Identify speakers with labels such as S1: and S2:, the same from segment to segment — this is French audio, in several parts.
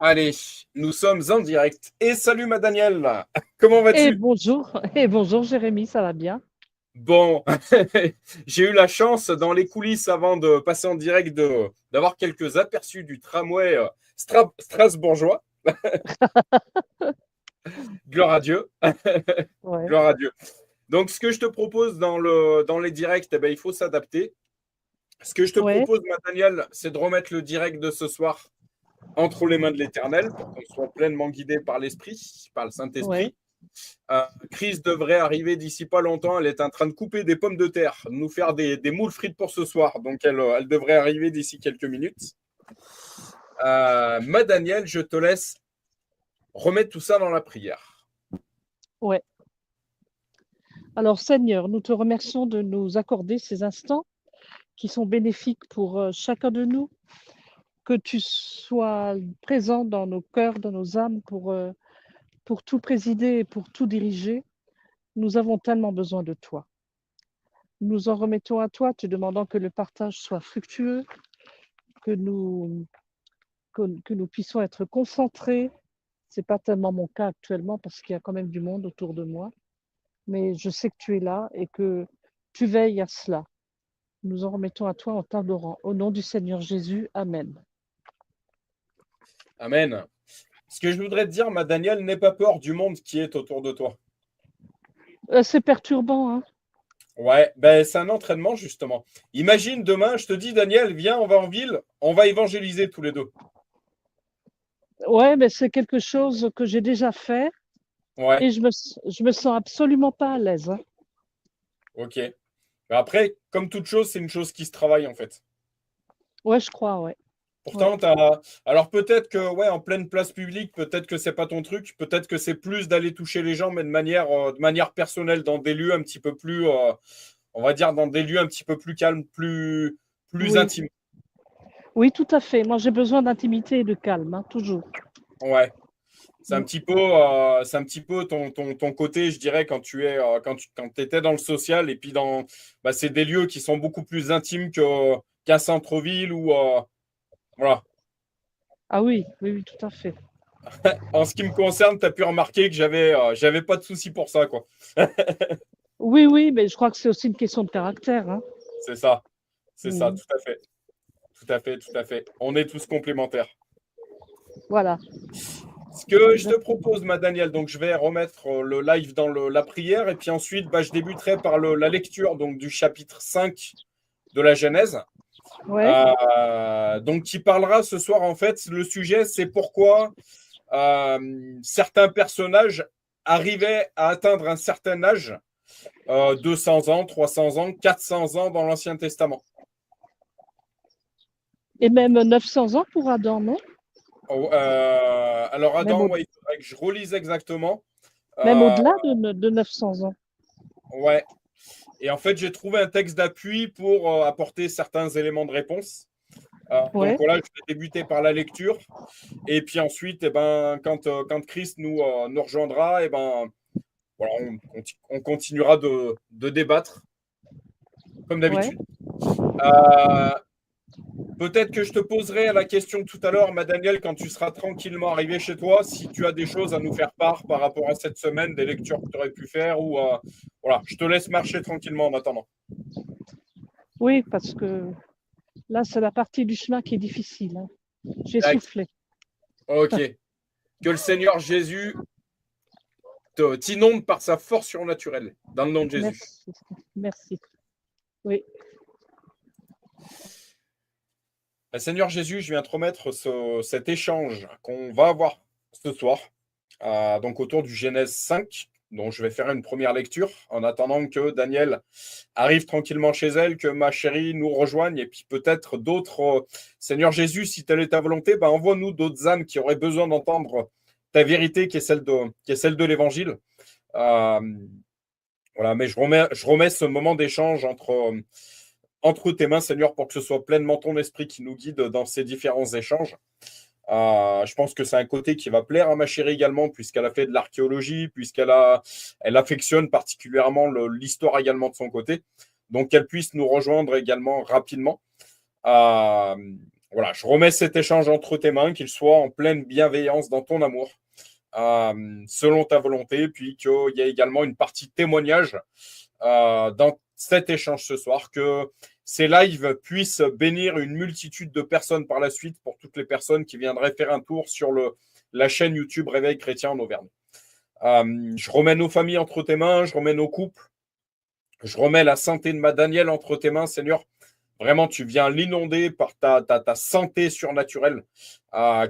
S1: Allez, nous sommes en direct. Et salut ma Danielle, comment
S2: Et
S1: vas-tu?
S2: bonjour, et bonjour Jérémy, ça va bien?
S1: Bon, j'ai eu la chance dans les coulisses avant de passer en direct d'avoir quelques aperçus du tramway strasbourgeois. Gloire à Dieu.
S2: Ouais,
S1: Gloire à Dieu. Donc, ce que je te propose dans les directs, eh ben, il faut s'adapter. Ce que je te
S2: ouais,
S1: propose, ma Danielle, c'est de remettre le direct de ce soir entre les mains de l'Éternel pour qu'on soit pleinement guidé par l'Esprit, par le
S2: ouais.
S1: Saint-Esprit. Chris devrait arriver d'ici pas longtemps. Elle est en train de couper des pommes de terre, nous faire des moules frites pour ce soir. Donc, elle devrait arriver d'ici quelques minutes. Ma Daniel, je te laisse remettre tout ça dans la prière.
S2: Ouais. Alors Seigneur, nous te remercions de nous accorder ces instants qui sont bénéfiques pour chacun de nous, que tu sois présent dans nos cœurs, dans nos âmes pour tout présider et pour tout diriger. Nous avons tellement besoin de toi. Nous en remettons à toi, te demandant que le partage soit fructueux, que nous, que nous puissions être concentrés. Ce n'est pas tellement mon cas actuellement parce qu'il y a quand même du monde autour de moi. Mais je sais que tu es là et que tu veilles à cela. Nous en remettons à toi en t'adorant. Au nom du Seigneur Jésus, Amen.
S1: Amen. Ce que je voudrais te dire, ma Daniel, n'aie pas peur du monde qui est autour de toi.
S2: C'est perturbant, hein?
S1: Ouais, ben c'est un entraînement justement. Imagine demain, je te dis, Daniel, viens, on va en ville, on va évangéliser tous les deux.
S2: Ouais, mais c'est quelque chose que j'ai déjà fait
S1: Ouais,
S2: et je me sens absolument pas à l'aise, hein.
S1: ok. Mais après, comme toute chose, c'est une chose qui se travaille en fait.
S2: Ouais, je crois, ouais. Ouais.
S1: Pourtant, alors peut-être que ouais, en pleine place publique, peut-être que c'est pas ton truc, peut-être que c'est plus d'aller toucher les gens, mais de manière personnelle, dans des lieux un petit peu plus, on va dire, dans des lieux un petit peu plus calmes, plus
S2: Oui,
S1: intimes.
S2: oui, tout à fait. Moi, j'ai besoin d'intimité et de calme, hein, toujours.
S1: Ouais.
S2: Mm.
S1: C'est un petit peu ton côté, je dirais, quand tu es, quand étais dans le social, et puis bah, c'est des lieux qui sont beaucoup plus intimes qu'un centre-ville ou, voilà.
S2: Ah oui, oui, oui, tout à fait.
S1: En ce qui me concerne, tu as pu remarquer que j'avais pas de souci pour ça, quoi.
S2: Oui, oui, mais je crois que c'est aussi une question de caractère, hein.
S1: C'est ça, c'est ça,
S2: Mm.
S1: tout à fait, tout à fait, tout à fait. On est tous complémentaires.
S2: Voilà,
S1: Ce que je te
S2: exactement.
S1: propose, ma Danielle, donc je vais remettre le live dans la prière, et puis ensuite, bah, je débuterai par la lecture donc, du chapitre 5 de la Genèse.
S2: Ouais,
S1: Donc, qui parlera ce soir, en fait, le sujet, c'est pourquoi certains personnages arrivaient à atteindre un certain âge, 200 ans, 300 ans, 400 ans dans l'Ancien Testament.
S2: et même 900 ans pour Adam, non?
S1: Oh, alors,
S2: Même
S1: Adam,
S2: au
S1: ouais, il faudrait que je relise exactement.
S2: Même
S1: Euh,
S2: au-delà de 900 ans.
S1: ouais. Et en fait, j'ai trouvé un texte d'appui pour apporter certains éléments de réponse. Donc
S2: Ouais,
S1: voilà, je vais débuter par la lecture. Et puis ensuite, eh ben, quand Christ nous rejoindra, eh ben, voilà, on continuera de débattre, comme
S2: ouais.
S1: d'habitude. Euh, Peut-être que je te poserai la question tout à l'heure, ma Danielle, quand tu seras tranquillement arrivé chez toi, si tu as des choses à nous faire part par rapport à cette semaine, des lectures que tu aurais pu faire, ou voilà, je te laisse marcher tranquillement en attendant.
S2: Oui, parce que là, c'est la partie du chemin qui est difficile, hein. J'ai
S1: Tac.
S2: soufflé.
S1: Ok. Que le Seigneur Jésus t'inonde par sa force surnaturelle, dans le nom de Jésus.
S2: Merci. Merci. Oui,
S1: Seigneur Jésus, je viens te remettre cet échange qu'on va avoir ce soir, donc autour du Genèse 5, dont je vais faire une première lecture, en attendant que Daniel arrive tranquillement chez elle, que ma chérie nous rejoigne, et puis peut-être d'autres. Seigneur Jésus, si telle est ta volonté, ben envoie-nous d'autres âmes qui auraient besoin d'entendre ta vérité, qui est celle de l'Évangile. Euh, voilà, mais je remets ce moment d'échange entre tes mains, Seigneur, pour que ce soit pleinement ton esprit qui nous guide dans ces différents échanges. Je pense que c'est un côté qui va plaire à ma chérie également, puisqu'elle a fait de l'archéologie, elle affectionne particulièrement l'histoire également de son côté. Donc, qu'elle puisse nous rejoindre également rapidement. Euh, voilà, je remets cet échange entre tes mains, qu'il soit en pleine bienveillance dans ton amour, selon ta volonté, puis qu'il y ait également une partie témoignage dans cet échange ce soir, que ces lives puissent bénir une multitude de personnes par la suite pour toutes les personnes qui viendraient faire un tour sur la chaîne YouTube Réveil Chrétien en Auvergne. Je remets nos familles entre tes mains, je remets nos couples, je remets la santé de ma Danielle entre tes mains, Seigneur. Vraiment, tu viens l'inonder par ta santé surnaturelle,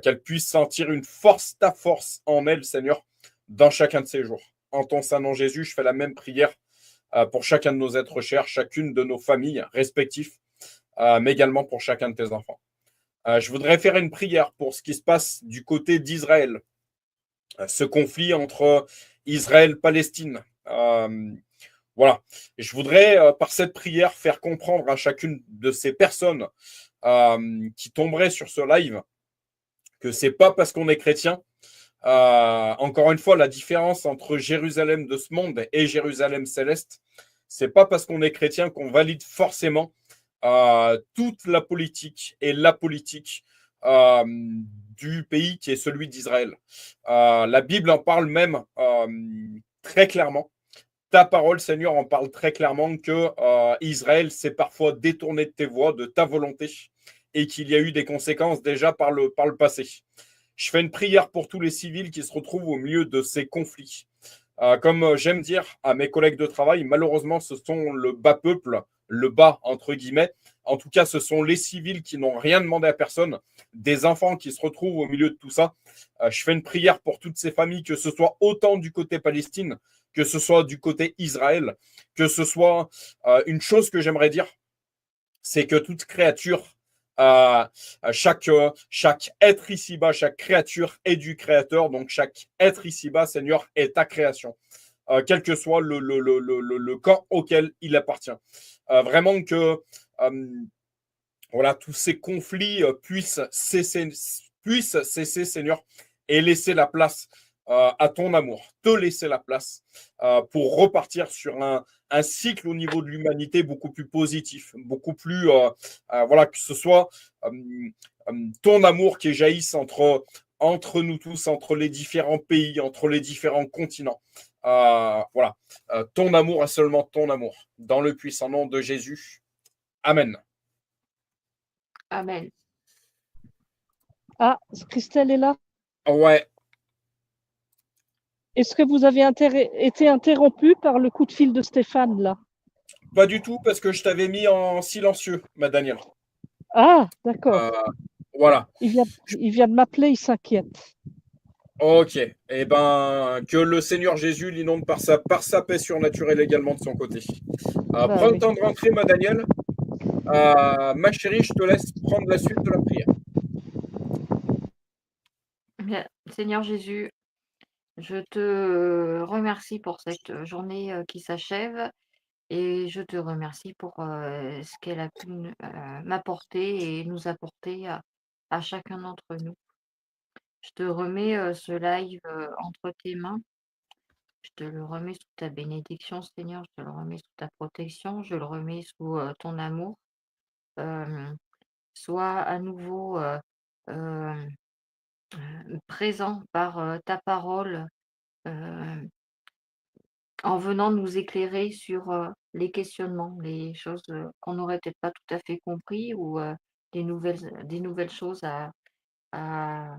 S1: qu'elle puisse sentir une force, ta force en elle, Seigneur, dans chacun de ses jours. En ton saint nom Jésus, je fais la même prière pour chacun de nos êtres chers, chacune de nos familles respectives, mais également pour chacun de tes enfants. Je voudrais faire une prière pour ce qui se passe du côté d'Israël, ce conflit entre Israël et Palestine. Voilà. Et je voudrais, par cette prière, faire comprendre à chacune de ces personnes qui tomberaient sur ce live que c'est pas parce qu'on est chrétien. Encore une fois, la différence entre Jérusalem de ce monde et Jérusalem céleste, c'est pas parce qu'on est chrétien qu'on valide forcément toute la politique et la politique du pays qui est celui d'Israël. La Bible en parle même très clairement. Ta parole, Seigneur, en parle très clairement que Israël s'est parfois détourné de tes voies, de ta volonté, et qu'il y a eu des conséquences déjà par le passé. Je fais une prière pour tous les civils qui se retrouvent au milieu de ces conflits. Comme j'aime dire à mes collègues de travail, malheureusement, ce sont le bas peuple, le bas entre guillemets. En tout cas, ce sont les civils qui n'ont rien demandé à personne, des enfants qui se retrouvent au milieu de tout ça. Je fais une prière pour toutes ces familles, que ce soit autant du côté Palestine, que ce soit du côté Israël, que ce soit une chose que j'aimerais dire, c'est que toute créature, chaque être ici-bas, chaque créature est du Créateur, donc chaque être ici-bas, Seigneur, est ta création, quel que soit le camp auquel il appartient. Vraiment que voilà, tous ces conflits puissent cesser, Seigneur, et laisser la place à ton amour, te laisser la place pour repartir sur un cycle au niveau de l'humanité beaucoup plus positif, beaucoup plus, voilà, que ce soit ton amour qui jaillisse entre nous tous, entre les différents pays, entre les différents continents. Voilà, ton amour est seulement ton amour. Dans le puissant nom de Jésus. Amen.
S3: Amen.
S2: Ah, Christelle est là.
S1: Ouais.
S2: Est-ce que vous avez été interrompu par le coup de fil de Stéphane, là?
S1: Pas du tout, parce que je t'avais mis en silencieux, ma Danielle.
S2: Ah, d'accord.
S1: Voilà.
S2: Il vient de m'appeler, il s'inquiète.
S1: Ok. Eh ben, que le Seigneur Jésus l'inonde par sa paix surnaturelle également de son côté. Prends le
S2: oui.
S1: temps de rentrer, ma Danielle. Ma chérie, je te laisse prendre la suite de la prière.
S3: Bien, Seigneur Jésus, je te remercie pour cette journée qui s'achève et je te remercie pour ce qu'elle a pu m'apporter et nous apporter à chacun d'entre nous. Je te remets ce live entre tes mains. Je te le remets sous ta bénédiction, Seigneur. Je te le remets sous ta protection. Je le remets sous ton amour. Sois à nouveau euh, présent par ta parole en venant nous éclairer sur les questionnements, les choses qu'on n'aurait peut-être pas tout à fait compris ou des nouvelles choses à, à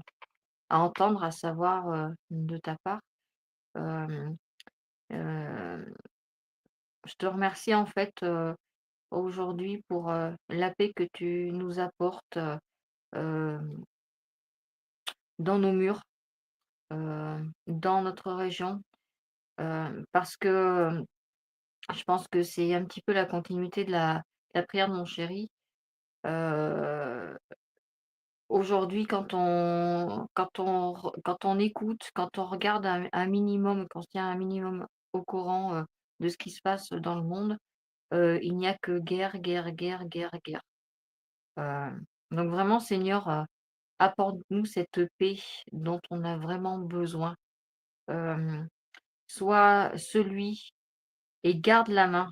S3: entendre, à savoir de ta part. Euh, euh, je te remercie en fait aujourd'hui pour la paix que tu nous apportes euh, dans nos murs, dans notre région, parce que je pense que c'est un petit peu la continuité de la prière de mon chéri. Aujourd'hui, quand on écoute, quand on regarde un minimum, quand on se tient un minimum au courant de ce qui se passe dans le monde, il n'y a que guerre, guerre, guerre, guerre, guerre. Euh, donc vraiment, Seigneur, apporte-nous cette paix dont on a vraiment besoin. Euh, Sois celui et garde la main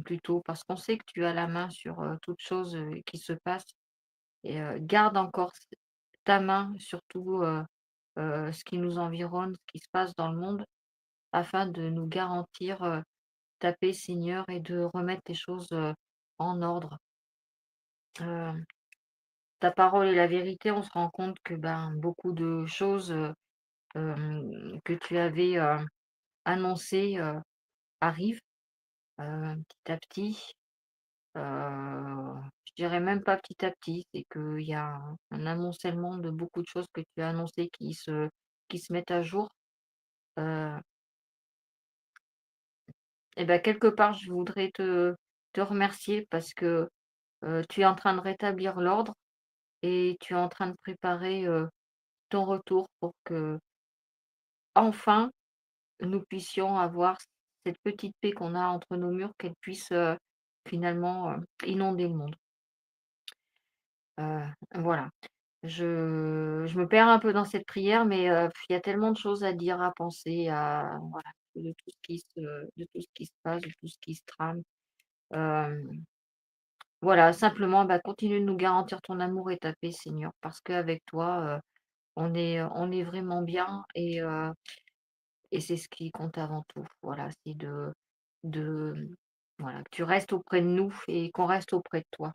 S3: plutôt, parce qu'on sait que tu as la main sur toute chose qui se passe. Et garde encore ta main sur tout ce qui nous environne, ce qui se passe dans le monde, afin de nous garantir ta paix, Seigneur, et de remettre les choses en ordre. Euh, Ta parole est la vérité. On se rend compte que beaucoup de choses que tu avais annoncées arrivent petit à petit. Je dirais même pas petit à petit, c'est qu'il y a un amoncellement de beaucoup de choses que tu as annoncées qui se mettent à jour. Euh, et quelque part, je voudrais te remercier parce que tu es en train de rétablir l'ordre et tu es en train de préparer ton retour pour que enfin nous puissions avoir cette petite paix qu'on a entre nos murs, qu'elle puisse finalement inonder le monde. Voilà. Je me perds un peu dans cette prière, mais il y a tellement de choses à dire, à penser, voilà, de tout ce qui se passe, de tout ce qui se trame. Voilà, simplement, continue de nous garantir ton amour et ta paix, Seigneur, parce qu'avec toi, on est vraiment bien et c'est ce qui compte avant tout. Voilà, c'est de voilà, que tu restes auprès de nous et qu'on reste auprès de toi.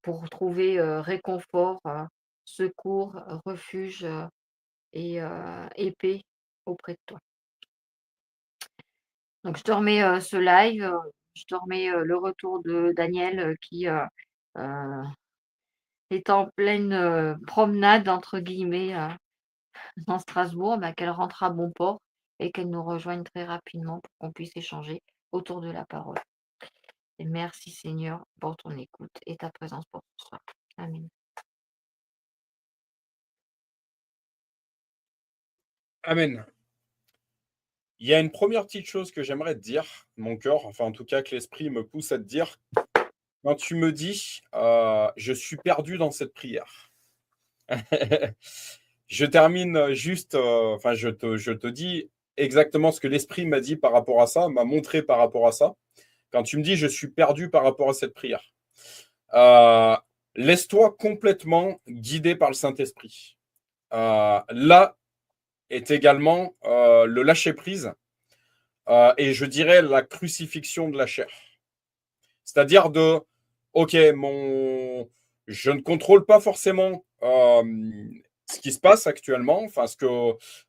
S3: Pour trouver réconfort, secours, refuge et paix auprès de toi. Donc je te remets ce live, je te remets le retour de Daniel qui euh, est en pleine promenade, entre guillemets, dans Strasbourg, qu'elle rentre à bon port et qu'elle nous rejoigne très rapidement pour qu'on puisse échanger autour de la parole. Et merci Seigneur pour ton écoute et ta présence pour ce soir. Amen.
S1: Amen. Il y a une première petite chose que j'aimerais te dire, mon cœur, enfin en tout cas que l'esprit me pousse à te dire. Quand tu me dis je suis perdu dans cette prière. Je termine juste, enfin je te dis exactement ce que l'esprit m'a dit par rapport à ça, m'a montré par rapport à ça. Quand tu me dis je suis perdu par rapport à cette prière, laisse-toi complètement guider par le Saint-Esprit. Là est également le lâcher-prise et je dirais la crucifixion de la chair. C'est-à-dire OK, je ne contrôle pas forcément ce qui se passe actuellement, enfin,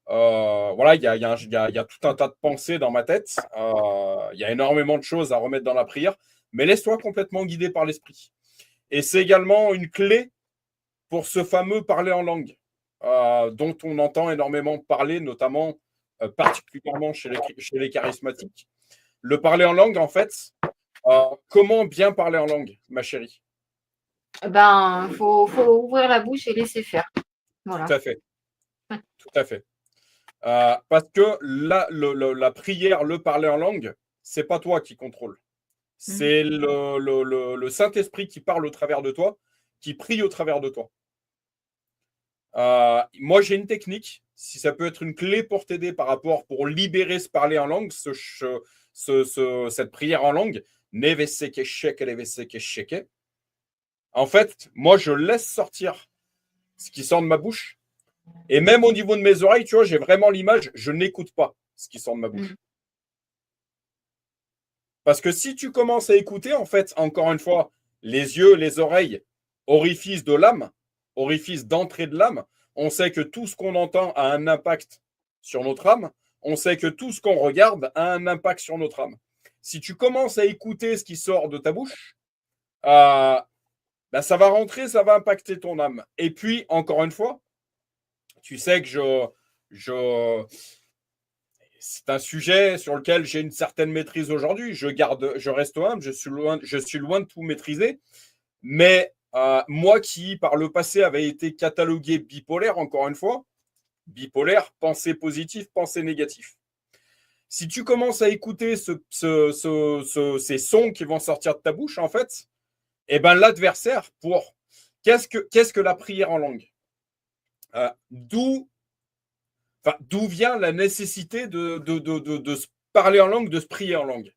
S1: voilà, il y a tout un tas de pensées dans ma tête, il y a énormément de choses à remettre dans la prière, mais laisse-toi complètement guider par l'esprit. Et c'est également une clé pour ce fameux parler en langue, dont on entend énormément parler, notamment particulièrement chez les charismatiques. Le parler en langue, en fait, comment bien parler en langue, ma chérie?
S3: Faut ouvrir la bouche et laisser faire. Voilà.
S1: Tout à fait. Tout à fait. Parce que la prière, le parler en langue, c'est pas toi qui contrôle. C'est le Saint-Esprit qui parle au travers de toi, qui prie au travers de toi. Moi, j'ai une technique, si ça peut être une clé pour t'aider pour libérer ce parler en langue, cette prière en langue. En fait, moi, je laisse sortir ce qui sort de ma bouche. Et même au niveau de mes oreilles, tu vois, j'ai vraiment l'image, je n'écoute pas ce qui sort de ma bouche. Parce que si tu commences à écouter, en fait, encore une fois, les yeux, les oreilles, orifice de l'âme, orifice d'entrée de l'âme, on sait que tout ce qu'on entend a un impact sur notre âme, on sait que tout ce qu'on regarde a un impact sur notre âme. Si tu commences à écouter ce qui sort de ta bouche, ça va rentrer, ça va impacter ton âme. Et puis, encore une fois, tu sais que c'est un sujet sur lequel j'ai une certaine maîtrise aujourd'hui. Je reste humble, je suis loin de tout maîtriser. Mais moi qui, par le passé, avait été catalogué bipolaire, encore une fois, bipolaire, pensée positive, pensée négative. Si tu commences à écouter ces sons qui vont sortir de ta bouche, en fait, l'adversaire, qu'est-ce que la prière en langue? D'où vient la nécessité de se parler en langue, de se prier en langue?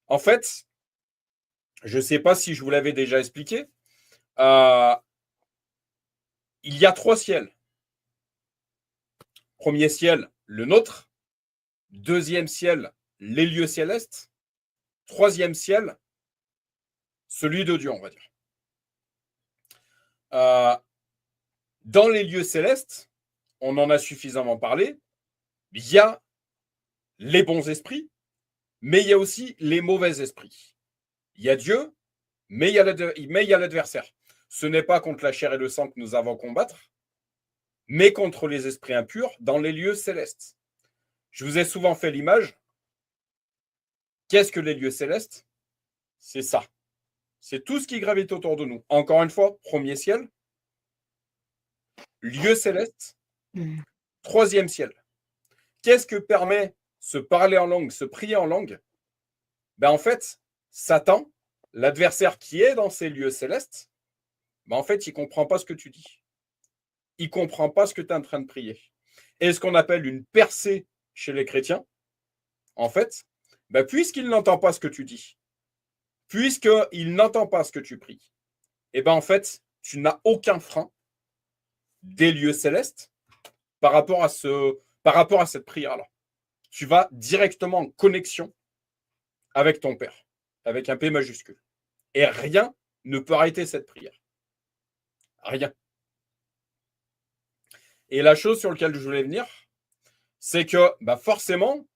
S1: En fait, je ne sais pas si je vous l'avais déjà expliqué, Euh, il y a 3 ciels. Premier ciel, le nôtre. Deuxième ciel, les lieux célestes. Troisième ciel, celui de Dieu, on va dire. Dans les lieux célestes, on en a suffisamment parlé, il y a les bons esprits, mais il y a aussi les mauvais esprits. Il y a Dieu, mais il y a l'adversaire. Ce n'est pas contre la chair et le sang que nous avons à combattre, mais contre les esprits impurs dans les lieux célestes. Je vous ai souvent fait l'image. Qu'est-ce que les lieux célestes? C'est ça. C'est tout ce qui gravite autour de nous. Encore une fois, premier ciel, lieu céleste, troisième ciel. Qu'est-ce que permet se parler en langue, se prier en langue? En fait, Satan, l'adversaire qui est dans ces lieux célestes, en fait, il ne comprend pas ce que tu dis. Il ne comprend pas ce que tu es en train de prier. Et ce qu'on appelle une percée chez les chrétiens, en fait, puisqu'il n'entend pas ce que tu dis, puisqu'il n'entend pas ce que tu pries, en fait, tu n'as aucun frein des lieux célestes par rapport à cette prière-là. Tu vas directement en connexion avec ton Père, avec un P majuscule. Et rien ne peut arrêter cette prière. Rien. Et la chose sur laquelle je voulais venir, c'est que forcément,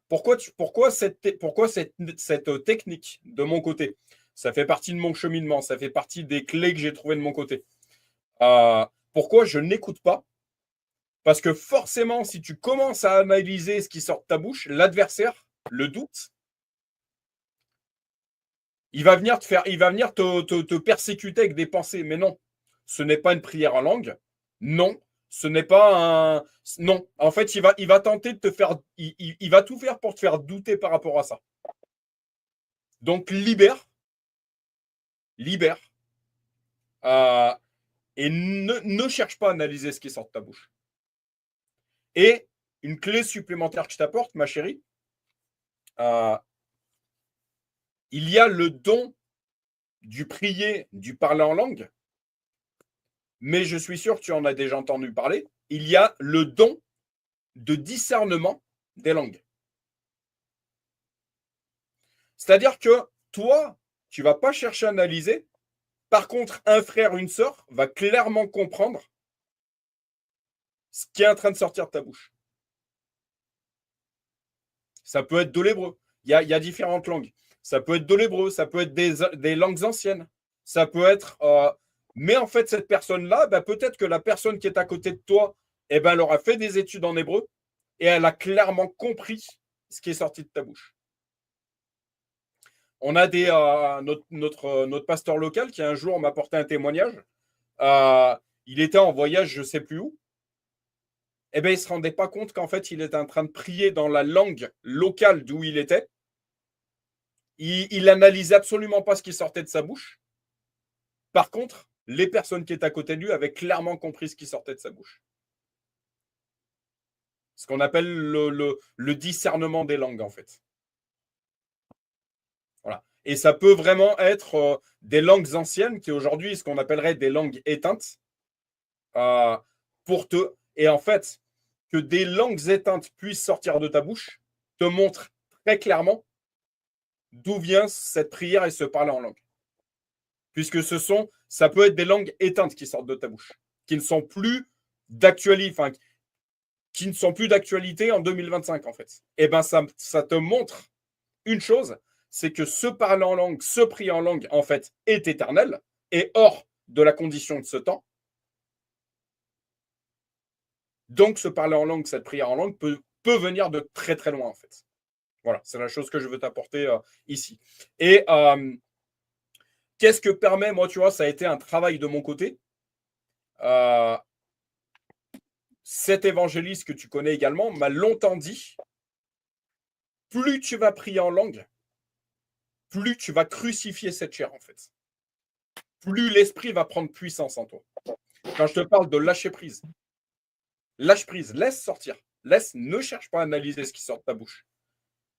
S1: pourquoi cette technique de mon côté? Ça fait partie de mon cheminement, ça fait partie des clés que j'ai trouvées de mon côté. Pourquoi je n'écoute pas? Parce que forcément, si tu commences à analyser ce qui sort de ta bouche, l'adversaire, le doute, il va venir te persécuter avec des pensées. Mais non, ce n'est pas une prière en langue. Non, ce n'est pas un... Non, en fait, il va tenter de te faire... Il va tout faire pour te faire douter par rapport à ça. Donc, libère. Et ne cherche pas à analyser ce qui sort de ta bouche. Et une clé supplémentaire que je t'apporte, ma chérie, il y a le don du prier, du parler en langue, mais je suis sûr que tu en as déjà entendu parler. Il y a le don de discernement des langues. C'est-à-dire que toi, tu ne vas pas chercher à analyser. Par contre, un frère, une sœur va clairement comprendre ce qui est en train de sortir de ta bouche. Ça peut être de l'hébreu. Il y a différentes langues. Ça peut être de l'hébreu, ça peut être des langues anciennes. Ça peut être... Mais en fait, cette personne-là, peut-être que la personne qui est à côté de toi, elle aura fait des études en hébreu et elle a clairement compris ce qui est sorti de ta bouche. On a notre pasteur local qui un jour m'a apporté un témoignage. Il était en voyage, je ne sais plus où. Il ne se rendait pas compte qu'en fait, il était en train de prier dans la langue locale d'où il était. Il n'analysait absolument pas ce qui sortait de sa bouche. Par contre, les personnes qui étaient à côté de lui avaient clairement compris ce qui sortait de sa bouche. Ce qu'on appelle le discernement des langues, en fait. Voilà. Et ça peut vraiment être des langues anciennes qui aujourd'hui, ce qu'on appellerait des langues éteintes. Et en fait, que des langues éteintes puissent sortir de ta bouche te montre très clairement d'où vient cette prière et ce parler en langue. Puisque ça peut être des langues éteintes qui sortent de ta bouche, qui ne sont plus d'actualité, en 2025, en fait. Et ça te montre une chose, c'est que ce parler en langue, ce prier en langue, en fait, est éternel et hors de la condition de ce temps. Donc, ce parler en langue, cette prière en langue peut venir de très, très loin, en fait. Voilà, c'est la chose que je veux t'apporter ici. Et qu'est-ce que permet, moi, tu vois, ça a été un travail de mon côté. Cet évangéliste que tu connais également m'a longtemps dit, plus tu vas prier en langue, plus tu vas crucifier cette chair, en fait. Plus l'esprit va prendre puissance en toi. Quand je te parle de lâcher prise, laisse sortir. Ne cherche pas à analyser ce qui sort de ta bouche.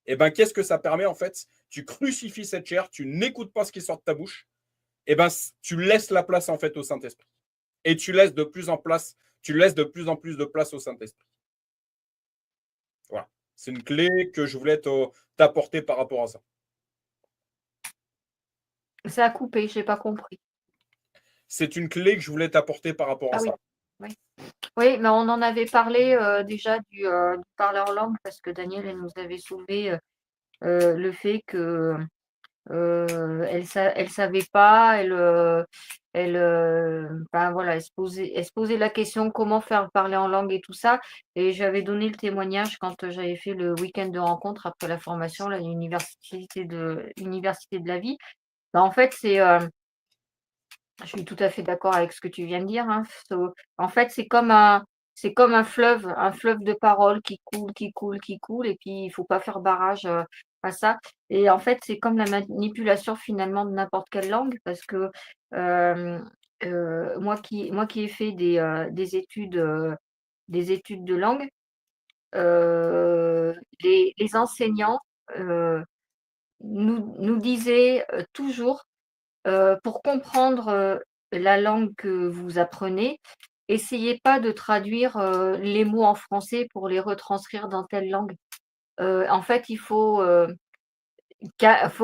S1: Qu'est-ce que ça permet, en fait? Tu crucifies cette chair, tu n'écoutes pas ce qui sort de ta bouche, eh ben, tu laisses la place en fait au Saint-Esprit. Et tu laisses de plus en plus de place au Saint-Esprit. Voilà. C'est une clé que je voulais t'apporter par rapport à ça.
S3: Ça a coupé, je n'ai pas compris.
S1: C'est une clé que je voulais t'apporter par rapport à
S3: Ah oui,
S1: ça.
S3: oui. Oui, mais on en avait parlé déjà du parler en langue parce que Daniel, elle nous avait soulevé le fait que elle savait pas, enfin, voilà, elle se posait la question comment faire parler en langue et tout ça. Et j'avais donné le témoignage quand j'avais fait le week-end de rencontre après la formation, l'université de la vie. Bah, en fait, je suis tout à fait d'accord avec ce que tu viens de dire, hein. En fait, c'est comme un fleuve de paroles qui coule, qui coule, qui coule, et puis il faut pas faire barrage à ça. Et en fait, c'est comme la manipulation finalement de n'importe quelle langue, parce que euh, moi qui ai fait des études de langue, les enseignants nous disaient toujours pour comprendre la langue que vous apprenez, essayez pas de traduire les mots en français pour les retranscrire dans telle langue. En fait, faut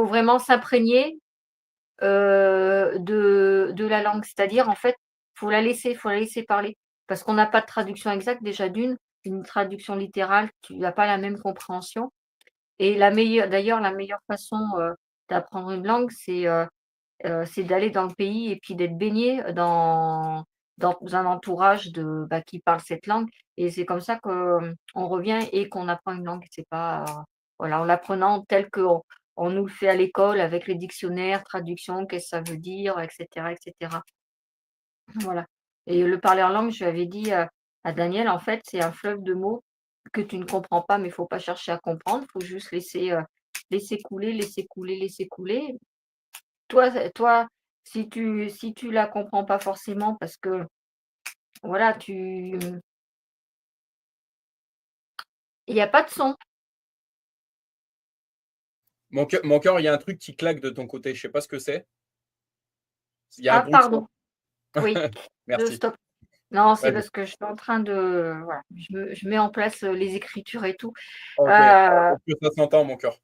S3: vraiment s'imprégner de la langue. C'est-à-dire, en fait, faut la laisser parler. Parce qu'on n'a pas de traduction exacte, déjà une traduction littérale, tu n'as pas la même compréhension. Et d'ailleurs, la meilleure façon d'apprendre une langue, c'est d'aller dans le pays et puis d'être baigné dans un entourage qui parle cette langue, et c'est comme ça qu'on revient et qu'on apprend une langue. C'est pas, voilà, en l'apprenant tel qu'on nous le fait à l'école avec les dictionnaires, traduction, qu'est-ce que ça veut dire, et cetera, et cetera. Voilà. Et le parler en langue, je lui avais dit à Daniel, en fait, c'est un fleuve de mots que tu ne comprends pas, mais il faut pas chercher à comprendre, il faut juste laisser couler, laisser couler, laisser couler. Toi, si tu la comprends pas forcément parce que voilà, il y a pas de son.
S1: Mon cœur, il y a un truc qui claque de ton côté. Je sais pas ce que c'est. Il y a un
S3: Ah
S1: bruissement.
S3: pardon, oui, je
S1: Merci.
S3: stoppe. Non, c'est
S1: Vas-y.
S3: parce que je suis en train de voilà, je mets en place, les écritures et tout.
S1: Ok.
S3: Heu,
S1: Est-ce que ça s'entend, mon cœur?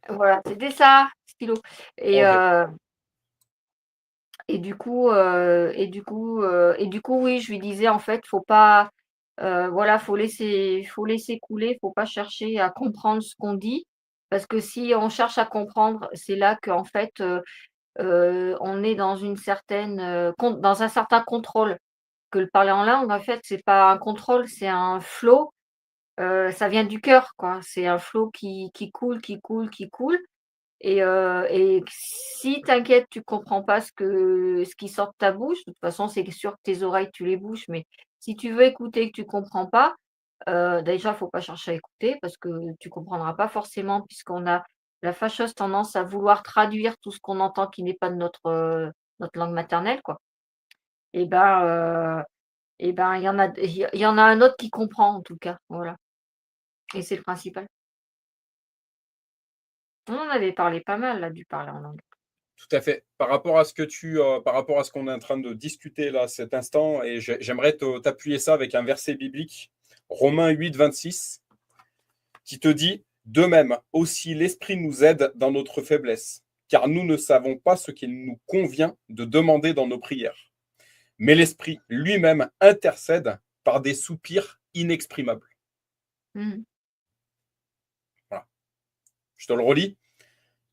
S3: voilà, c'était ça, stylo. Et
S1: Ok.
S3: heu et du coup, oui, je lui disais en fait, faut pas, voilà, faut laisser couler, faut pas chercher à comprendre ce qu'on dit, parce que si on cherche à comprendre, c'est là qu'en fait, on est dans dans un certain contrôle. Que le parler en langue, en fait, c'est pas un contrôle, c'est un flow, ça vient du cœur, quoi. C'est un flow qui coule, qui coule, qui coule. Et si t'inquiète, tu comprends pas ce qui sort de ta bouche, de toute façon, c'est sûr que tes oreilles, tu les bouches, mais si tu veux écouter et que tu comprends pas, déjà, faut pas chercher à écouter parce que tu comprendras pas forcément puisqu'on a la fâcheuse tendance à vouloir traduire tout ce qu'on entend qui n'est pas de notre langue maternelle, quoi. Et ben, il y en a un autre qui comprend en tout cas, voilà, et c'est le principal. On en avait parlé pas mal là, du parler en langue.
S1: Tout à fait. Par rapport à par rapport à ce qu'on est en train de discuter là, cet instant, et j'aimerais t'appuyer ça avec un verset biblique, Romains 8, 26, qui te dit: de même, aussi l'Esprit nous aide dans notre faiblesse, car nous ne savons pas ce qu'il nous convient de demander dans nos prières. Mais l'Esprit lui-même intercède par des soupirs inexprimables.
S3: Mmh.
S1: Voilà. Je te le relis.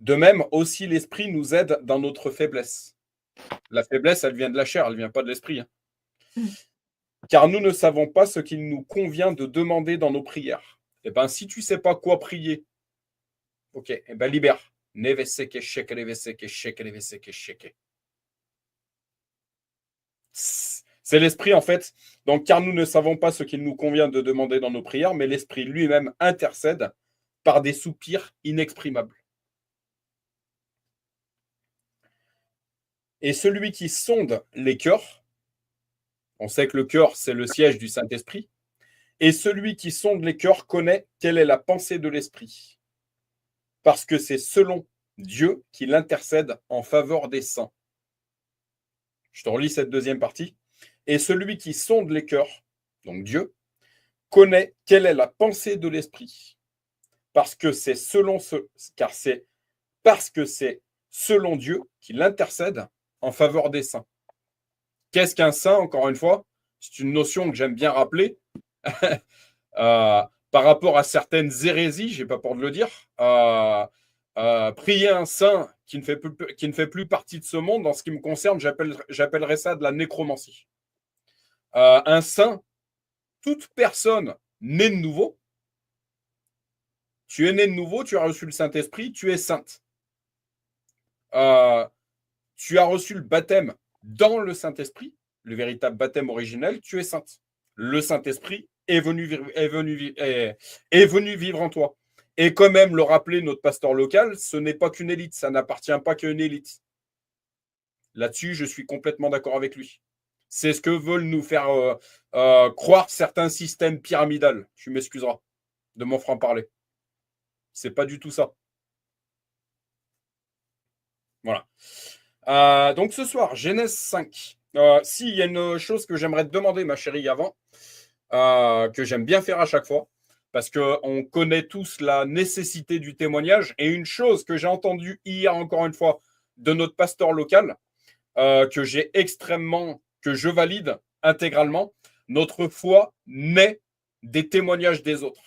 S1: De même, aussi l'Esprit nous aide dans notre faiblesse. La faiblesse, elle vient de la chair, elle ne vient pas de l'esprit, hein.
S3: Mmh.
S1: Car nous ne savons pas ce qu'il nous convient de demander dans nos prières. Eh bien, si tu ne sais pas quoi prier, ok, eh ben libère. C'est l'esprit, en fait. Donc, car nous ne savons pas ce qu'il nous convient de demander dans nos prières, mais l'esprit lui-même intercède par des soupirs inexprimables. Et celui qui sonde les cœurs, on sait que le cœur, c'est le siège du Saint-Esprit, et celui qui sonde les cœurs connaît quelle est la pensée de l'esprit, parce que c'est selon Dieu qu'il intercède en faveur des saints. Je te relis cette deuxième partie. Et celui qui sonde les cœurs, donc Dieu, connaît quelle est la pensée de l'esprit. Parce que c'est selon Dieu qu'il intercède en faveur des saints. Qu'est-ce qu'un saint, encore une fois? C'est une notion que j'aime bien rappeler. Par rapport à certaines hérésies, j'ai pas peur de le dire, prier un saint qui ne fait plus partie de ce monde, en ce qui me concerne, j'appellerais ça de la nécromancie. Un saint, toute personne née de nouveau, tu es né de nouveau, tu as reçu le Saint-Esprit, tu es sainte. Tu as reçu le baptême dans le Saint-Esprit, le véritable baptême originel, tu es sainte. Le Saint-Esprit est venu vivre en toi. Et quand même le rappeler notre pasteur local, ce n'est pas qu'une élite, ça n'appartient pas qu'à une élite. Là-dessus, je suis complètement d'accord avec lui. C'est ce que veulent nous faire croire certains systèmes pyramidales. Tu m'excuseras de mon franc-parler. C'est pas du tout ça. Voilà. Donc ce soir, Genèse 5. S'il y a une chose que j'aimerais te demander, ma chérie, avant, que j'aime bien faire à chaque fois, parce qu'on connaît tous la nécessité du témoignage. Et une chose que j'ai entendue hier, encore une fois, de notre pasteur local, que je valide intégralement, notre foi naît des témoignages des autres.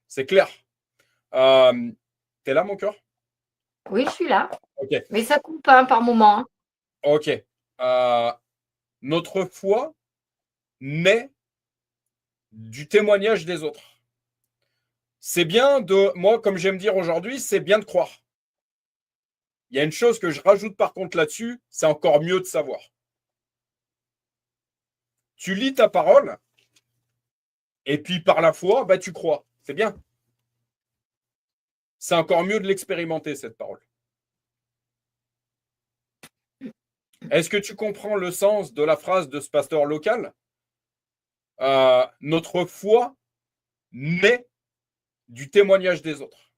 S1: C'est clair. T'es là, mon cœur?
S3: Oui, je suis là.
S1: Ok.
S3: Mais ça coupe par moment. Hein.
S1: Ok. Notre foi naît du témoignage des autres. C'est bien moi, comme j'aime dire aujourd'hui, c'est bien de croire. Il y a une chose que je rajoute par contre là-dessus, c'est encore mieux de savoir. Tu lis ta parole, et puis par la foi, tu crois. C'est bien. C'est encore mieux de l'expérimenter, cette parole. Est-ce que tu comprends le sens de la phrase de ce pasteur local? Notre foi naît du témoignage des autres.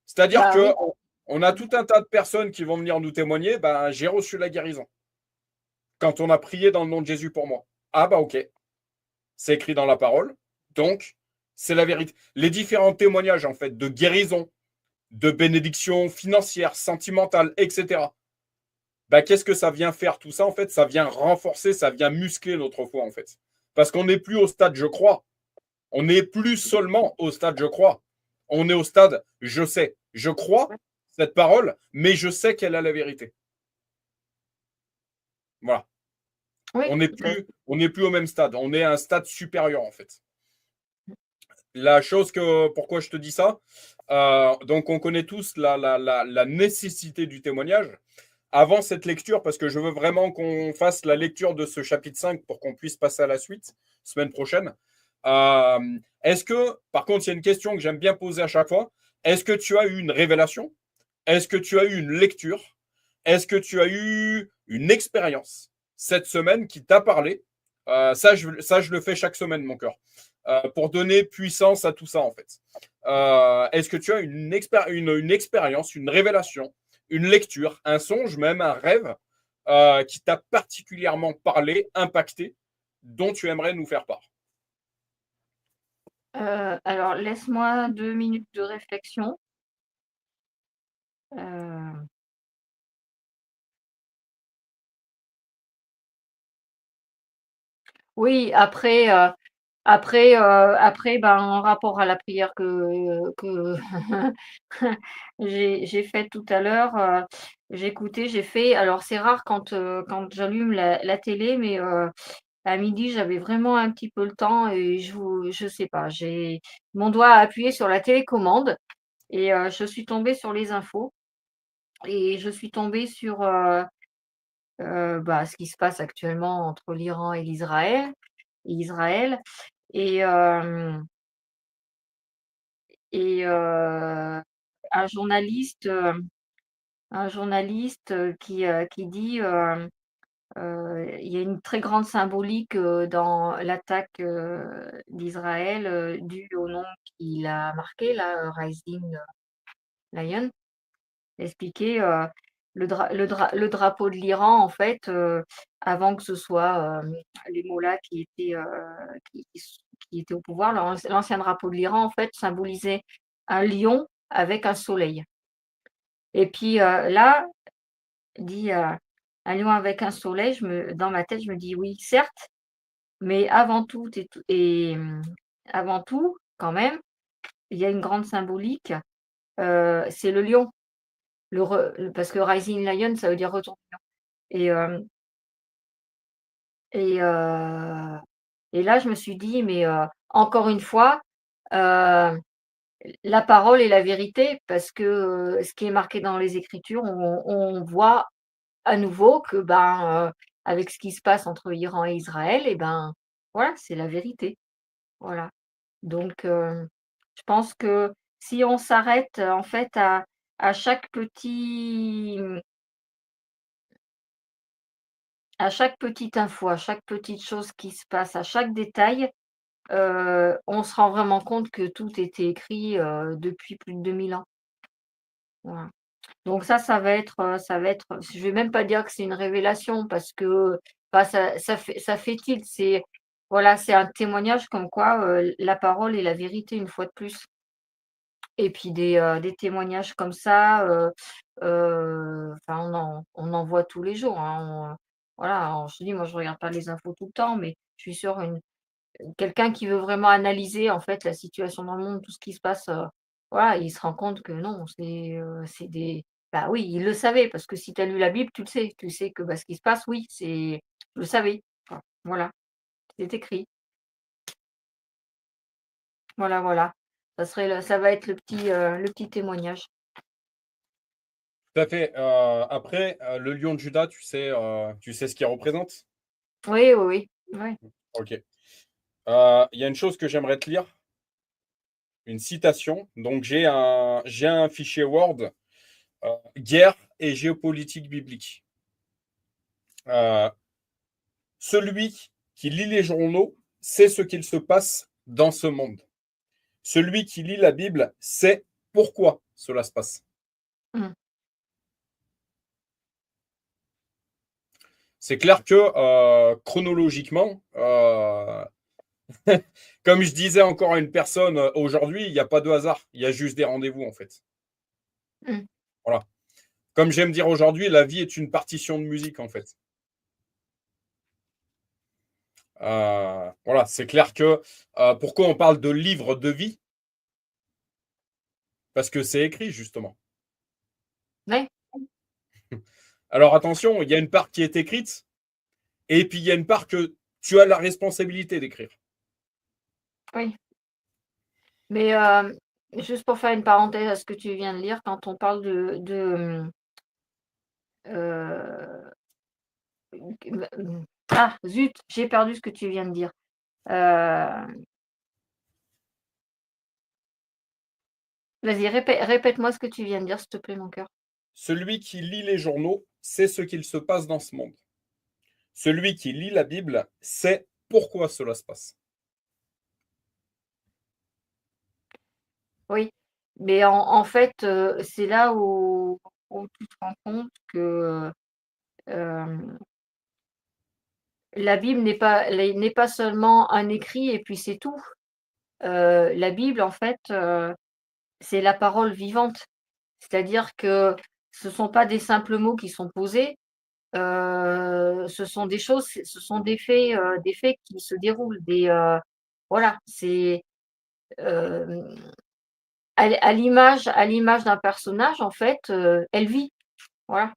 S1: C'est-à-dire qu'on a tout un tas de personnes qui vont venir nous témoigner, j'ai reçu la guérison. Quand on a prié dans le nom de Jésus pour moi. Ah ok. C'est écrit dans la parole. Donc, c'est la vérité. Les différents témoignages, en fait, de guérison, de bénédiction financière, sentimentale, etc. Qu'est-ce que ça vient faire tout ça, en fait? Ça vient renforcer, ça vient muscler notre foi, en fait. Parce qu'on n'est plus au stade je crois. On n'est plus seulement au stade je crois. On est au stade je sais. Je crois cette parole, mais je sais qu'elle a la vérité. Voilà.
S3: Oui,
S1: on n'est plus au même stade. On est à un stade supérieur, en fait. La chose pourquoi je te dis ça, donc on connaît tous la nécessité du témoignage. Avant cette lecture, parce que je veux vraiment qu'on fasse la lecture de ce chapitre 5 pour qu'on puisse passer à la suite, semaine prochaine. Est-ce que, par contre, il y a une question que j'aime bien poser à chaque fois. Est-ce que tu as eu une révélation? Est-ce que tu as eu une lecture? Est-ce que tu as eu une expérience cette semaine qui t'a parlé? Ça, je le fais chaque semaine, mon cœur. Pour donner puissance à tout ça, en fait. Est-ce que tu as une expérience, une révélation, une lecture, un songe, même un rêve qui t'a particulièrement parlé, impacté, dont tu aimerais nous faire part?
S3: Alors, laisse-moi 2 minutes de réflexion. Oui, après, en rapport à la prière que j'ai faite tout à l'heure, j'ai écouté, j'ai fait alors c'est rare quand j'allume la télé, mais à midi, j'avais vraiment un petit peu le temps et je sais pas, j'ai mon doigt a appuyé sur la télécommande et je suis tombée sur les infos et je suis tombée sur, ce qui se passe actuellement entre l'Iran et Israël et hem et un journaliste, qui dit, il y a une très grande symbolique, dans l'attaque, d'Israël, due au nom qu'il a marqué là, Rising Lion expliqué le drapeau de l'Iran, en fait, avant que ce soit les mollahs qui étaient au pouvoir. L'ancien drapeau de l'Iran, en fait, symbolisait un lion avec un soleil. Et puis là, dit un lion avec un soleil, dans ma tête, je me dis oui, certes, mais avant tout, quand même, il y a une grande symbolique, c'est le lion. Parce que Rising Lion, ça veut dire retour du lion. Et, et, euh, et là, je me suis dit, mais encore une fois, euh, la parole est la vérité, parce que ce qui est marqué dans les Écritures, on voit à nouveau que avec ce qui se passe entre Iran et Israël, et voilà, c'est la vérité. Voilà. Donc, je pense que si on s'arrête en fait à chaque petite info, à chaque petite chose qui se passe, à chaque détail, on se rend vraiment compte que tout était écrit depuis plus de 2000 ans. Voilà. Donc ça va être, je vais même pas dire que c'est une révélation, parce que ça fait tilt. Voilà, c'est un témoignage comme quoi la parole est la vérité, une fois de plus. Et puis des témoignages comme ça, enfin on en voit tous les jours, hein. Voilà, je te dis, moi je regarde pas les infos tout le temps, mais je suis sûre, quelqu'un qui veut vraiment analyser en fait la situation dans le monde, tout ce qui se passe, voilà, il se rend compte que non, c'est des oui, il le savait, parce que si tu as lu la Bible, tu le sais. Tu sais que, ce qui se passe, oui, je le savais. Enfin, voilà, c'est écrit. Voilà, voilà. Ça va être le petit témoignage.
S1: Tout à fait. Après, le lion de Juda, tu sais ce qu'il représente?
S3: Oui, oui, oui. Ouais.
S1: Ok. Il y a une chose que j'aimerais te lire, une citation. Donc, j'ai un fichier Word, guerre et géopolitique biblique. Euh, Celui qui lit les journaux sait ce qu'il se passe dans ce monde. Celui qui lit la Bible sait pourquoi cela se passe.
S3: Mmh.
S1: C'est clair que chronologiquement, comme je disais encore à une personne aujourd'hui, il n'y a pas de hasard, il y a juste des rendez-vous en fait.
S3: Mmh.
S1: Voilà. Comme j'aime dire aujourd'hui, la vie est une partition de musique en fait. Voilà, c'est clair que pourquoi on parle de livre de vie? Parce que c'est écrit justement.
S3: Ouais,
S1: Alors attention, il y a une part qui est écrite et puis il y a une part que tu as la responsabilité d'écrire.
S3: oui. Mais juste pour faire une parenthèse à ce que tu viens de lire, quand on parle heu, ah zut, j'ai perdu ce que tu viens de dire. Heu, Vas-y, répète-moi ce que tu viens de dire, s'il te plaît, mon cœur.
S1: Celui qui lit les journaux sait ce qu'il se passe dans ce monde. Celui qui lit la Bible sait pourquoi cela se passe.
S3: Oui, mais en fait, c'est là où tu te rends compte que, hem, la Bible n'est pas seulement un écrit et puis c'est tout. La Bible, en fait, c'est la parole vivante. C'est-à-dire que ce ne sont pas des simples mots qui sont posés, ce sont des choses, ce sont des faits qui se déroulent, voilà, c'est, hem, à l'image d'un personnage, en fait, elle vit, voilà.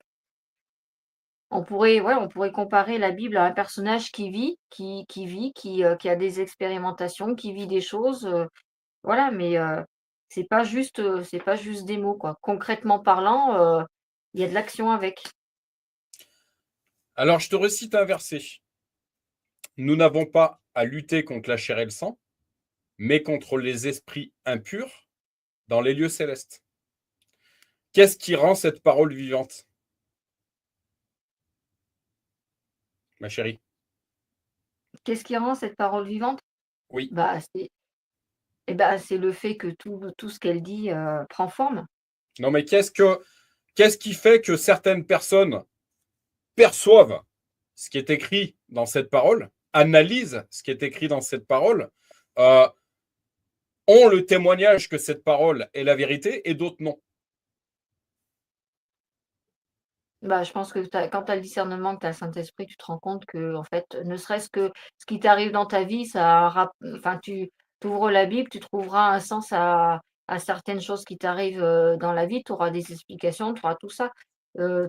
S3: On pourrait comparer la Bible à un personnage qui vit, qui a des expérimentations, qui vit des choses, voilà, mais c'est pas juste des mots, quoi. Concrètement parlant, il y a de l'action avec.
S1: Alors je te recite un verset. Nous n'avons pas à lutter contre la chair et le sang, mais contre les esprits impurs dans les lieux célestes. Qu'est-ce qui rend cette parole vivante, ma chérie?
S3: Qu'est-ce qui rend cette parole vivante?
S1: Oui.
S3: Bah, c'est le fait que tout ce qu'elle dit, prend forme.
S1: Non, mais Qu'est-ce qui fait que certaines personnes perçoivent ce qui est écrit dans cette parole, analysent ce qui est écrit dans cette parole, ont le témoignage que cette parole est la vérité et d'autres non?
S3: Bah, je pense que quand tu as le discernement, que tu as le Saint-Esprit, tu te rends compte que, en fait, ne serait-ce que ce qui t'arrive dans ta vie, enfin, tu ouvres la Bible, tu trouveras un sens à certaines choses qui t'arrivent, dans la vie, tu auras des explications, tu auras tout ça.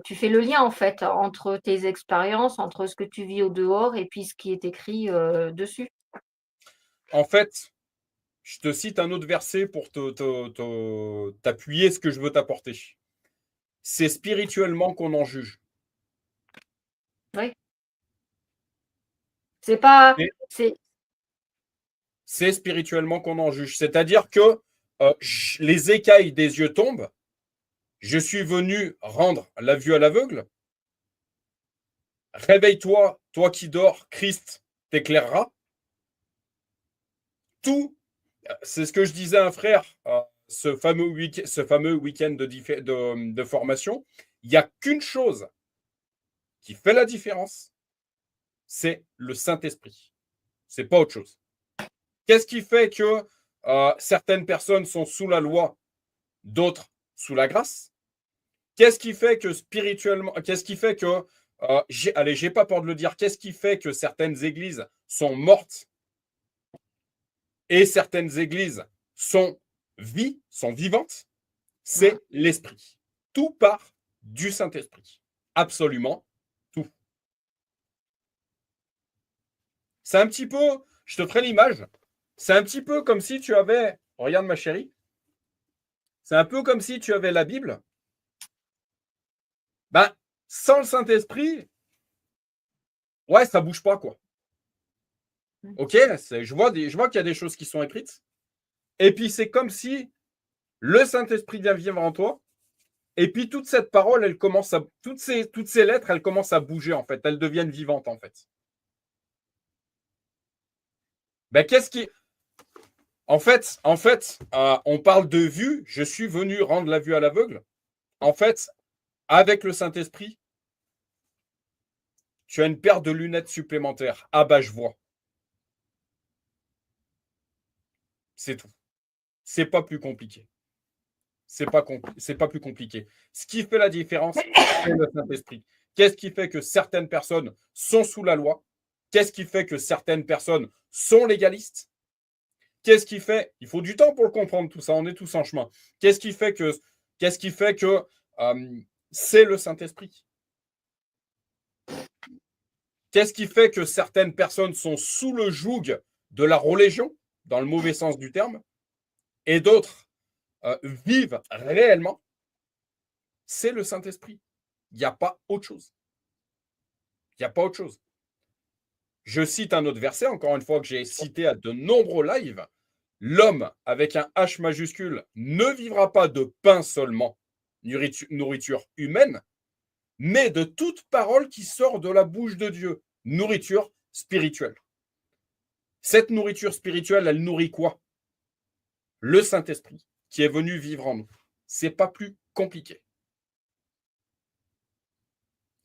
S3: Tu fais le lien, en fait, entre tes expériences, entre ce que tu vis au dehors et puis ce qui est écrit, dessus.
S1: En fait, je te cite un autre verset pour t'appuyer ce que je veux t'apporter. C'est spirituellement qu'on en juge.
S3: Oui. C'est pas
S1: Et
S3: c'est
S1: c'est spirituellement qu'on en juge. C'est-à-dire que les écailles des yeux tombent. Je suis venu rendre la vue à l'aveugle. Réveille-toi, toi qui dors, Christ t'éclairera. Tout, c'est ce que je disais à un frère, ce fameux week-end de formation. Il n'y a qu'une chose qui fait la différence, c'est le Saint-Esprit. C'est pas autre chose. Qu'est-ce qui fait que certaines personnes sont sous la loi, d'autres sous la grâce? Qu'est-ce qui fait que spirituellement, qu'est-ce qui fait que, j'ai pas peur de le dire, qu'est-ce qui fait que certaines églises sont mortes et certaines églises sont vivantes? C'est l'esprit. Tout part du Saint-Esprit. Absolument tout. C'est un petit peu, je te ferai l'image, c'est un petit peu comme si tu avais, regarde ma chérie, c'est un peu comme si tu avais la Bible. Ben, sans le Saint-Esprit, ouais, ça bouge pas, quoi. Ok, je vois qu'il y a des choses qui sont écrites. Et puis, c'est comme si le Saint-Esprit vient vivre en toi. Et puis, toute cette parole, toutes ces lettres, elles commencent à bouger, en fait. Elles deviennent vivantes, en fait. Ben, en fait, on parle de vue. Je suis venu rendre la vue à l'aveugle. En fait, avec le Saint-Esprit, tu as une paire de lunettes supplémentaires. Ah bah, je vois. C'est tout. C'est pas plus compliqué. C'est pas plus compliqué. Ce qui fait la différence, c'est le Saint-Esprit. Qu'est-ce qui fait que certaines personnes sont sous la loi? Qu'est-ce qui fait que certaines personnes sont légalistes? Qu'est-ce qui fait, il faut du temps pour le comprendre tout ça, on est tous en chemin. Qu'est-ce qui fait que c'est le Saint-Esprit? Qu'est-ce qui fait que certaines personnes sont sous le joug de la religion, dans le mauvais sens du terme, et d'autres vivent réellement? C'est le Saint-Esprit. Il n'y a pas autre chose. Il n'y a pas autre chose. Je cite un autre verset, encore une fois, que j'ai cité à de nombreux lives. L'homme avec un H majuscule ne vivra pas de pain seulement, nourriture humaine, mais de toute parole qui sort de la bouche de Dieu, nourriture spirituelle. Cette nourriture spirituelle, elle nourrit quoi? Le Saint-Esprit qui est venu vivre en nous. C'est pas plus compliqué.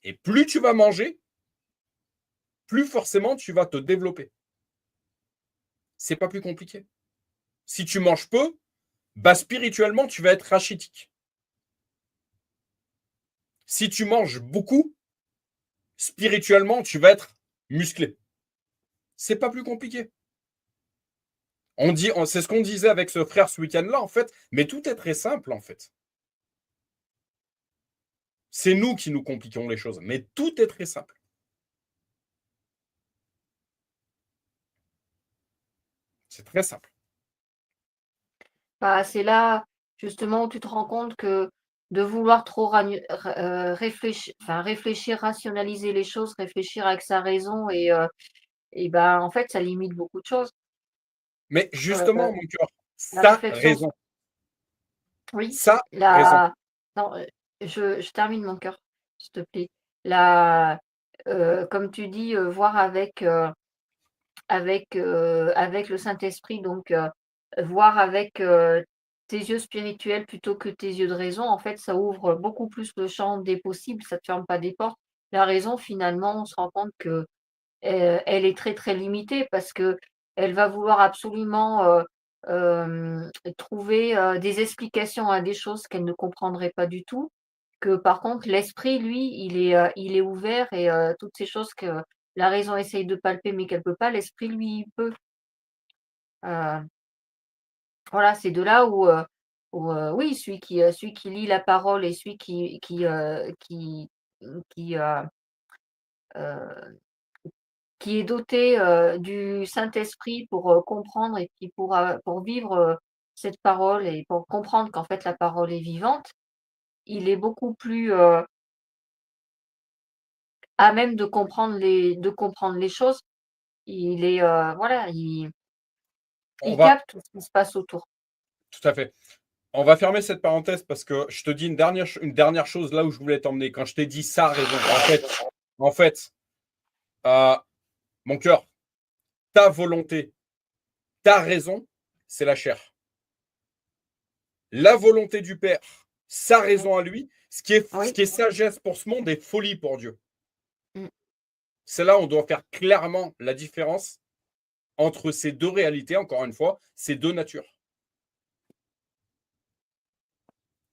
S1: Et plus tu vas manger, plus forcément tu vas te développer. C'est pas plus compliqué. Si tu manges peu, bah spirituellement, tu vas être rachitique. Si tu manges beaucoup, spirituellement, tu vas être musclé. C'est pas plus compliqué. C'est ce qu'on disait avec ce frère ce week-end-là, en fait, mais tout est très simple, en fait. C'est nous qui nous compliquons les choses, mais tout est très simple. C'est très simple.
S3: Bah, c'est là, justement, où tu te rends compte que de vouloir trop réfléchir, rationaliser les choses, réfléchir avec sa raison et ben, en fait, ça limite beaucoup de choses.
S1: Mais justement, mon cœur,
S3: La
S1: ça
S3: réflexion
S1: raison.
S3: oui,
S1: Ça raison.
S3: la non, je termine mon cœur, s'il te plaît. La Comme tu dis, voir avec le Saint-Esprit, donc voir avec, tes yeux spirituels plutôt que tes yeux de raison, en fait, ça ouvre beaucoup plus le champ des possibles, ça te ferme pas des portes. La raison, finalement, on se rend compte que, elle est très, très limitée parce qu'elle va vouloir absolument, trouver, des explications à des choses qu'elle ne comprendrait pas du tout. Que par contre l'esprit, lui, il est ouvert et toutes ces choses que la raison essaye de palper mais qu'elle peut pas, l'esprit, lui, il peut. Heu, voilà, c'est de là oui, celui qui lit la parole et celui qui, heu, qui est doté, du Saint-Esprit pour, comprendre et puis pour vivre, cette parole et pour comprendre qu'en fait la parole est vivante, il est beaucoup plus, à même de comprendre les choses. Il est, voilà,
S1: On
S3: il
S1: va,
S3: capte ce qui se passe autour.
S1: tout à fait. On va fermer cette parenthèse parce que je te dis une dernière chose là où je voulais t'emmener. Quand je t'ai dit ça, raison. En fait, euh, mon cœur, ta volonté, ta raison, c'est la chair. La volonté du Père, sa raison à lui, ce
S3: Oui.
S1: qui est sagesse pour ce monde est folie pour Dieu.
S3: Mmh.
S1: C'est là où on doit faire clairement la différence entre ces deux réalités, encore une fois, ces deux natures.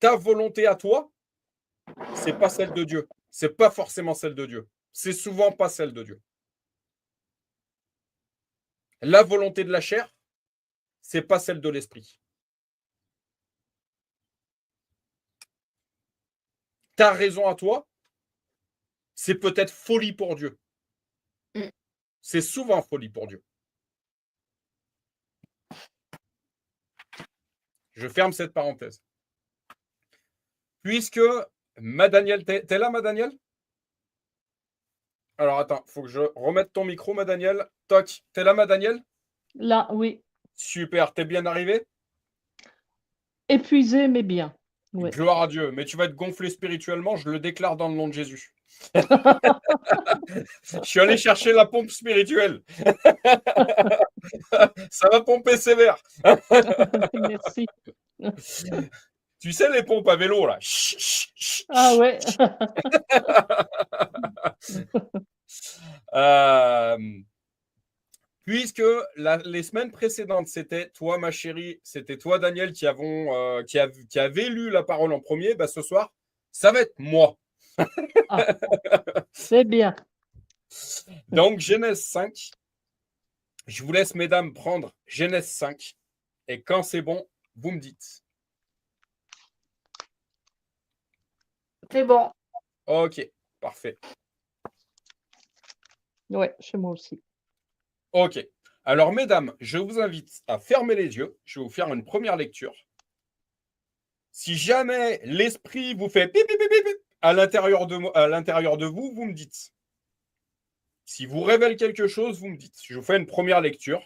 S1: Ta volonté à toi, c'est pas celle de Dieu. C'est pas forcément celle de Dieu. C'est souvent pas celle de Dieu. La volonté de la chair, c'est pas celle de l'esprit. Ta raison à toi, c'est peut-être folie pour Dieu.
S3: Mmh.
S1: C'est souvent folie pour Dieu. Je ferme cette parenthèse. Puisque, Madaniel, t'es là, Madaniel? Alors, attends, faut que je remette ton micro, Madaniel. Toc, t'es là, Madaniel?
S2: Là, oui.
S1: Super, t'es bien arrivé?
S2: Épuisé, mais bien. Ouais.
S1: Gloire à Dieu. Mais tu vas être gonflé spirituellement, je le déclare dans le nom de Jésus. Je suis allé chercher la pompe spirituelle. Ça va pomper sévère.
S2: Merci.
S1: Tu sais, les pompes à vélo, là.
S2: Ah ouais.
S1: Euh, puisque les semaines précédentes, c'était toi, ma chérie, c'était toi, Daniel, qui avait lu la parole en premier, bah, ce soir, ça va être moi.
S2: Ah, c'est bien.
S1: Donc, Genèse 5. Je vous laisse, mesdames, prendre Genèse 5. Et quand c'est bon, vous me dites.
S3: C'est bon.
S1: Ok, parfait.
S2: Ouais, chez moi aussi.
S1: Ok. Alors, mesdames, je vous invite à fermer les yeux. Je vais vous faire une première lecture. Si jamais l'esprit vous fait pip, pip, pip, pip, à l'intérieur de vous, vous me dites. Si vous révèle quelque chose, vous me dites. Je vous fais une première lecture.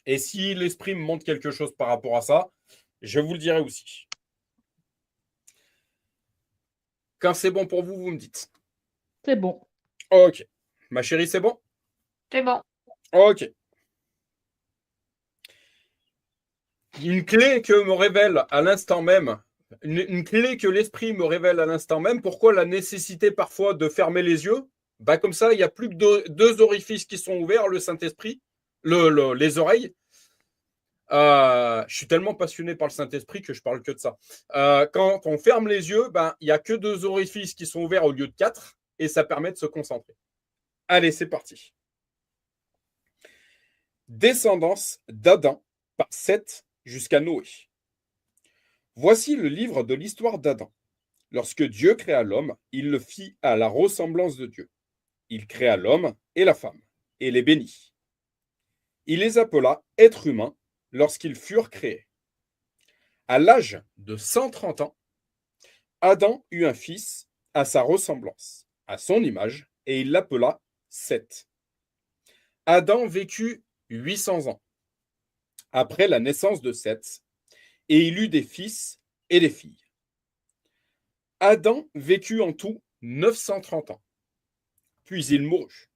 S1: Et si l'esprit me montre quelque chose par rapport à ça, je vous le dirai aussi. Quand c'est bon pour vous, vous me dites.
S2: C'est bon.
S1: Ok. Ma chérie, c'est bon?
S3: C'est bon.
S1: Ok. Une clé que me révèle à l'instant même, une clé que l'esprit me révèle à l'instant même. Pourquoi la nécessité parfois de fermer les yeux? Bah comme ça, il n'y a plus que deux orifices qui sont ouverts, le Saint-Esprit, les oreilles. Je suis tellement passionné par le Saint-Esprit que je parle que de ça. Quand on ferme les yeux, ben, il n'y a que deux orifices qui sont ouverts au lieu de quatre et ça permet de se concentrer. Allez, c'est parti. Descendance d'Adam par Seth jusqu'à Noé. Voici le livre de l'histoire d'Adam. Lorsque Dieu créa l'homme, il le fit à la ressemblance de Dieu. Il créa l'homme et la femme, et les bénit. Il les appela êtres humains lorsqu'ils furent créés. À l'âge de 130 ans, Adam eut un fils à sa ressemblance, à son image, et il l'appela Seth. Adam vécut 800 ans après la naissance de Seth, et il eut des fils et des filles. Adam vécut en tout 930 ans, puis il mourut.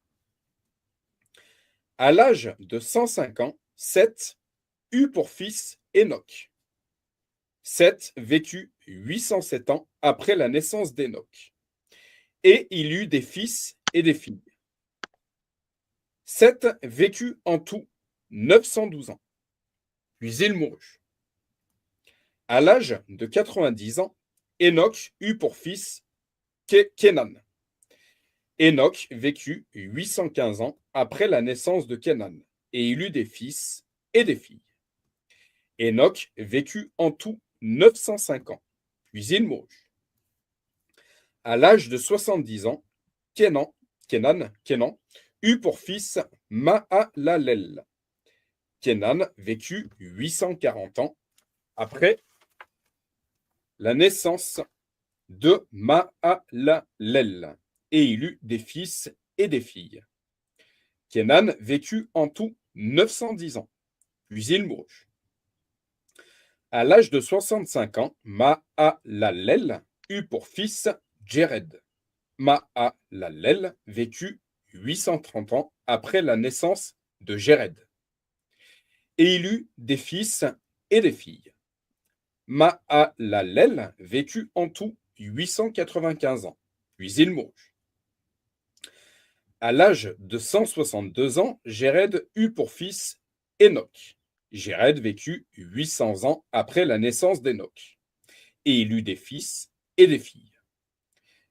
S1: À l'âge de 105 ans, Seth eut pour fils Hénoch. Seth vécut 807 ans après la naissance d'Hénoch. Et il eut des fils et des filles. Seth vécut en tout 912 ans. Puis il mourut. À l'âge de 90 ans, Hénoch eut pour fils Kénan. Hénoch vécut 815 ans après la naissance de Kénan, et il eut des fils et des filles. Hénoch vécut en tout 905 ans, puis il mourut. À l'âge de 70 ans, Kénan eut pour fils Mahalalel. Kénan vécut 840 ans après la naissance de Mahalalel, et il eut des fils et des filles. Kénan vécut en tout 910 ans, puis il mourut. À l'âge de 65 ans, Mahalalel eut pour fils Jéred. Mahalalel vécut 830 ans après la naissance de Jéred. Et il eut des fils et des filles. Mahalalel vécut en tout 895 ans, puis il mourut. À l'âge de 162 ans, Jéred eut pour fils Hénoch. Jéred vécut 800 ans après la naissance d'Hénoch. Et il eut des fils et des filles.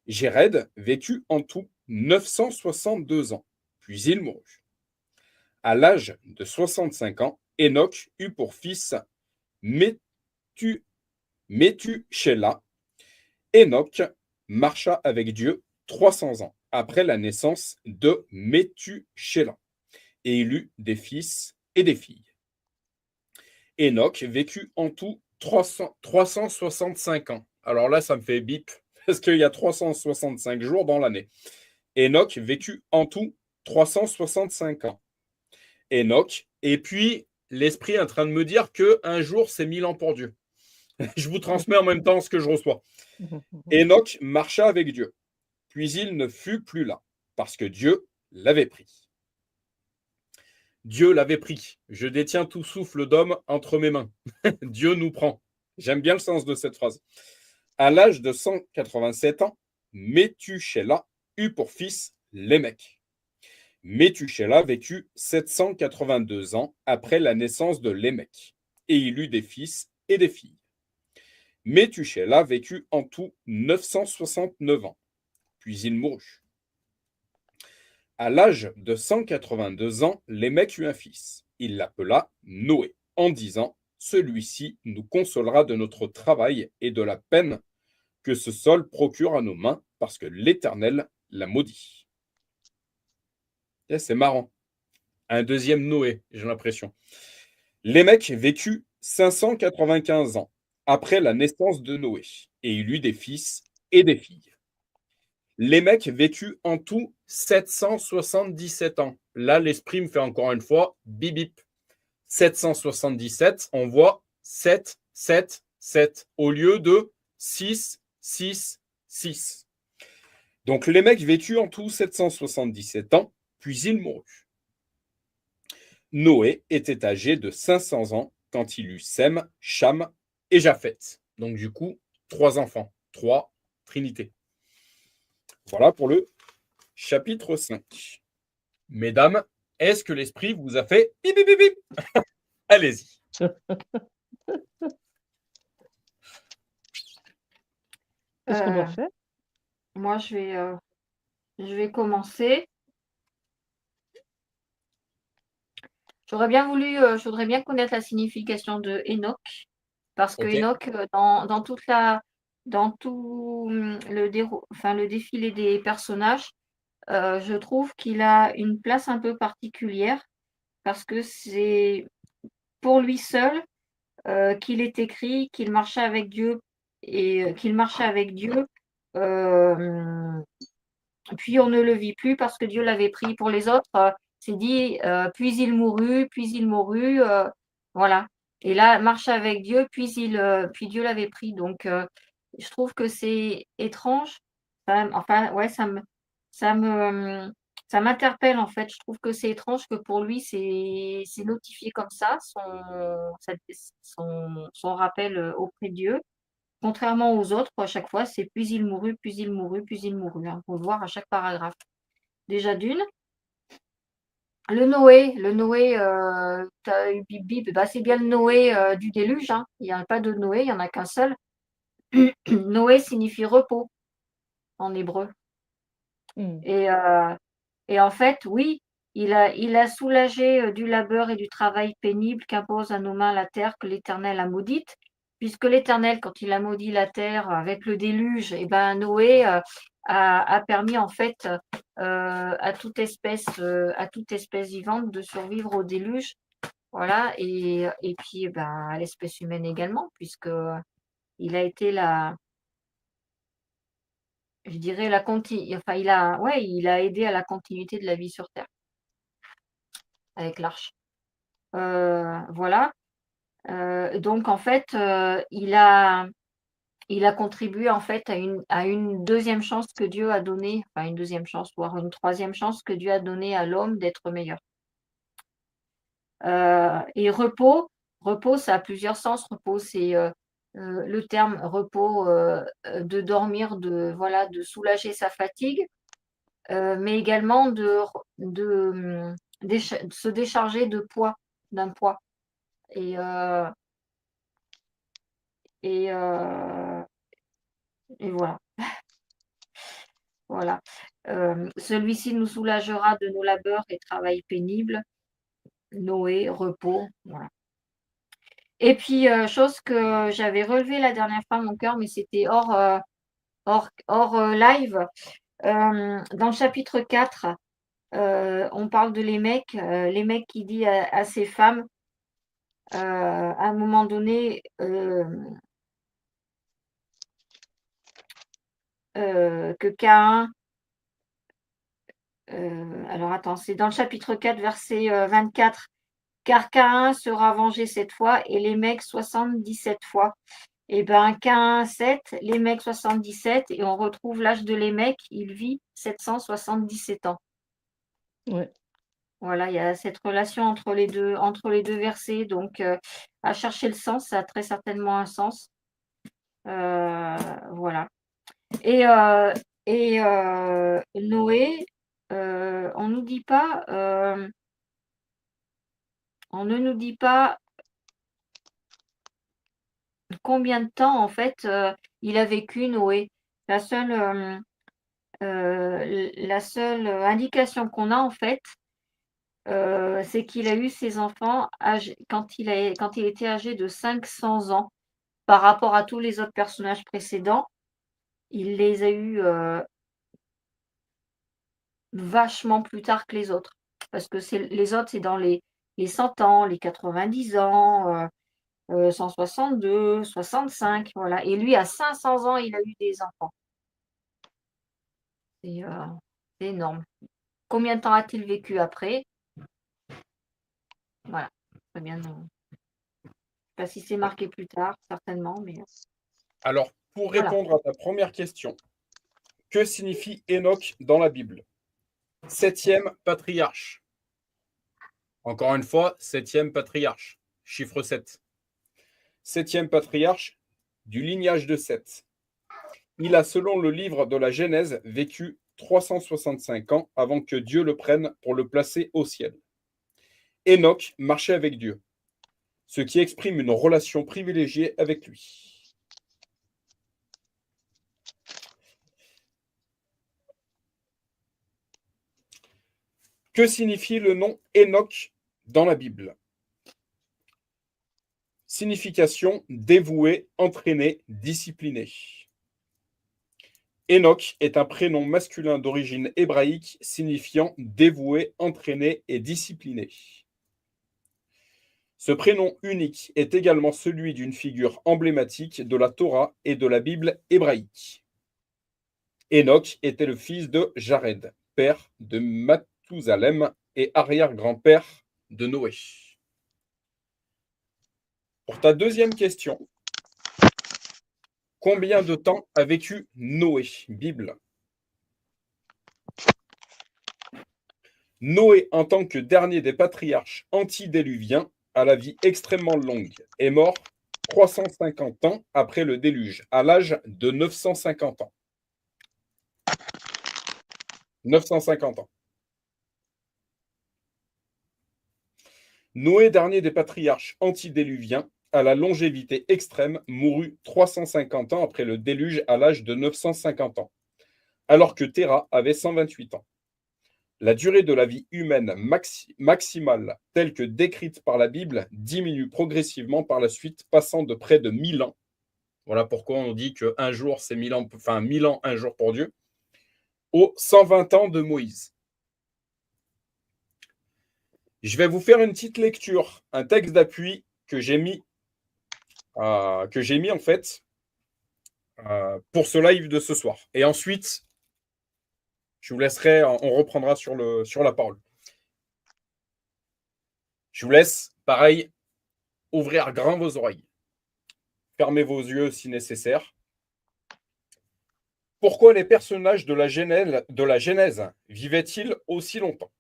S1: Jéred vécut en tout 962 ans, puis il mourut. À l'âge de 65 ans, Hénoch eut pour fils Méthusélah. Hénoch marcha avec Dieu 300 ans après la naissance de Méthusélah, et il eut des fils et des filles. Hénoch vécut en tout 365 ans. Alors là, ça me fait bip, parce qu'il y a 365 jours dans l'année. Hénoch vécut en tout 365 ans. Hénoch, et puis l'esprit est en train de me dire qu'un jour, c'est 1000 ans pour Dieu. Je vous transmets en même temps ce que je reçois. Hénoch marcha avec Dieu, puis il ne fut plus là, parce que Dieu l'avait pris. Dieu l'avait pris. Je détiens tout souffle d'homme entre mes mains. Dieu nous prend. J'aime bien le sens de cette phrase. À l'âge de 187 ans, Méthusélah eut pour fils Lémec. Méthusélah vécut 782 ans après la naissance de Lémec, et il eut des fils et des filles. Méthusélah vécut en tout 969 ans, puis il mourut. À l'âge de 182 ans, Lémec eut un fils. Il l'appela Noé, en disant « Celui-ci nous consolera de notre travail et de la peine que ce sol procure à nos mains, parce que l'Éternel l'a maudit. » C'est marrant. Un deuxième Noé, j'ai l'impression. Lémec vécut 595 ans après la naissance de Noé, et il eut des fils et des filles. Lémec vécut en tout 777 ans. Là, l'esprit me fait encore une fois bip bip. 777, on voit 7, 7, 7 au lieu de 6, 6, 6. Donc Lémec vécut en tout 777 ans, puis il mourut. Noé était âgé de 500 ans quand il eut Sem, Cham et Japheth. Donc du coup, 3 enfants, 3 trinités. Voilà pour le chapitre 5. Mesdames, est-ce que l'esprit vous a fait bip bip bip bip? Allez-y.
S2: Qu'est-ce qu'on doit faire?
S3: Moi, je vais commencer. Je voudrais bien connaître la signification de Hénoch, parce que
S1: Ok.
S3: Hénoch, dans tout le défilé des personnages, je trouve qu'il a une place un peu particulière, parce que c'est pour lui seul qu'il est écrit qu'il marchait avec Dieu, et qu'il marchait avec Dieu. Puis on ne le vit plus parce que Dieu l'avait pris. Pour les autres, c'est dit, puis il mourut, voilà. Et là, marche avec Dieu, puis Dieu l'avait pris. Donc, je trouve que c'est étrange. Ouais, ça me Ça m'interpelle en fait. Je trouve que c'est étrange que pour lui, c'est notifié comme ça, son rappel auprès de Dieu. Contrairement aux autres, à chaque fois, c'est puis il mourut, puis il mourut, puis il mourut. Hein. Faut le voir à chaque paragraphe. Déjà d'une. Le Noé, tu as eu bip bip, bah, c'est bien le Noé du déluge. Hein. Il n'y a pas de Noé, il n'y en a qu'un seul. Noé signifie repos en hébreu. Et, et en fait, oui, il a soulagé du labeur et du travail pénible qu'impose à nos mains la terre que l'Éternel a maudite, puisque l'Éternel, quand il a maudit la terre avec le déluge, et ben Noé a permis en fait à toute espèce vivante de survivre au déluge. Voilà, et puis ben, à l'espèce humaine également, puisque il a été je dirais enfin il a aidé à la continuité de la vie sur Terre avec l'arche. Voilà. Donc en fait, il a contribué en fait à une deuxième chance que Dieu a donnée, enfin une deuxième chance, voire une troisième chance que Dieu a donnée à l'homme d'être meilleur. Et repos, ça a plusieurs sens. Repos, c'est le terme repos de dormir, de soulager sa fatigue, mais également de se décharger d'un poids. Et, et, euh, et voilà. Voilà. Celui-ci nous soulagera de nos labeurs et travail pénibles. Noé, repos. Voilà. Et puis, chose que j'avais relevée la dernière fois, mon cœur, mais c'était hors live. Dans le chapitre 4, on parle de Lémec qui dit à ses femmes, à un moment donné, que Caïn, alors attends, c'est dans le chapitre 4, verset 24, car Caïn sera vengé 7 fois et Lémec 77 fois. Et bien, Caïn 7, Lémec 77, et on retrouve l'âge de Lémec, il vit 777 ans.
S2: Ouais.
S3: Voilà, il y a cette relation entre les deux versets. Donc, à chercher le sens, ça a très certainement un sens. Voilà. Et, Noé, on ne nous dit pas combien de temps en fait il a vécu Noé. La seule indication qu'on a en fait, c'est qu'il a eu ses enfants quand il était âgé de 500 ans. Par rapport à tous les autres personnages précédents, il les a eus vachement plus tard que les autres. Parce que les autres, c'est dans les 100 ans, les 90 ans, 162, 65, voilà. Et lui, à 500 ans, il a eu des enfants. C'est énorme. Combien de temps a-t-il vécu après? Voilà. Très bien. Je ne sais pas si c'est marqué plus tard, certainement, mais
S1: Alors, pour
S3: voilà.
S1: répondre à ta première question, que signifie Enoch dans la Bible? 7e patriarche. Encore une fois, 7e patriarche. Chiffre 7. 7e patriarche du lignage de Seth. Il a, selon le livre de la Genèse, vécu 365 ans avant que Dieu le prenne pour le placer au ciel. Enoch marchait avec Dieu, ce qui exprime une relation privilégiée avec lui. Que signifie le nom Enoch dans la Bible? Signification dévoué, entraîné, discipliné. Enoch est un prénom masculin d'origine hébraïque signifiant dévoué, entraîné et discipliné. Ce prénom unique est également celui d'une figure emblématique de la Torah et de la Bible hébraïque. Enoch était le fils de Jared, père de Mathusalem et arrière-grand-père de Noé. Pour ta deuxième question, combien de temps a vécu Noé? Bible. Noé, en tant que dernier des patriarches antédiluviens, a la vie extrêmement longue, est mort 350 ans après le déluge, à l'âge de 950 ans. 950 ans. Noé, dernier des patriarches antédiluviens, à la longévité extrême, mourut 350 ans après le déluge à l'âge de 950 ans, alors que Terah avait 128 ans. La durée de la vie humaine maximale, telle que décrite par la Bible, diminue progressivement par la suite, passant de près de 1000 ans. Voilà pourquoi on dit qu'un jour, c'est 1000 ans, enfin 1000 ans, un jour pour Dieu, aux 120 ans de Moïse. Je vais vous faire une petite lecture, un texte d'appui que j'ai mis en fait pour ce live de ce soir. Et ensuite, je vous laisserai, on reprendra sur la parole. Je vous laisse, pareil, ouvrir grand vos oreilles. Fermez vos yeux si nécessaire. Pourquoi les personnages de la Genèse vivaient-ils aussi longtemps?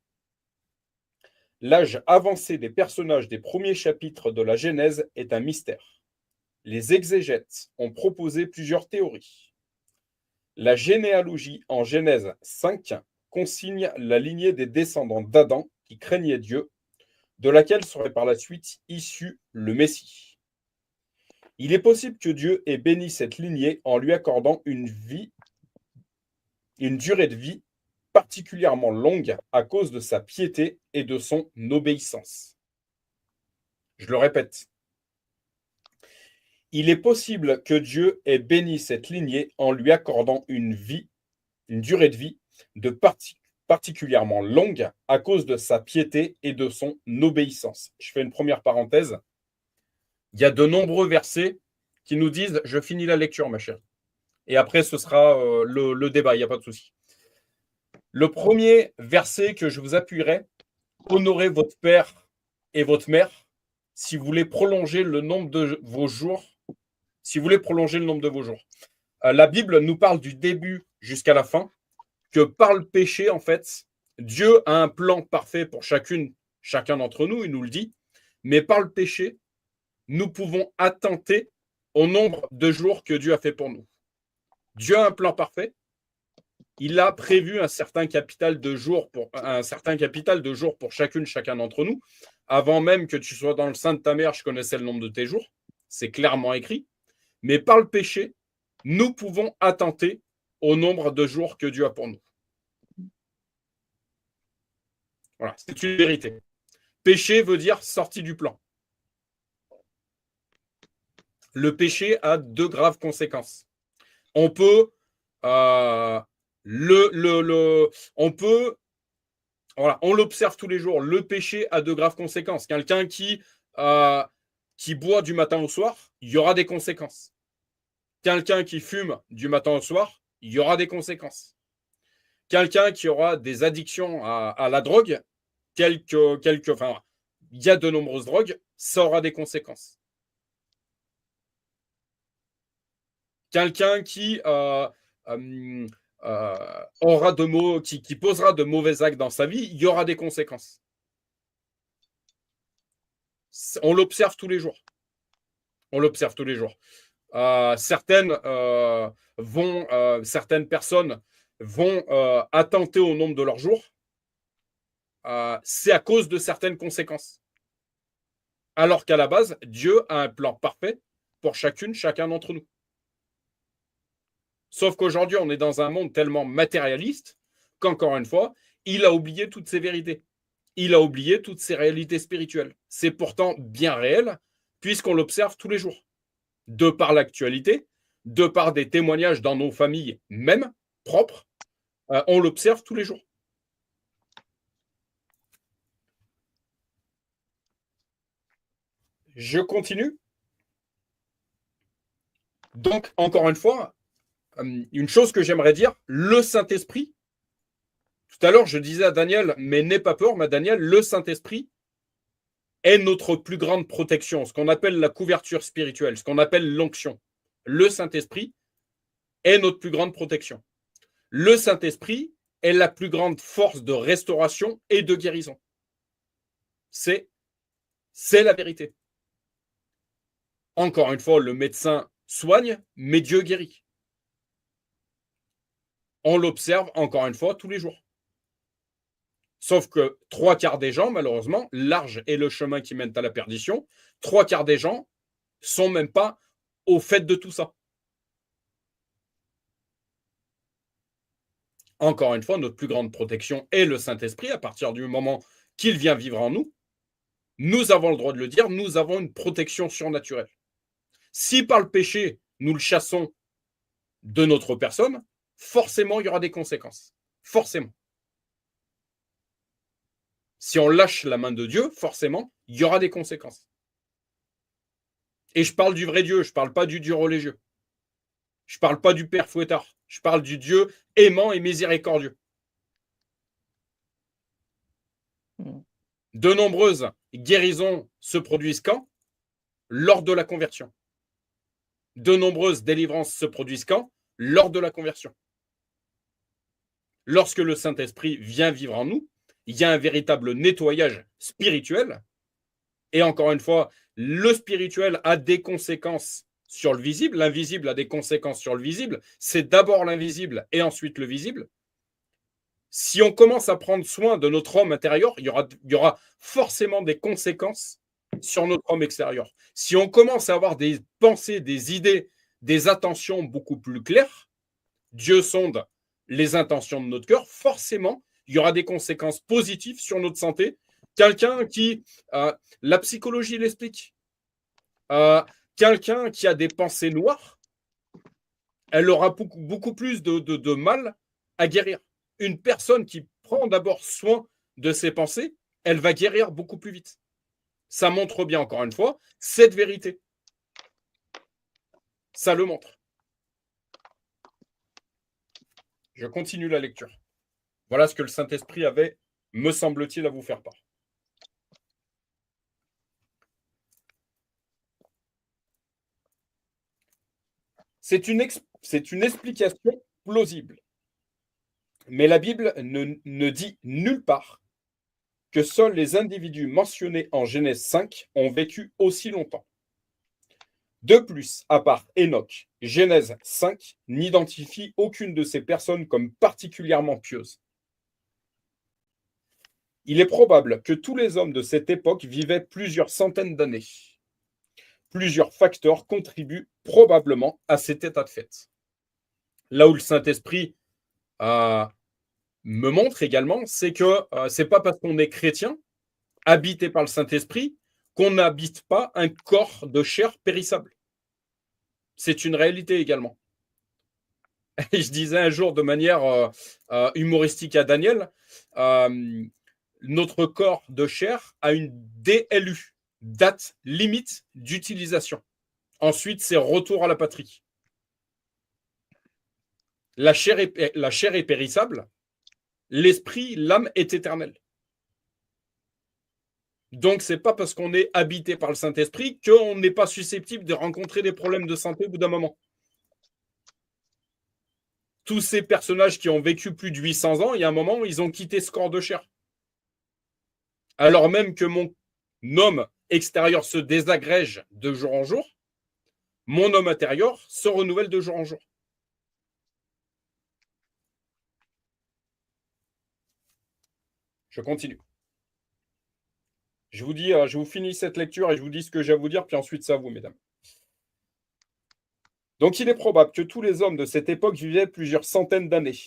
S1: L'âge avancé des personnages des premiers chapitres de la Genèse est un mystère. Les exégètes ont proposé plusieurs théories. La généalogie en Genèse 5 consigne la lignée des descendants d'Adam qui craignaient Dieu, de laquelle serait par la suite issu le Messie. Il est possible que Dieu ait béni cette lignée en lui accordant une durée de vie particulièrement longue à cause de sa piété et de son obéissance. Je le répète. Il est possible que Dieu ait béni cette lignée en lui accordant une durée de vie particulièrement longue à cause de sa piété et de son obéissance. Je fais une première parenthèse. Il y a de nombreux versets qui nous disent « Je finis la lecture, ma chère. » Et après, ce sera le débat, il n'y a pas de souci. Le premier verset que je vous appuierai, « Honorez votre père et votre mère si vous voulez prolonger le nombre de vos jours. » Si vous voulez prolonger le nombre de vos jours. La Bible nous parle du début jusqu'à la fin, que par le péché, en fait, Dieu a un plan parfait pour chacun d'entre nous, il nous le dit, mais par le péché, nous pouvons attenter au nombre de jours que Dieu a fait pour nous. Dieu a un plan parfait, il a prévu un certain capital de jours pour chacun d'entre nous. Avant même que tu sois dans le sein de ta mère, je connaissais le nombre de tes jours, c'est clairement écrit. Mais par le péché, nous pouvons attenter au nombre de jours que Dieu a pour nous. Voilà, c'est une vérité. Péché veut dire sortie du plan. Le péché a deux graves conséquences. On peut on l'observe tous les jours. Le péché a deux graves conséquences. Quelqu'un qui boit du matin au soir, il y aura des conséquences. Quelqu'un qui fume du matin au soir, il y aura des conséquences. Quelqu'un qui aura des addictions à la drogue, il y a de nombreuses drogues, ça aura des conséquences. Quelqu'un qui qui posera de mauvais actes dans sa vie, il y aura des conséquences. On l'observe tous les jours. Certaines personnes vont attenter au nombre de leurs jours. C'est à cause de certaines conséquences. Alors qu'à la base, Dieu a un plan parfait pour chacun d'entre nous. Sauf qu'aujourd'hui, on est dans un monde tellement matérialiste qu'encore une fois, il a oublié toutes ces vérités. Il a oublié toutes ces réalités spirituelles. C'est pourtant bien réel, puisqu'on l'observe tous les jours. De par l'actualité, de par des témoignages dans nos familles, même propres, on l'observe tous les jours. Je continue. Donc, encore une fois, une chose que j'aimerais dire, le Saint-Esprit, tout à l'heure, je disais à Daniel, mais n'aie pas peur, mais Daniel, le Saint-Esprit est notre plus grande protection, ce qu'on appelle la couverture spirituelle, ce qu'on appelle l'onction. Le Saint-Esprit est notre plus grande protection. Le Saint-Esprit est la plus grande force de restauration et de guérison. C'est la vérité. Encore une fois, le médecin soigne, mais Dieu guérit. On l'observe, encore une fois, tous les jours. Sauf que 3/4 des gens, malheureusement, large est le chemin qui mène à la perdition, 3/4 des gens sont même pas au fait de tout ça. Encore une fois, notre plus grande protection est le Saint-Esprit. À partir du moment qu'il vient vivre en nous, nous avons le droit de le dire, nous avons une protection surnaturelle. Si par le péché, nous le chassons de notre personne, forcément, il y aura des conséquences. Forcément. Si on lâche la main de Dieu, forcément, il y aura des conséquences. Et je parle du vrai Dieu, je ne parle pas du Dieu religieux. Je ne parle pas du Père Fouettard. Je parle du Dieu aimant et miséricordieux. De nombreuses guérisons se produisent quand? Lors de la conversion. De nombreuses délivrances se produisent quand? Lors de la conversion. Lorsque le Saint-Esprit vient vivre en nous, il y a un véritable nettoyage spirituel. Et encore une fois, le spirituel a des conséquences sur le visible. L'invisible a des conséquences sur le visible. C'est d'abord l'invisible et ensuite le visible. Si on commence à prendre soin de notre homme intérieur, il y aura forcément des conséquences sur notre homme extérieur. Si on commence à avoir des pensées, des idées, des attentions beaucoup plus claires, Dieu sonde les intentions de notre cœur, forcément, il y aura des conséquences positives sur notre santé. Quelqu'un qui, la psychologie l'explique, quelqu'un qui a des pensées noires, elle aura beaucoup plus de mal à guérir. Une personne qui prend d'abord soin de ses pensées, elle va guérir beaucoup plus vite. Ça montre bien, encore une fois, cette vérité. Ça le montre. Je continue la lecture. Voilà ce que le Saint-Esprit avait, me semble-t-il, à vous faire part. C'est une explication plausible. Mais la Bible ne dit nulle part que seuls les individus mentionnés en Genèse 5 ont vécu aussi longtemps. De plus, à part Enoch, Genèse 5 n'identifie aucune de ces personnes comme particulièrement pieuses. Il est probable que tous les hommes de cette époque vivaient plusieurs centaines d'années. Plusieurs facteurs contribuent probablement à cet état de fait. Là où le Saint-Esprit me montre également, c'est que ce n'est pas parce qu'on est chrétien, habité par le Saint-Esprit, qu'on n'habite pas un corps de chair périssable. C'est une réalité également. Et je disais un jour de manière humoristique à Daniel, notre corps de chair a une DLU, date limite d'utilisation. Ensuite, c'est retour à la patrie. La chair est périssable, l'esprit, l'âme est éternelle. Donc, ce n'est pas parce qu'on est habité par le Saint-Esprit qu'on n'est pas susceptible de rencontrer des problèmes de santé au bout d'un moment. Tous ces personnages qui ont vécu plus de 800 ans, il y a un moment où ils ont quitté ce corps de chair. Alors même que mon homme extérieur se désagrège de jour en jour, mon homme intérieur se renouvelle de jour en jour. Je continue. Je vous finis cette lecture et je vous dis ce que j'ai à vous dire, puis ensuite c'est à vous, mesdames. Donc, il est probable que tous les hommes de cette époque vivaient plusieurs centaines d'années.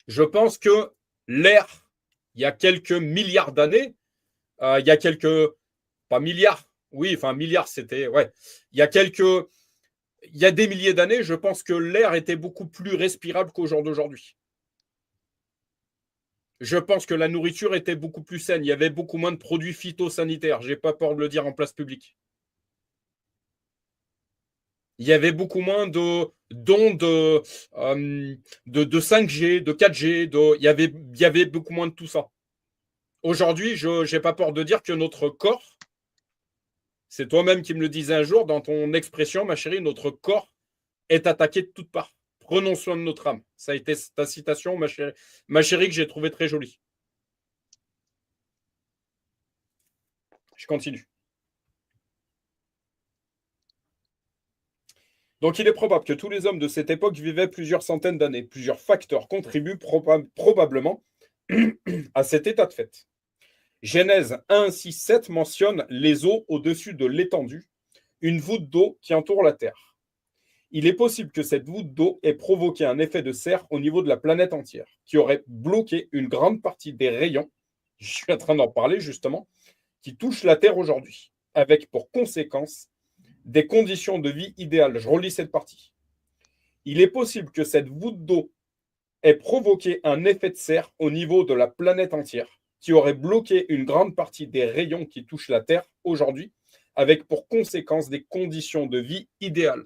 S1: Je pense que l'ère, il y a quelques milliards d'années, il y a quelques, pas milliards, oui, enfin milliards, c'était, ouais, il y a des milliers d'années, je pense que l'air était beaucoup plus respirable qu'au jour d'aujourd'hui. Je pense que la nourriture était beaucoup plus saine, il y avait beaucoup moins de produits phytosanitaires, je n'ai pas peur de le dire en place publique. Il y avait beaucoup moins de d'ondes de 5G, de 4G, il y avait beaucoup moins de tout ça. Aujourd'hui, je n'ai pas peur de dire que notre corps, c'est toi-même qui me le disais un jour dans ton expression, ma chérie, notre corps est attaqué de toutes parts Prenons soin de notre âme. Ça a été ta citation, ma chérie, que j'ai trouvée très jolie. Je continue. Donc, il est probable que tous les hommes de cette époque vivaient plusieurs centaines d'années. Plusieurs facteurs contribuent probablement à cet état de fait. Genèse 1, 6, 7 mentionne les eaux au-dessus de l'étendue, une voûte d'eau qui entoure la Terre. Il est possible que cette voûte d'eau ait provoqué un effet de serre au niveau de la planète entière, qui aurait bloqué une grande partie des rayons, je suis en train d'en parler justement, qui touchent la Terre aujourd'hui, avec pour conséquence des conditions de vie idéales. Je relis cette partie. Il est possible que cette voûte d'eau ait provoqué un effet de serre au niveau de la planète entière, qui aurait bloqué une grande partie des rayons qui touchent la Terre aujourd'hui, avec pour conséquence des conditions de vie idéales.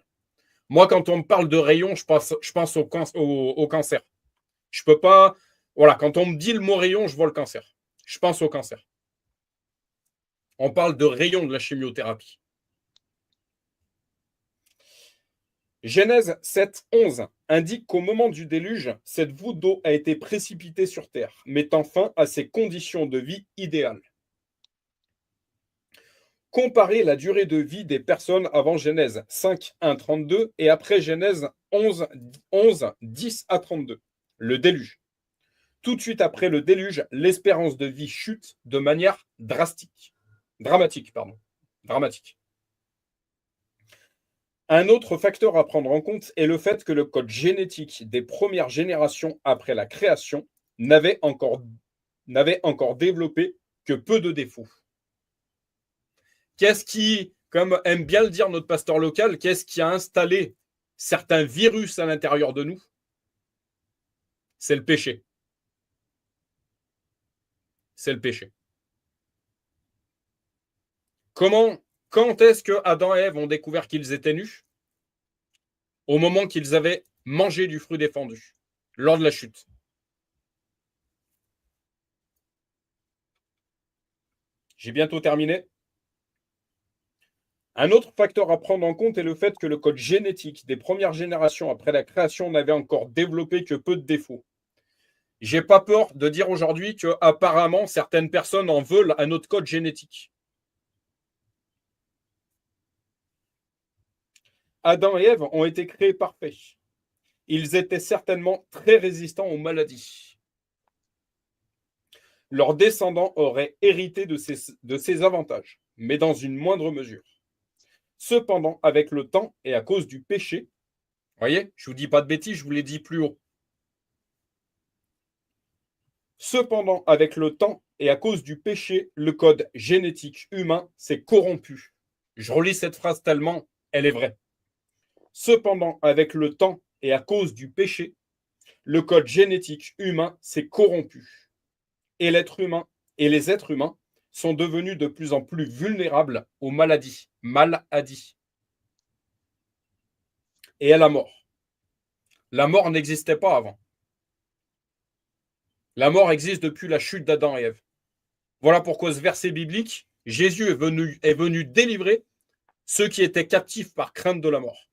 S1: Moi, quand on me parle de rayons, je pense au cancer. Je peux pas. Voilà, quand on me dit le mot rayon, je vois le cancer. Je pense au cancer. On parle de rayons de la chimiothérapie. Genèse 7, 11 indique qu'au moment du déluge, cette voûte d'eau a été précipitée sur Terre, mettant fin à ses conditions de vie idéales. Comparez la durée de vie des personnes avant Genèse 5, 1, 32 et après Genèse 11, 10 à 32, le déluge. Tout de suite après le déluge, l'espérance de vie chute de manière dramatique. Un autre facteur à prendre en compte est le fait que le code génétique des premières générations après la création n'avait encore développé que peu de défauts. Qu'est-ce qui, comme aime bien le dire notre pasteur local, qu'est-ce qui a installé certains virus à l'intérieur de nous? C'est le péché. C'est le péché. Quand est-ce que Adam et Ève ont découvert qu'ils étaient nus? Au moment qu'ils avaient mangé du fruit défendu, lors de la chute. J'ai bientôt terminé. Un autre facteur à prendre en compte est le fait que le code génétique des premières générations après la création n'avait encore développé que peu de défauts. J'ai pas peur de dire aujourd'hui que apparemment certaines personnes en veulent à notre code génétique. Adam et Ève ont été créés parfaits. Ils étaient certainement très résistants aux maladies. Leurs descendants auraient hérité de ces avantages, mais dans une moindre mesure. Cependant, avec le temps et à cause du péché, voyez, je ne vous dis pas de bêtises, je vous l'ai dit plus haut. Cependant, avec le temps et à cause du péché, le code génétique humain s'est corrompu. Je relis cette phrase tellement elle est vraie. Cependant, avec le temps et à cause du péché, le code génétique humain s'est corrompu. Et l'être humain et les êtres humains sont devenus de plus en plus vulnérables aux maladies et à la mort. La mort n'existait pas avant. La mort existe depuis la chute d'Adam et Ève. Voilà pourquoi ce verset biblique, Jésus est venu délivrer ceux qui étaient captifs par crainte de la mort.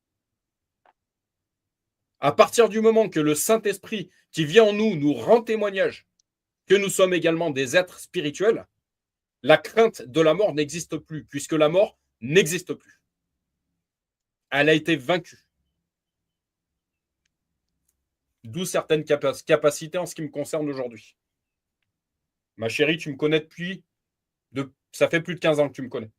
S1: À partir du moment que le Saint-Esprit qui vient en nous nous rend témoignage que nous sommes également des êtres spirituels, la crainte de la mort n'existe plus, puisque la mort n'existe plus. Elle a été vaincue. D'où certaines capacités en ce qui me concerne aujourd'hui. Ma chérie, tu me connais ça fait plus de 15 ans que tu me connais.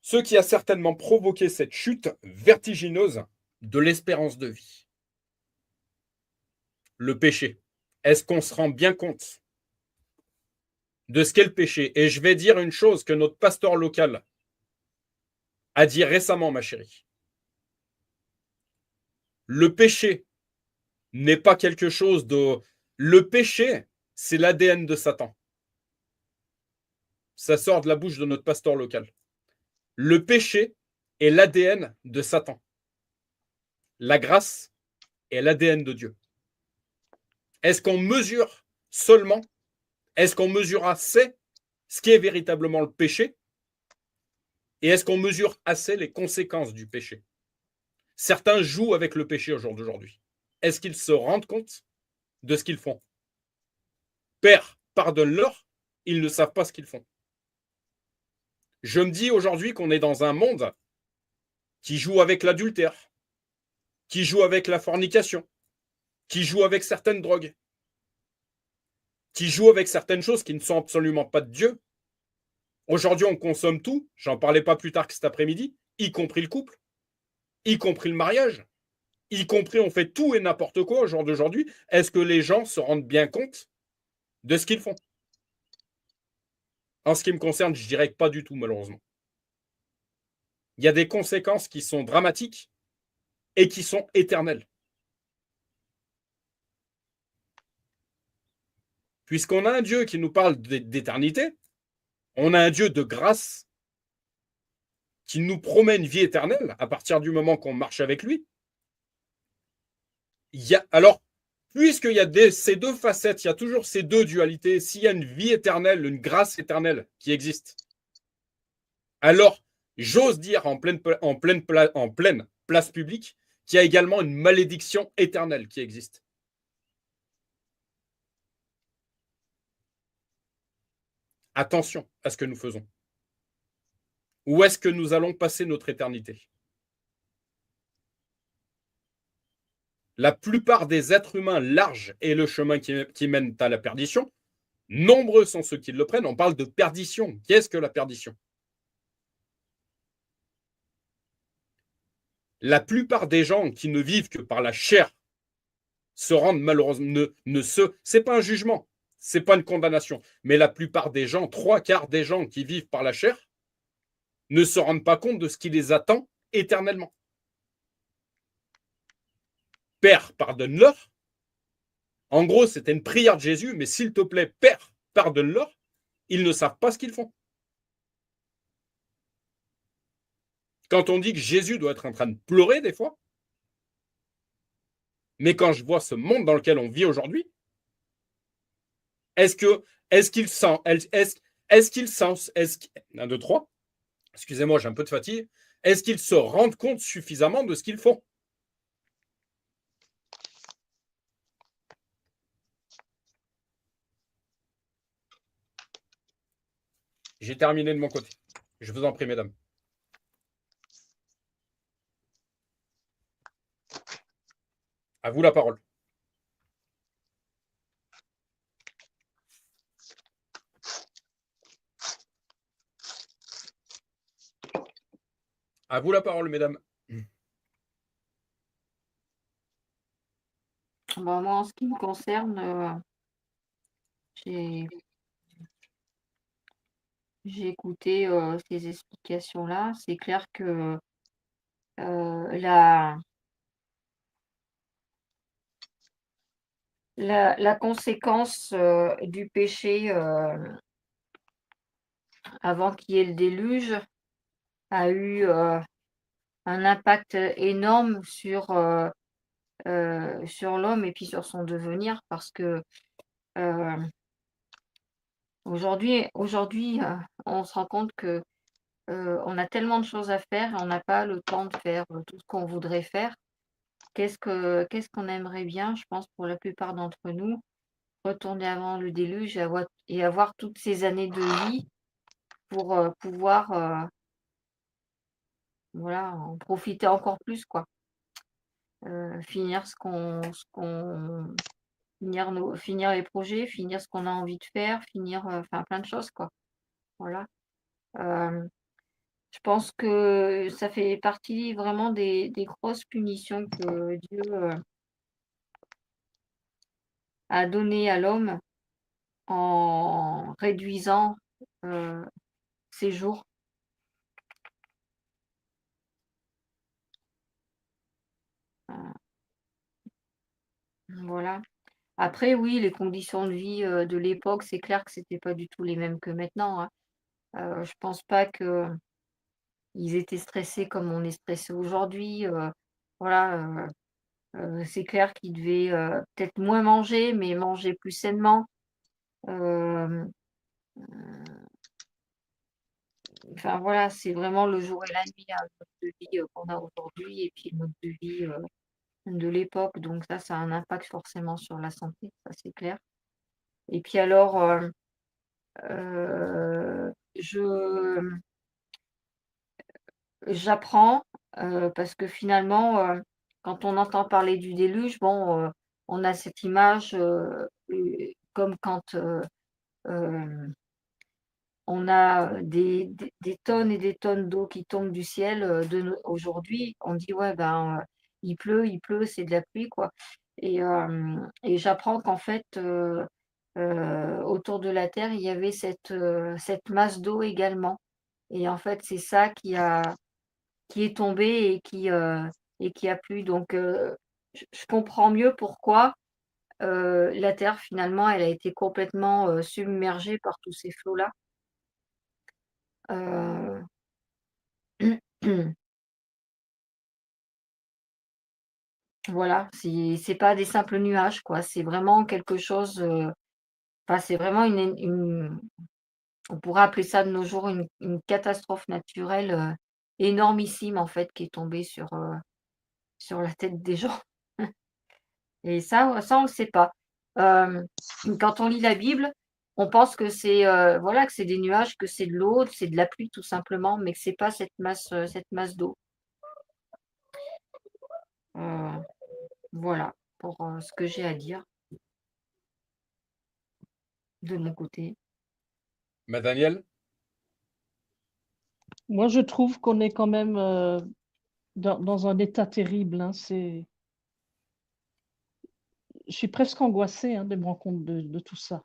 S1: Ce qui a certainement provoqué cette chute vertigineuse de l'espérance de vie. Le péché. Est-ce qu'on se rend bien compte de ce qu'est le péché? Et je vais dire une chose que notre pasteur local a dit récemment, ma chérie. Le péché n'est pas quelque chose de... Le péché, c'est l'ADN de Satan. Ça sort de la bouche de notre pasteur local. Le péché est l'ADN de Satan. La grâce est l'ADN de Dieu. Est-ce qu'on mesure seulement, est-ce qu'on mesure assez ce qui est véritablement le péché? Et est-ce qu'on mesure assez les conséquences du péché? Certains jouent avec le péché au jour d'aujourd'hui. Est-ce qu'ils se rendent compte de ce qu'ils font? Père, pardonne-leur, ils ne savent pas ce qu'ils font. Je me dis aujourd'hui qu'on est dans un monde qui joue avec l'adultère, qui joue avec la fornication, qui joue avec certaines drogues, qui joue avec certaines choses qui ne sont absolument pas de Dieu. Aujourd'hui, on consomme tout, j'en parlais pas plus tard que cet après-midi, y compris le couple, y compris le mariage, y compris on fait tout et n'importe quoi au jour d'aujourd'hui. Est-ce que les gens se rendent bien compte de ce qu'ils font? En ce qui me concerne, je dirais que pas du tout, malheureusement. Il y a des conséquences qui sont dramatiques et qui sont éternelles. Puisqu'on a un Dieu qui nous parle d'éternité, on a un Dieu de grâce qui nous promet une vie éternelle à partir du moment qu'on marche avec lui. Alors, puisqu'il y a ces deux facettes, il y a toujours ces deux dualités, s'il y a une vie éternelle, une grâce éternelle qui existe, alors j'ose dire en pleine place publique qu'il y a également une malédiction éternelle qui existe. Attention à ce que nous faisons. Où est-ce que nous allons passer notre éternité? La plupart des êtres humains, large est le chemin qui mène à la perdition. Nombreux sont ceux qui le prennent. On parle de perdition. Qu'est-ce que la perdition? La plupart des gens qui ne vivent que par la chair se rendent malheureusement, c'est pas un jugement, c'est pas une condamnation, mais la plupart des gens, 3/4 des gens qui vivent par la chair, ne se rendent pas compte de ce qui les attend éternellement. Père, pardonne-leur. En gros, c'était une prière de Jésus, mais s'il te plaît, Père, pardonne-leur. Ils ne savent pas ce qu'ils font. Quand on dit que Jésus doit être en train de pleurer des fois, mais quand je vois ce monde dans lequel on vit aujourd'hui, est-ce qu'il sent, est-ce qu'il sent, 1, 2, 3, excusez-moi, j'ai un peu de fatigue, est-ce qu'ils se rendent compte suffisamment de ce qu'ils font? J'ai terminé de mon côté. Je vous en prie, mesdames. À vous la parole. À vous la parole, mesdames.
S3: Bon, moi, en ce qui me concerne, j'ai écouté ces explications-là. C'est clair que la conséquence du péché avant qu'il y ait le déluge a eu un impact énorme sur l'homme et puis sur son devenir parce que aujourd'hui, on se rend compte que on a tellement de choses à faire et on n'a pas le temps de faire tout ce qu'on voudrait faire. Qu'est-ce qu'on aimerait bien, je pense, pour la plupart d'entre nous, retourner avant le déluge et avoir toutes ces années de vie pour pouvoir voilà, en profiter encore plus, quoi. Finir finir les projets, finir ce qu'on a envie de faire, finir enfin plein de choses, quoi. Voilà. Je pense que ça fait partie vraiment des grosses punitions que Dieu a données à l'homme en réduisant ses jours. Voilà. Après, oui, les conditions de vie de l'époque, c'est clair que c'était pas du tout les mêmes que maintenant, hein. Je pense pas qu'ils étaient stressés comme on est stressé aujourd'hui. Voilà, c'est clair qu'ils devaient peut-être moins manger, mais manger plus sainement. Hem, enfin voilà, c'est vraiment le jour et la nuit, hein, le mode de vie qu'on a aujourd'hui et puis le mode de vie de l'époque. Donc ça a un impact forcément sur la santé, ça c'est clair. Et puis alors, je j'apprends, parce que finalement, quand on entend parler du déluge, bon, on a cette image, comme quand, hem, on a des tonnes et des tonnes d'eau qui tombent du ciel, de nos aujourd'hui. On dit: «Ouais, ben, il pleut, c'est de la pluie, quoi» et j'apprends qu'en fait, autour de la terre, il y avait cette masse d'eau également et en fait, c'est ça qui est tombé et qui a plu. Donc, je comprends mieux pourquoi, la terre finalement, elle a été complètement, submergée par tous ces flots-là. Heu, voilà, c'est pas des simples nuages, quoi. C'est vraiment quelque chose, enfin, c'est vraiment une on pourrait appeler ça de nos jours une catastrophe naturelle, énormissime en fait, qui est tombée sur la tête des gens. Et ça on le sait pas. Hem, Quand on lit la Bible, on pense que c'est, voilà, que c'est des nuages, que c'est de l'eau, c'est de la pluie tout simplement, mais que c'est pas cette masse d'eau. Heu, voilà pour, ce que j'ai à dire de mon côté.
S1: Daniel?
S2: Moi, je trouve qu'on est quand même, dans un état terrible, hein. Je suis presque angoissée, hein, de me rendre compte de tout ça.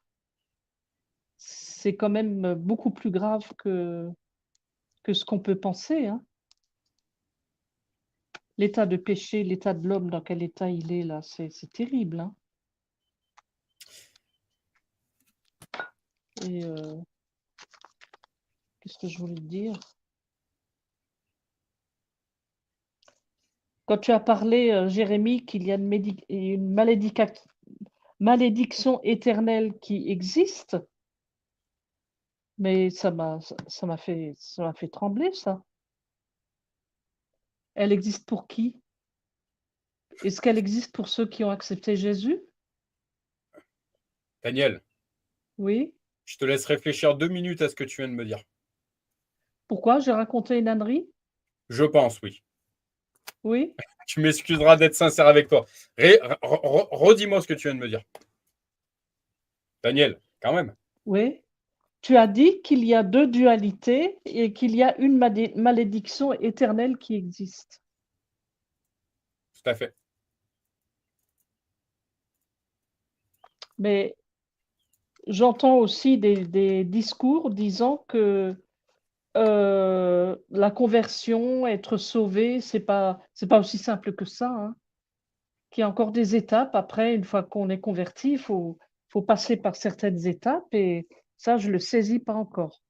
S2: C'est quand même, beaucoup plus grave que ce qu'on peut penser, hein. L'état de péché, l'état de l'homme, dans quel état il est là, c'est terrible, hein. Et qu'est-ce que je voulais te dire? Quand tu as parlé, Jérémie, qu'il y a une malédiction éternelle qui existe, mais ça m'a fait trembler ça. Elle existe pour qui? Est-ce qu'elle existe pour ceux qui ont accepté Jésus?
S1: Daniel,
S2: Oui.
S1: je te laisse réfléchir 2 minutes à ce que tu viens de me dire.
S2: Pourquoi? J'ai raconté une ânerie?
S1: Je pense, oui.
S2: Oui,
S1: Tu m'excuseras d'être sincère avec toi. Redis-moi ce que tu viens de me dire. Daniel, quand même.
S2: oui. Tu as dit qu'il y a 2 dualités et qu'il y a une malédiction éternelle qui existe.
S1: Tout à fait.
S2: Mais j'entends aussi des discours disant que, la conversion, être sauvé, c'est pas aussi simple que ça, hein. Qu'il y a encore des étapes après, une fois qu'on est converti, il faut passer par certaines étapes et ça, je le saisis pas encore.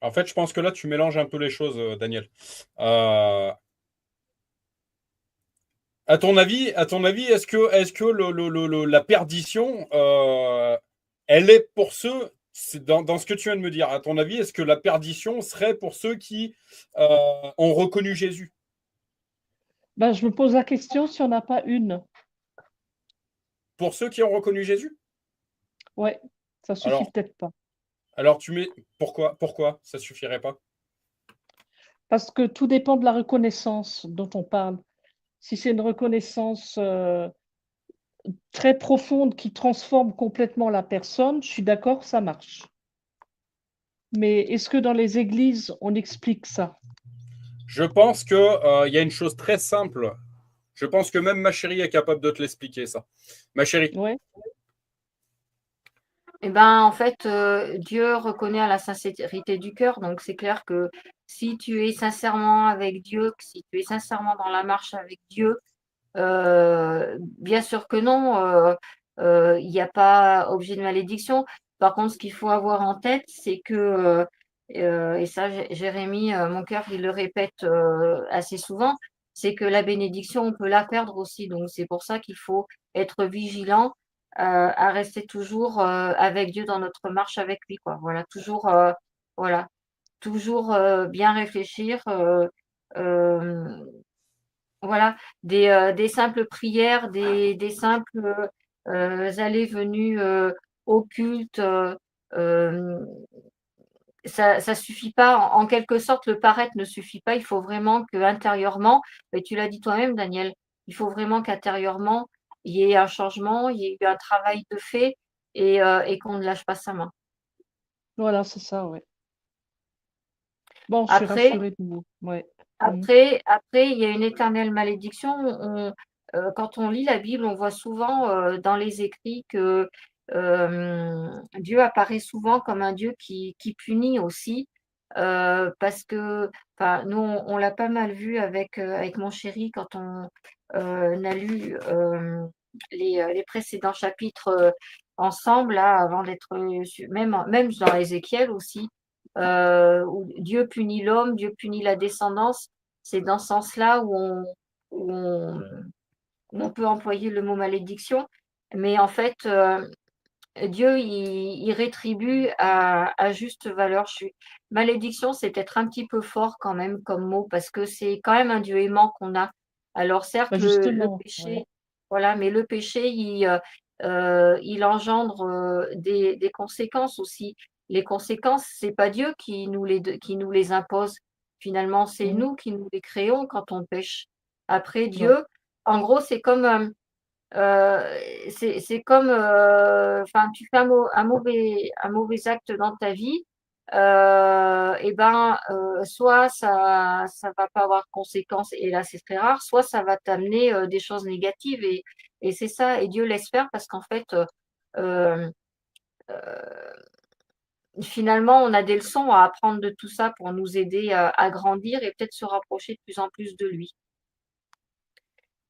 S1: En fait, je pense que là, tu mélanges un peu les choses, Daniel. Euh, à ton avis, est-ce que la perdition, elle est pour ceux, c'est dans ce que tu viens de me dire, à ton avis, est-ce que la perdition serait pour ceux qui ont reconnu Jésus?
S2: Ben, je me pose la question si on n'a pas une.
S1: Pour ceux qui ont reconnu Jésus?
S2: Ouais, ça suffit
S1: Alors,
S2: peut-être pas.
S1: alors tu mets pourquoi ça suffirait pas?
S2: Parce que tout dépend de la reconnaissance dont on parle. Si c'est une reconnaissance, très profonde qui transforme complètement la personne, je suis d'accord, ça marche. Mais est-ce que dans les églises, on explique ça?
S1: Je pense que y a une chose très simple. Je pense que même ma chérie est capable de te l'expliquer, ça. Ma chérie,
S2: Ouais,
S3: Et ben, en fait, Dieu reconnaît à la sincérité du cœur, donc c'est clair que si tu es sincèrement avec Dieu, que si tu es sincèrement dans la marche avec Dieu, bien sûr que non, il y a pas objet de malédiction. Par contre, ce qu'il faut avoir en tête, c'est que, et ça Jérémie, mon cœur, il le répète, assez souvent, c'est que la bénédiction, on peut la perdre aussi. Donc c'est pour ça qu'il faut être vigilant, à rester toujours, avec Dieu dans notre marche avec lui, quoi. Voilà, toujours, voilà. toujours bien réfléchir. Voilà, des simples prières, des simples allées-venues au culte. Ça suffit pas. En quelque sorte, le paraître ne suffit pas. Il faut vraiment que intérieurement, et tu l'as dit toi-même, Daniel, il faut vraiment qu'intérieurement, il y ait un changement, il y ait eu un travail de fait et qu'on ne lâche pas sa main.
S2: Voilà, c'est ça, ouais. Bon, je suis
S3: Après,
S2: rassurée de vous. Ouais.
S3: Après, il y a une éternelle malédiction. Quand on lit la Bible, on voit souvent dans les écrits que Dieu apparaît souvent comme un Dieu qui punit aussi, parce que, enfin, nous, on l'a pas mal vu avec mon chéri quand on a lu les précédents chapitres ensemble, là, avant d'être, même dans Ézéchiel aussi, où Dieu punit l'homme, Dieu punit la descendance. C'est dans ce sens-là où on peut employer le mot malédiction. Mais en fait, Dieu, il rétribue à juste valeur. Malédiction, c'est peut-être un petit peu fort quand même comme mot, parce que c'est quand même un Dieu aimant qu'on a. Alors
S2: Bah,
S3: certes, le
S2: justement, ouais.
S3: péché, voilà, mais le péché, il engendre des conséquences aussi. Les conséquences, c'est pas Dieu qui nous les impose. Finalement, c'est
S2: Mhm.
S3: nous qui nous les créons quand on pêche. Après,
S2: Ouais.
S3: Dieu, en gros, c'est comme, enfin, tu fais un mauvais acte dans ta vie, et ben, soit ça va pas avoir de conséquences, et là, c'est très rare, soit ça va t'amener des choses négatives, et c'est ça, et Dieu laisse faire parce qu'en fait, euh, finalement, on a des leçons à apprendre de tout ça pour nous aider à grandir et peut-être se rapprocher de plus en plus de lui.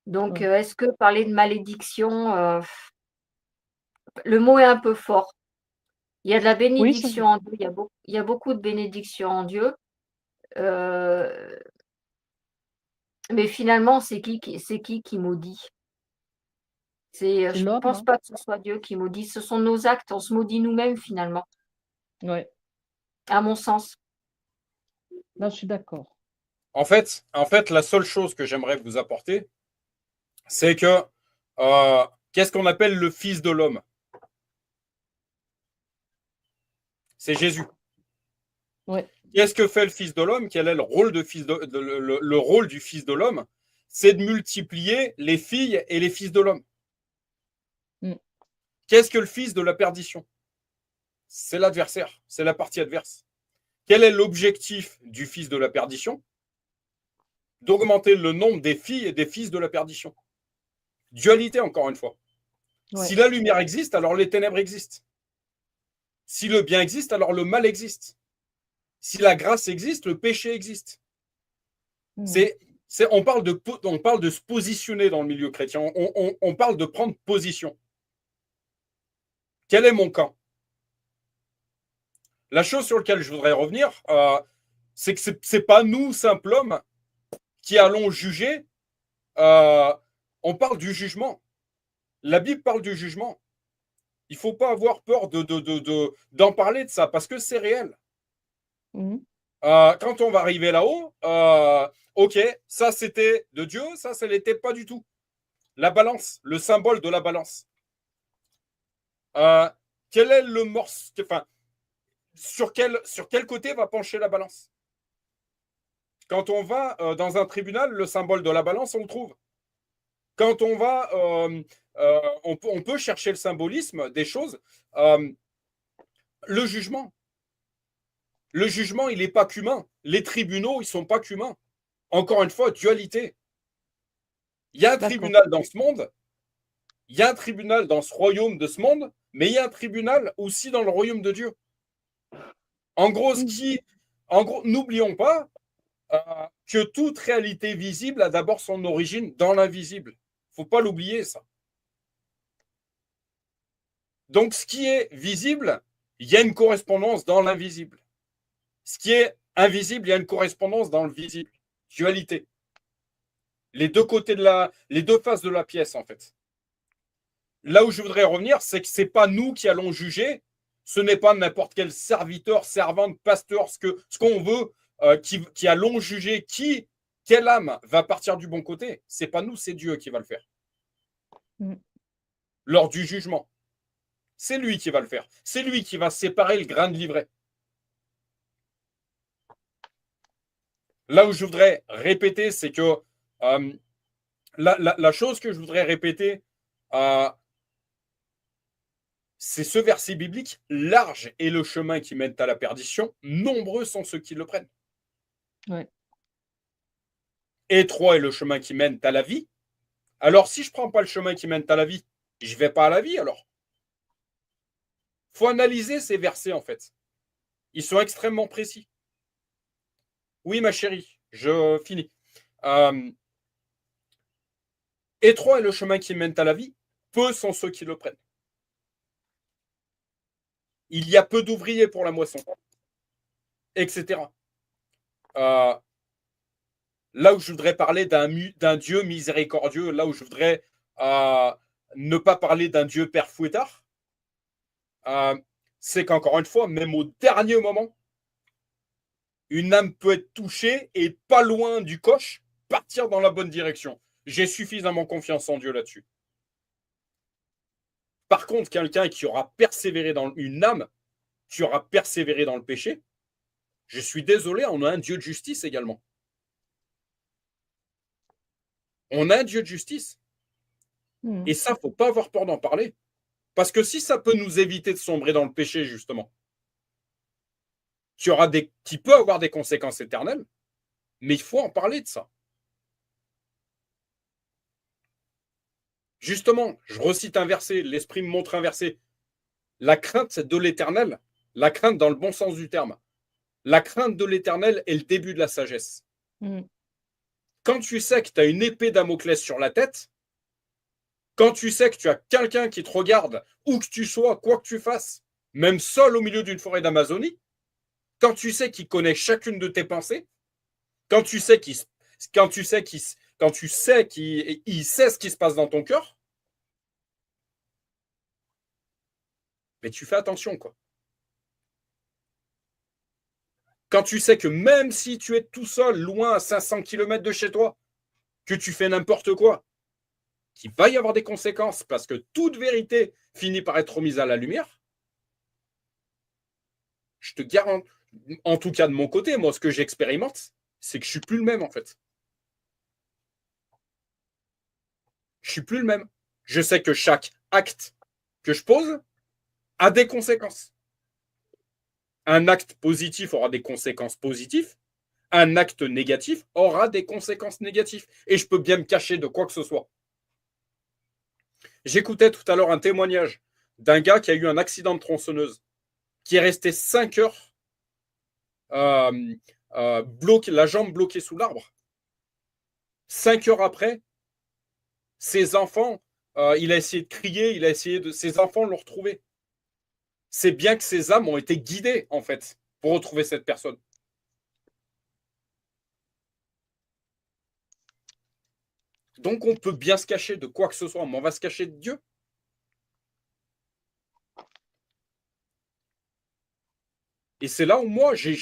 S3: Donc,
S2: Ouais.
S3: est-ce que parler de malédiction, le mot est un peu fort. Il y a de la
S2: Oui, c'est vrai.
S3: bénédiction en Dieu, il y a beaucoup de bénédictions en Dieu, euh, mais finalement, c'est qui maudit?
S2: C'est
S3: Je
S2: l'homme,
S3: pense
S2: hein.
S3: pas que ce soit Dieu qui maudit, ce sont nos actes, on se maudit nous-mêmes finalement,
S2: Ouais.
S3: à mon sens.
S2: Là, je suis d'accord.
S1: En fait, la seule chose que j'aimerais vous apporter, c'est que qu'est-ce qu'on appelle le Fils de l'homme? C'est Jésus.
S2: Ouais.
S1: Qu'est-ce que fait le Fils de l'homme? Quel est le rôle, le rôle du Fils de l'homme? C'est de multiplier les filles et les fils de l'homme.
S2: Mm.
S1: Qu'est-ce que le fils de la perdition? C'est l'adversaire, c'est la partie adverse. Quel est l'objectif du fils de la perdition? D'augmenter le nombre des filles et des fils de la perdition. Dualité, encore une fois.
S2: Ouais.
S1: Si la lumière existe, alors les ténèbres existent. Si le bien existe, alors le mal existe. Si la grâce existe, le péché existe.
S2: Mhm.
S1: C'est, on parle de se positionner dans le milieu chrétien. On parle de prendre position. Quel est mon camp? La chose sur laquelle je voudrais revenir, c'est que c'est pas nous, simples hommes, qui allons juger. On parle du jugement. La Bible parle du jugement. Il ne faut pas avoir peur d'en parler de ça parce que c'est réel.
S2: Mhm.
S1: Quand on va arriver là-haut, ok, ça c'était de Dieu, ça l'était pas du tout. La balance, le symbole de la balance. Euh, quel est le morceau, enfin, sur quel côté va pencher la balance? Quand on va dans un tribunal, le symbole de la balance, on le trouve. Quand on va, on peut chercher le symbolisme des choses. Euh, le jugement. Le jugement, il n'est pas qu'humain. Les tribunaux, ils ne sont pas qu'humains. Encore une fois, dualité. Il y a un
S2: D'accord.
S1: tribunal dans ce monde, il y a un tribunal dans ce royaume de ce monde, mais il y a un tribunal aussi dans le royaume de Dieu. En gros,
S2: Mhm.
S1: n'oublions pas euh, que toute réalité visible a d'abord son origine dans l'invisible. Il ne faut pas l'oublier, ça. Donc, ce qui est visible, il y a une correspondance dans l'invisible. Ce qui est invisible, il y a une correspondance dans le visible. Dualité. Les deux faces de la pièce, en fait. Là où je voudrais revenir, c'est que ce n'est pas nous qui allons juger, Ce n'est pas n'importe quel serviteur, servante, pasteur, ce qu'on veut, qui allons juger quelle âme va partir du bon côté. Ce n'est pas nous, c'est Dieu qui va le faire. Lors du jugement. C'est lui qui va le faire. C'est lui qui va séparer le grain de l'ivraie. Là où je voudrais répéter, c'est que la chose que je voudrais répéter, c'est ce verset biblique. Large est le chemin qui mène à la perdition, nombreux sont ceux qui le prennent.
S2: Ouais.
S1: Étroit est le chemin qui mène à la vie. Alors, si je ne prends pas le chemin qui mène à la vie, je ne vais pas à la vie alors. Il faut analyser ces versets en fait. Ils sont extrêmement précis. Oui, ma chérie, je finis. Étroit est le chemin qui mène à la vie, peu sont ceux qui le prennent. Il y a peu d'ouvriers pour la moisson, etc. Là où je voudrais parler d'un Dieu miséricordieux, là où je voudrais ne pas parler d'un Dieu père fouettard, c'est qu'encore une fois, même au dernier moment, une âme peut être touchée et pas loin du coche, partir dans la bonne direction. J'ai suffisamment confiance en Dieu là-dessus. Par contre, quelqu'un qui aura persévéré dans une âme, qui aura persévéré dans le péché, je suis désolé, on a un Dieu de justice également. On a un Dieu de justice. Et ça, il ne faut pas avoir peur d'en parler. Parce que si ça peut nous éviter de sombrer dans le péché, justement, qui peut avoir des conséquences éternelles, mais il faut en parler de ça. Justement, je recite un verset, l'Esprit me montre un verset. La crainte de l'Éternel, la crainte dans le bon sens du terme, la crainte de l'Éternel est le début de la sagesse. Quand tu sais que tu as une épée Damoclès sur la tête, quand tu sais que tu as quelqu'un qui te regarde, où que tu sois, quoi que tu fasses, même seul au milieu d'une forêt d'Amazonie, quand tu sais qu'il connaît chacune de tes pensées, quand tu sais qu'il sait ce qui se passe dans ton cœur, mais tu fais attention, quoi. Quand tu sais que même si tu es tout seul, loin à 500 km de chez toi, que tu fais n'importe quoi, qu'il va y avoir des conséquences parce que toute vérité finit par être remise à la lumière, je te garantis, en tout cas de mon côté, moi, ce que j'expérimente, c'est que je ne suis plus le même, en fait. Je ne suis plus le même. Je sais que chaque acte que je pose a des conséquences. Un acte positif aura des conséquences positives. Un acte négatif aura des conséquences négatives. Et je peux bien me cacher de quoi que ce soit. J'écoutais tout à l'heure un témoignage d'un gars qui a eu un accident de tronçonneuse, qui est resté 5 heures la jambe bloquée sous l'arbre. 5 heures après, ses enfants, il a essayé de crier, ses enfants l'ont retrouvé. C'est bien que ces âmes ont été guidées, en fait, pour retrouver cette personne. Donc, on peut bien se cacher de quoi que ce soit, mais on va se cacher de Dieu. Et c'est là où moi, je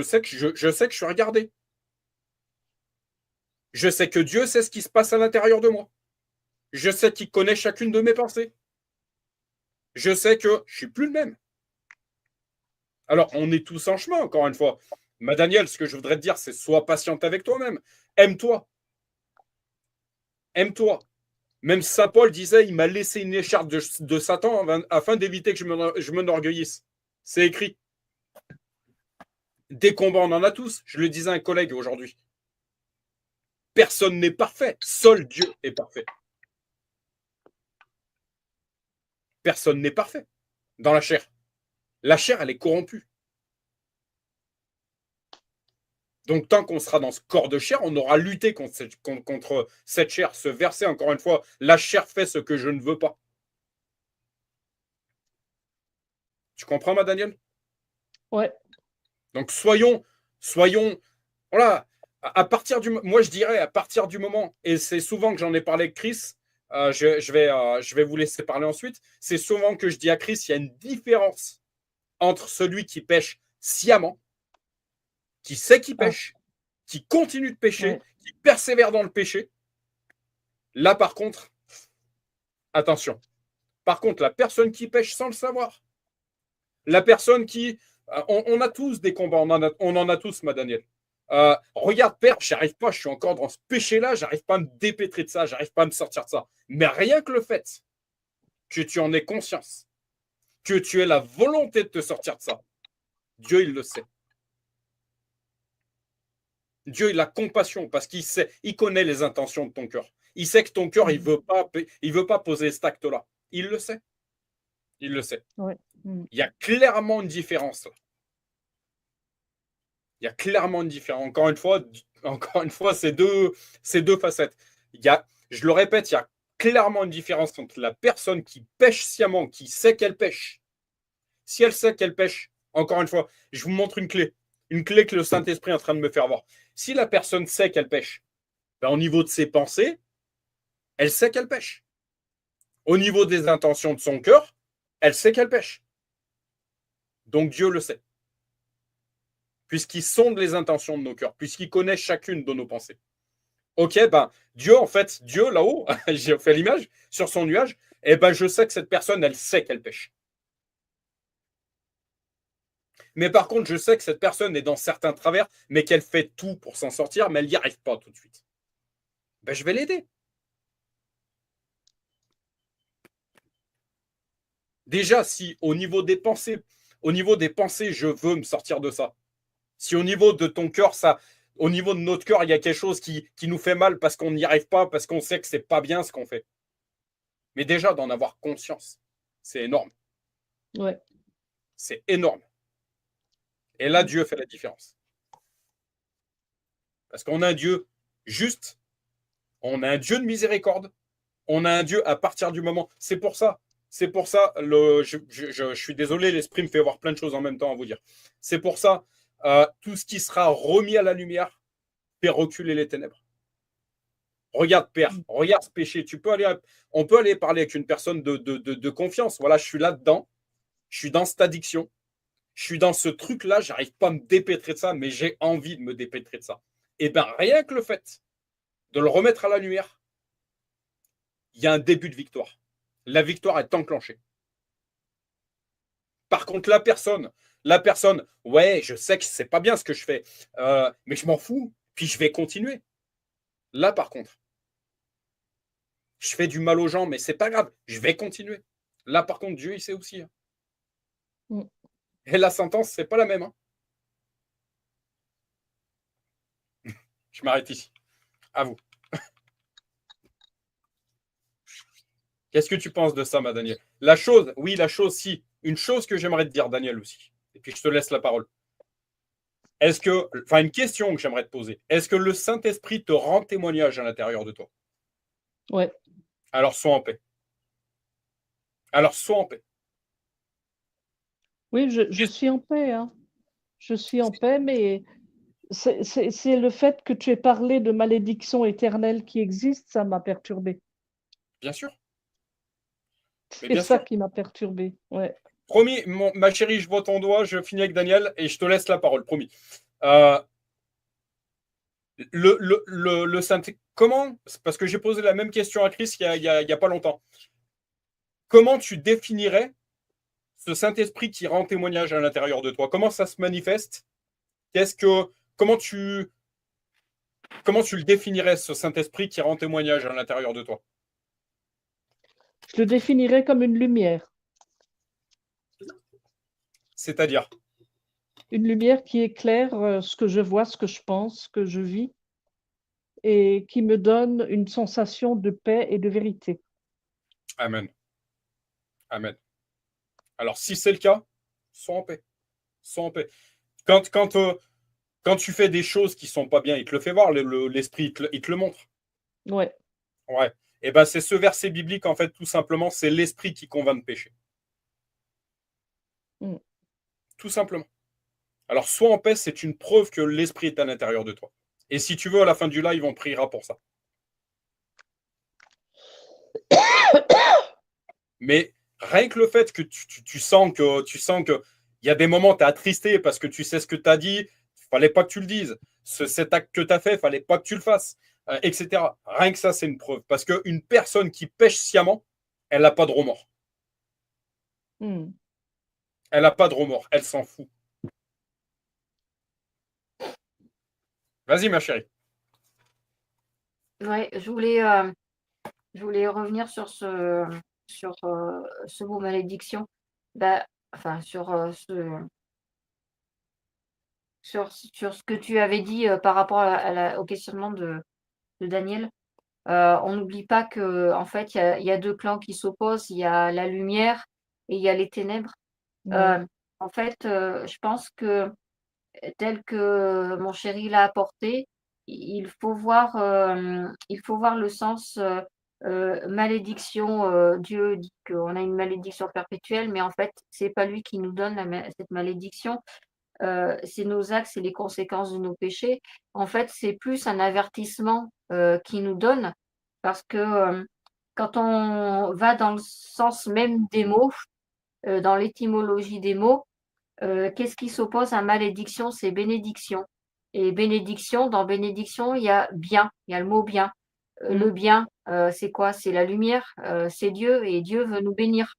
S1: sais que je suis regardé. Je sais que Dieu sait ce qui se passe à l'intérieur de moi. Je sais qu'il connaît chacune de mes pensées. Je sais que je ne suis plus le même. Alors, on est tous en chemin, encore une fois. Mais Daniel, ce que je voudrais te dire, c'est sois patiente avec toi-même. Aime-toi. Aime-toi. Même Saint Paul disait, il m'a laissé une écharpe de Satan afin d'éviter que je m'enorgueillisse. C'est écrit. Des combats, on en a tous. Je le disais à un collègue aujourd'hui. Personne n'est parfait. Seul Dieu est parfait. Personne n'est parfait dans la chair. La chair, elle est corrompue. Donc, tant qu'on sera dans ce corps de chair, on aura lutté contre cette chair. Ce verset, encore une fois, la chair fait ce que je ne veux pas. Tu comprends, ma Daniel?
S2: Ouais.
S1: Donc, soyons, voilà, moi je dirais à partir du moment, et c'est souvent que j'en ai parlé avec Chris, je vais vous laisser parler ensuite, c'est souvent que je dis à Chris, il y a une différence entre celui qui pêche sciemment, qui sait qu'il
S2: Ah,
S1: pêche, qui continue de pêcher,
S2: ouais.
S1: qui persévère dans le péché. Là, par contre, attention. Par contre, la personne qui pêche sans le savoir, la personne qui... On a tous des combats, on en a tous, ma Daniel. Regarde, père, j'arrive pas, je suis encore dans ce péché-là, j'arrive pas à me dépêtrer de ça, j'arrive pas à me sortir de ça. Mais rien que le fait que tu en aies conscience, que tu aies la volonté de te sortir de ça, Dieu, il le sait. Dieu, il a compassion parce qu'il sait, il connaît les intentions de ton cœur. Il sait que ton cœur, il veut pas poser cet acte-là. Il le sait. Il le sait.
S2: Ouais.
S1: Il y a clairement une différence. Il y a clairement une différence. Encore une fois, c'est deux facettes. Je le répète, il y a clairement une différence entre la personne qui pêche sciemment, qui sait qu'elle pêche. Si elle sait qu'elle pêche, encore une fois, je vous montre une clé que le Saint-Esprit est en train de me faire voir. Si la personne sait qu'elle pêche, au niveau de ses pensées, elle sait qu'elle pêche. Au niveau des intentions de son cœur, elle sait qu'elle pêche. Donc Dieu le sait. Puisqu'il sonde les intentions de nos cœurs, puisqu'il connaît chacune de nos pensées. Ok, Dieu, en fait, Dieu là-haut, j'ai fait l'image, sur son nuage, je sais que cette personne, elle sait qu'elle pêche. Mais par contre, je sais que cette personne est dans certains travers, mais qu'elle fait tout pour s'en sortir, mais elle n'y arrive pas tout de suite. Je vais l'aider. Déjà, si au niveau des pensées, je veux me sortir de ça. Si au niveau de ton cœur, au niveau de notre cœur, il y a quelque chose qui nous fait mal parce qu'on n'y arrive pas, parce qu'on sait que c'est pas bien ce qu'on fait. Mais déjà, d'en avoir conscience, c'est énorme.
S2: Ouais.
S1: C'est énorme. Et là, Dieu fait la différence. Parce qu'on a un Dieu juste, on a un Dieu de miséricorde, on a un Dieu à partir du moment. C'est pour ça, je suis désolé, l'esprit me fait voir plein de choses en même temps à vous dire. C'est pour ça, tout ce qui sera remis à la lumière fait reculer les ténèbres. Regarde, Père, regarde ce péché. On peut aller parler avec une personne de confiance. Voilà, je suis là-dedans, je suis dans cette addiction, je suis dans ce truc-là, j'arrive pas à me dépêtrer de ça, mais j'ai envie de me dépêtrer de ça. Et rien que le fait de le remettre à la lumière, il y a un début de victoire. La victoire est enclenchée. Par contre, la personne, ouais, je sais que c'est pas bien ce que je fais, mais je m'en fous, puis je vais continuer. Là, par contre, je fais du mal aux gens, mais c'est pas grave, je vais continuer. Là, par contre, Dieu, il sait aussi.
S2: Mm.
S1: Et la sentence, c'est pas la même. Je m'arrête ici. À vous. Qu'est-ce que tu penses de ça, ma Daniel? La chose, si. Une chose que j'aimerais te dire, Daniel, aussi. Et puis, je te laisse la parole. Une question que j'aimerais te poser. Est-ce que le Saint-Esprit te rend témoignage à l'intérieur de toi?
S2: Ouais.
S1: Alors, sois en paix.
S2: Oui, je suis en paix, hein. Je suis en paix, mais c'est le fait que tu aies parlé de malédiction éternelle qui existe, ça m'a perturbée.
S1: Bien sûr. Mais
S2: C'est
S1: bien
S2: ça
S1: sûr.
S2: qui m'a perturbée. Ouais.
S1: Promis, ma chérie, je vois ton doigt, je finis avec Daniel et je te laisse la parole, promis. Le Saint... Comment? Parce que j'ai posé la même question à Chris il y a pas longtemps. Comment tu définirais ce Saint-Esprit qui rend témoignage à l'intérieur de toi? Comment ça se manifeste? Comment tu le définirais, ce Saint-Esprit qui rend témoignage à l'intérieur de toi?
S2: Je le définirais comme une lumière.
S1: C'est-à-dire?
S2: Une lumière qui éclaire ce que je vois, ce que je pense, ce que je vis, et qui me donne une sensation de paix et de vérité.
S1: Amen. Amen. Alors, si c'est le cas, sois en paix. Sois en paix. Quand tu fais des choses qui sont pas bien, il te le fait voir, l'esprit, il te le montre.
S2: Ouais.
S1: Ouais. Et c'est ce verset biblique, en fait, tout simplement, c'est l'esprit qui convainc de pécher.
S2: Mm.
S1: Tout simplement. Alors, sois en paix, c'est une preuve que l'esprit est à l'intérieur de toi. Et si tu veux, à la fin du live, on priera pour ça. Mais rien que le fait que tu sens que Il y a des moments, tu es attristé parce que tu sais ce que tu as dit, il ne fallait pas que tu le dises. Cet acte que tu as fait, il ne fallait pas que tu le fasses, etc. Rien que ça, c'est une preuve. Parce qu'une personne qui pêche sciemment, elle n'a pas de remords.
S2: Hmm.
S1: Elle n'a pas de remords. Elle s'en fout. Vas-y, ma chérie.
S3: Ouais, je voulais revenir sur ce mot malédiction. Bah, enfin, sur ce que tu avais dit par rapport au questionnement de Daniel. On n'oublie pas que en fait, il y a deux clans qui s'opposent. Il y a la lumière et il y a les ténèbres.
S2: Ouais.
S3: En fait, je pense que tel que mon chéri l'a apporté, il faut voir le sens, malédiction. Dieu dit qu'on a une malédiction perpétuelle, mais en fait, c'est pas lui qui nous donne cette malédiction, c'est nos actes, c'est les conséquences de nos péchés. En fait, c'est plus un avertissement, qu'il nous donne parce que, quand on va dans le sens même des mots, dans l'étymologie des mots, qu'est-ce qui s'oppose à malédiction? C'est bénédiction. Et bénédiction, dans bénédiction, il y a bien, il y a le mot bien. Le bien, c'est quoi? C'est la lumière, c'est Dieu et Dieu veut nous bénir.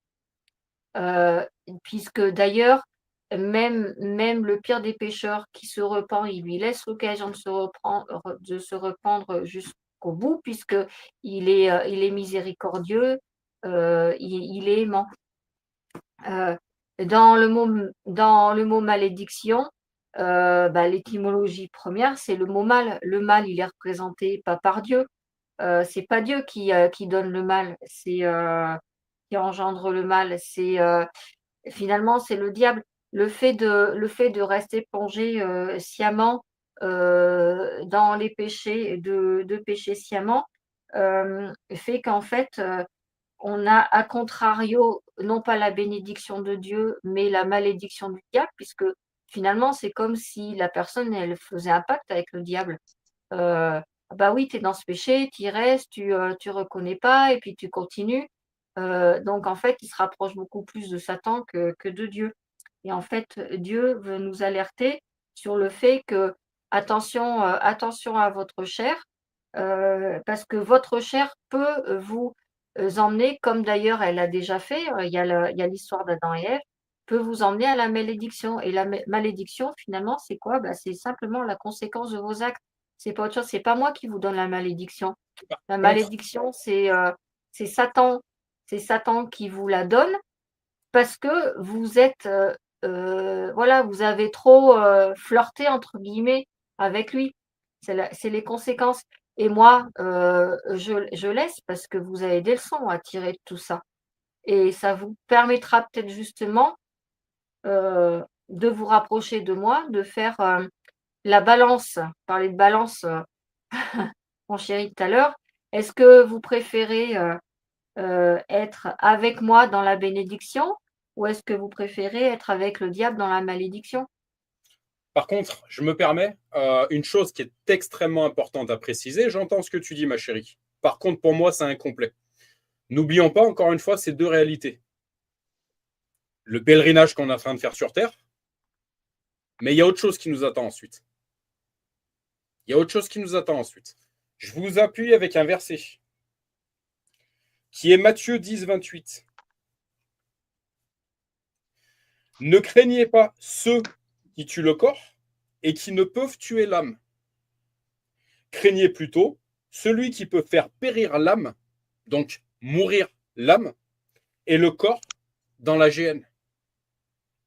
S3: Heu, Puisque d'ailleurs, même le pire des pécheurs qui se repent, il lui laisse l'occasion de se rependre jusqu'au bout puisqu'il est miséricordieux, il est aimant. Heu, dans le mot malédiction, bah, l'étymologie première, c'est le mot mal. Le mal, il est représenté pas par Dieu, c'est pas Dieu qui donne le mal, qui engendre le mal, finalement, c'est le diable. Le fait de rester plongé, sciemment, dans les péchés, de pécher sciemment, fait qu'en fait, on a à contrario, non pas la bénédiction de Dieu, mais la malédiction du diable, puisque finalement, c'est comme si la personne, elle faisait un pacte avec le diable. Bah oui, tu es dans ce péché, tu y restes, tu reconnais pas et puis tu continues. Donc en fait, il se rapproche beaucoup plus de Satan que de Dieu. Et en fait, Dieu veut nous alerter sur le fait que attention, attention à votre chair, parce que votre chair peut vous, emmener, comme d'ailleurs elle l'a déjà fait, il y a l'histoire d'Adam et Ève, peut vous emmener à la malédiction et la malédiction finalement c'est quoi? Bah, c'est simplement la conséquence de vos actes. C'est pas autre chose, c'est pas moi qui vous donne la malédiction.
S1: Par
S3: La
S1: contre,
S3: malédiction, c'est Satan qui vous la donne parce que vous êtes, voilà, vous avez trop, «flirté» entre guillemets avec lui. C'est les conséquences et moi, je laisse parce que vous avez des leçons à tirer de tout ça et ça vous permettra peut-être justement, de vous rapprocher de moi, de faire, la balance. Parler de balance, mon chéri tout à l'heure. Est-ce que vous préférez, être avec moi dans la bénédiction ou est-ce que vous préférez être avec le diable dans la malédiction?
S1: par contre, je me permets une chose qui est extrêmement importante à préciser. J'entends ce que tu dis, ma chérie. Par contre, pour moi, c'est incomplet. N'oublions pas, encore une fois, ces deux réalités. Le pèlerinage qu'on est en train de faire sur Terre, mais il y a autre chose qui nous attend ensuite. Il y a autre chose qui nous attend ensuite. Je vous appuie avec un verset qui est Matthieu 10, 28. Ne craignez pas ceux qui tuent le corps et qui ne peuvent tuer l'âme. Craignez plutôt celui qui peut faire périr l'âme, donc mourir l'âme, et le corps dans la géhenne.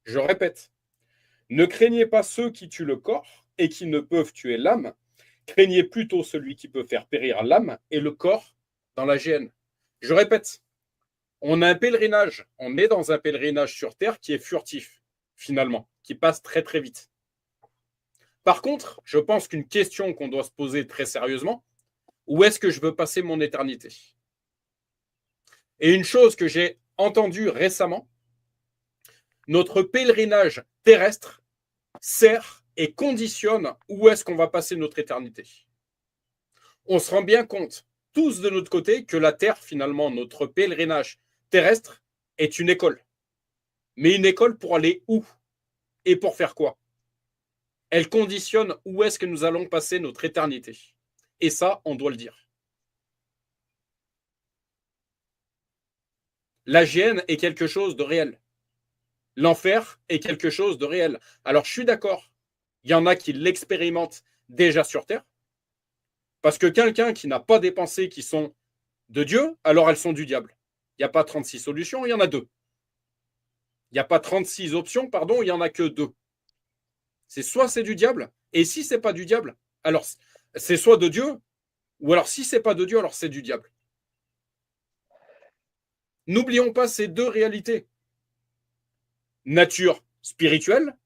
S1: Je répète, ne craignez pas ceux qui tuent le corps et qui ne peuvent tuer l'âme, craignez plutôt celui qui peut faire périr l'âme et le corps dans la géhenne. Je répète, on a un pèlerinage, on est dans un pèlerinage sur Terre qui est furtif, finalement, qui passe très très vite. Par contre, je pense qu'une question qu'on doit se poser très sérieusement, où est-ce que je veux passer mon éternité? Et une chose que j'ai entendue récemment, notre pèlerinage terrestre sert et conditionne où est-ce qu'on va passer notre éternité. On se rend bien compte, tous de notre côté, que la Terre, finalement, notre pèlerinage terrestre, est une école. Mais une école pour aller où? Et pour faire quoi? Elle conditionne où est-ce que nous allons passer notre éternité. Et ça, on doit le dire. La GN est quelque chose de réel. L'enfer est quelque chose de réel. Alors, je suis d'accord. Il y en a qui l'expérimentent déjà sur Terre. Parce que quelqu'un qui n'a pas des pensées qui sont de Dieu, alors elles sont du diable. Il n'y a pas 36 solutions, il y en a 2. Il n'y a pas 36 options, pardon, il n'y en a que 2. C'est soit c'est du diable, et si c'est pas du diable, alors c'est soit de Dieu, ou alors si c'est pas de Dieu, alors c'est du diable. N'oublions pas ces 2 réalités. Nature spirituelle,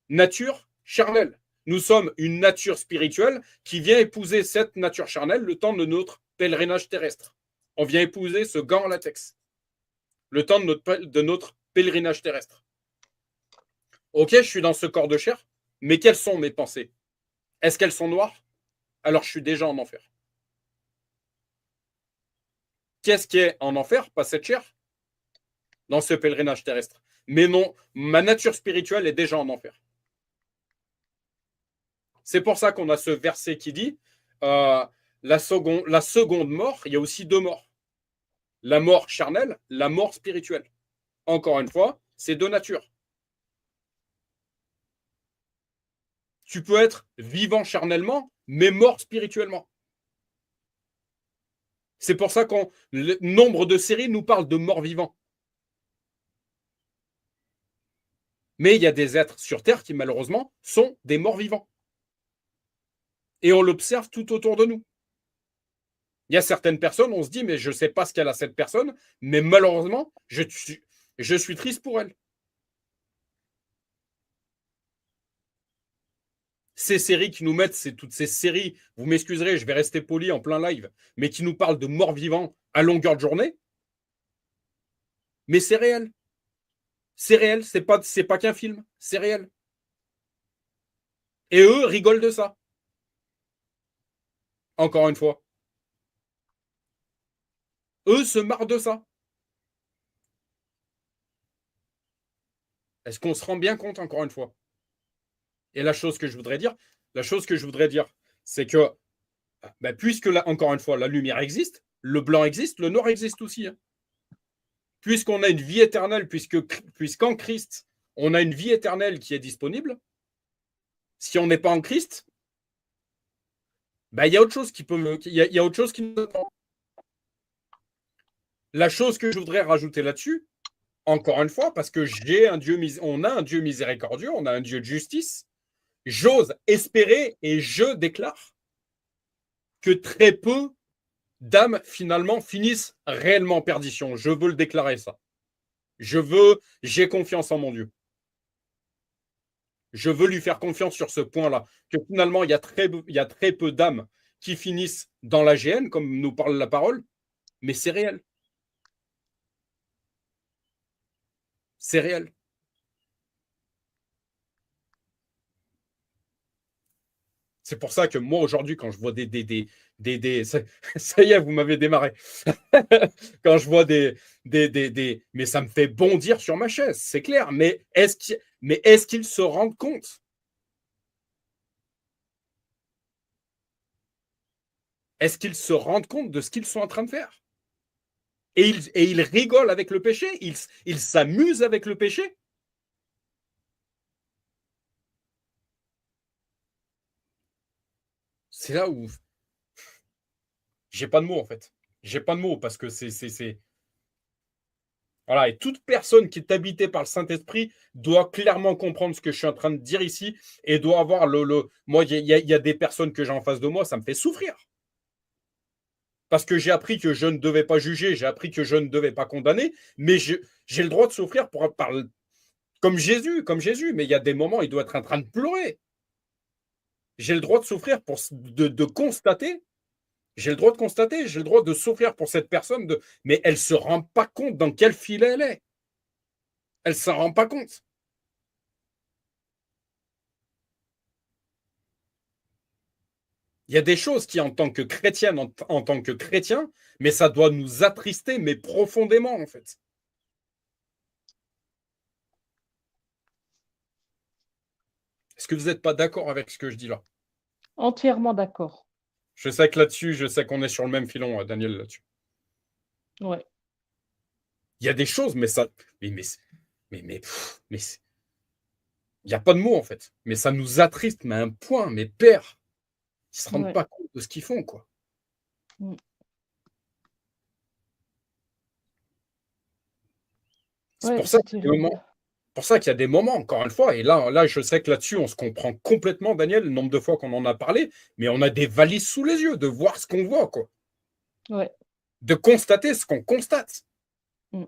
S1: nature charnelle. Nous sommes une nature spirituelle qui vient épouser cette nature charnelle le temps de notre pèlerinage terrestre. On vient épouser ce gant en latex le temps de notre pèlerinage terrestre. Ok, je suis dans ce corps de chair, mais quelles sont mes pensées? Est-ce qu'elles sont noires? Alors je suis déjà en enfer. Qu'est-ce qui est en enfer? Pas cette chair dans ce pèlerinage terrestre. Mais non, ma nature spirituelle est déjà en enfer. C'est pour ça qu'on a ce verset qui dit la seconde mort, il y a aussi 2 morts. La mort charnelle, la mort spirituelle. Encore une fois, c'est 2 natures. Tu peux être vivant charnellement, mais mort spirituellement. C'est pour ça que le nombre de séries nous parle de morts vivants. Mais il y a des êtres sur Terre qui, malheureusement, sont des morts vivants. Et on l'observe tout autour de nous. Il y a certaines personnes, on se dit, mais je ne sais pas ce qu'elle a cette personne, mais malheureusement, je suis triste pour elle. Ces séries qui nous mettent, c'est toutes ces séries, vous m'excuserez, je vais rester poli en plein live, mais qui nous parlent de morts vivants à longueur de journée. Mais c'est réel. C'est réel, c'est pas qu'un film, c'est réel. Et eux rigolent de ça. Encore une fois. Eux se marrent de ça. Est-ce qu'on se rend bien compte, encore une fois? Et la chose que je voudrais dire, c'est que, puisque, encore une fois, la lumière existe, le blanc existe, le noir existe aussi. Hein. Puisqu'on a une vie éternelle, puisqu'en Christ, on a une vie éternelle qui est disponible, si on n'est pas en Christ, il y a autre chose qui peut il y a autre chose qui nous attend. La chose que je voudrais rajouter là-dessus, encore une fois, parce que on a un Dieu miséricordieux, on a un Dieu de justice, j'ose espérer et je déclare que très peu d'âmes finalement finissent réellement en perdition. Je veux le déclarer ça. J'ai confiance en mon Dieu. Je veux lui faire confiance sur ce point-là, que finalement, il y a très peu d'âmes qui finissent dans la GN, comme nous parle la parole, mais c'est réel. C'est réel. C'est pour ça que moi, aujourd'hui, quand je vois ça y est, vous m'avez démarré. Quand je vois mais ça me fait bondir sur ma chaise, c'est clair. Mais est-ce qu'ils se rendent compte? Est-ce qu'ils se rendent compte de ce qu'ils sont en train de faire? Et ils rigolent avec le péché? Ils s'amusent avec le péché? C'est là où j'ai pas de mots, en fait. J'ai pas de mots parce que c'est. Voilà, et toute personne qui est habitée par le Saint-Esprit doit clairement comprendre ce que je suis en train de dire ici et doit avoir Moi, il y a des personnes que j'ai en face de moi, ça me fait souffrir. Parce que j'ai appris que je ne devais pas juger, j'ai appris que je ne devais pas condamner, mais j'ai le droit de souffrir comme Jésus, mais il y a des moments, il doit être en train de pleurer. J'ai le droit de souffrir de constater. J'ai le droit de constater, j'ai le droit de souffrir pour cette personne, mais elle ne se rend pas compte dans quel filet elle est. Elle ne s'en rend pas compte. Il y a des choses qui, en tant que chrétienne, en tant que chrétien, mais ça doit nous attrister, mais profondément, en fait. Est-ce que vous n'êtes pas d'accord avec ce que je dis là?
S2: Entièrement d'accord.
S1: Je sais que là-dessus, je sais qu'on est sur le même filon, Daniel, là-dessus.
S2: Ouais.
S1: Il y a des choses, mais ça. Mais il n'y a pas de mots, en fait. Mais ça nous attriste, mais à un point, mes pères, ils ne se rendent
S2: Ouais.
S1: pas compte de ce qu'ils font, quoi.
S2: Mm.
S1: C'est
S2: Ouais,
S1: pour ça
S2: c'est
S1: qu'il y a des
S2: terrible.
S1: moments, pour ça qu'il y a des moments, encore une fois, et là, je sais que là-dessus, on se comprend complètement, Daniel, le nombre de fois qu'on en a parlé, mais on a des valises sous les yeux, de voir ce qu'on voit, quoi.
S2: Ouais.
S1: De constater ce qu'on constate.
S2: Mm.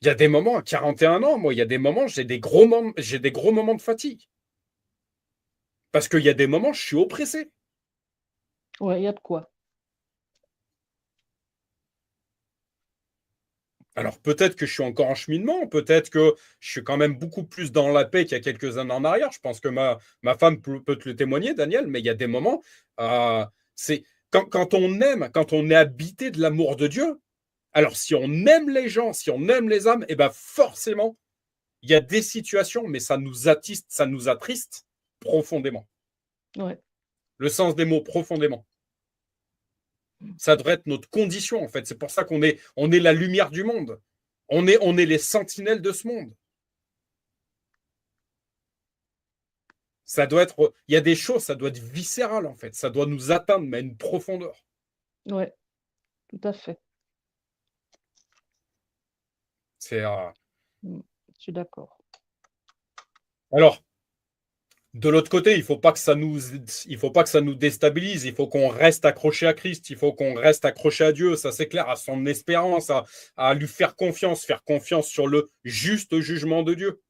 S1: Il y a des moments, à 41 ans, moi, il y a des moments, j'ai des gros moments de fatigue. Parce qu'il y a des moments, je suis oppressé.
S2: Ouais, il y a de quoi.
S1: Alors peut-être que je suis encore en cheminement, peut-être que je suis quand même beaucoup plus dans la paix qu'il y a quelques années en arrière. Je pense que ma femme peut te le témoigner, Daniel, mais il y a des moments, c'est quand on aime, quand on est habité de l'amour de Dieu, alors si on aime les gens, si on aime les âmes, et ben forcément, il y a des situations, mais ça nous attriste profondément.
S2: Ouais.
S1: Le sens des mots, profondément. Ça devrait être notre condition, en fait. C'est pour ça qu'on est la lumière du monde. On est les sentinelles de ce monde. Ça doit être. Il y a des choses, ça doit être viscéral, en fait. Ça doit nous atteindre, mais à une profondeur.
S2: Ouais, tout à fait.
S1: C'est.
S2: Mm. Je suis d'accord.
S1: Alors, de l'autre côté, il faut pas que ça nous déstabilise. Il faut qu'on reste accroché à Christ. Il faut qu'on reste accroché à Dieu. Ça, c'est clair, à son espérance, à lui faire confiance sur le juste jugement de Dieu.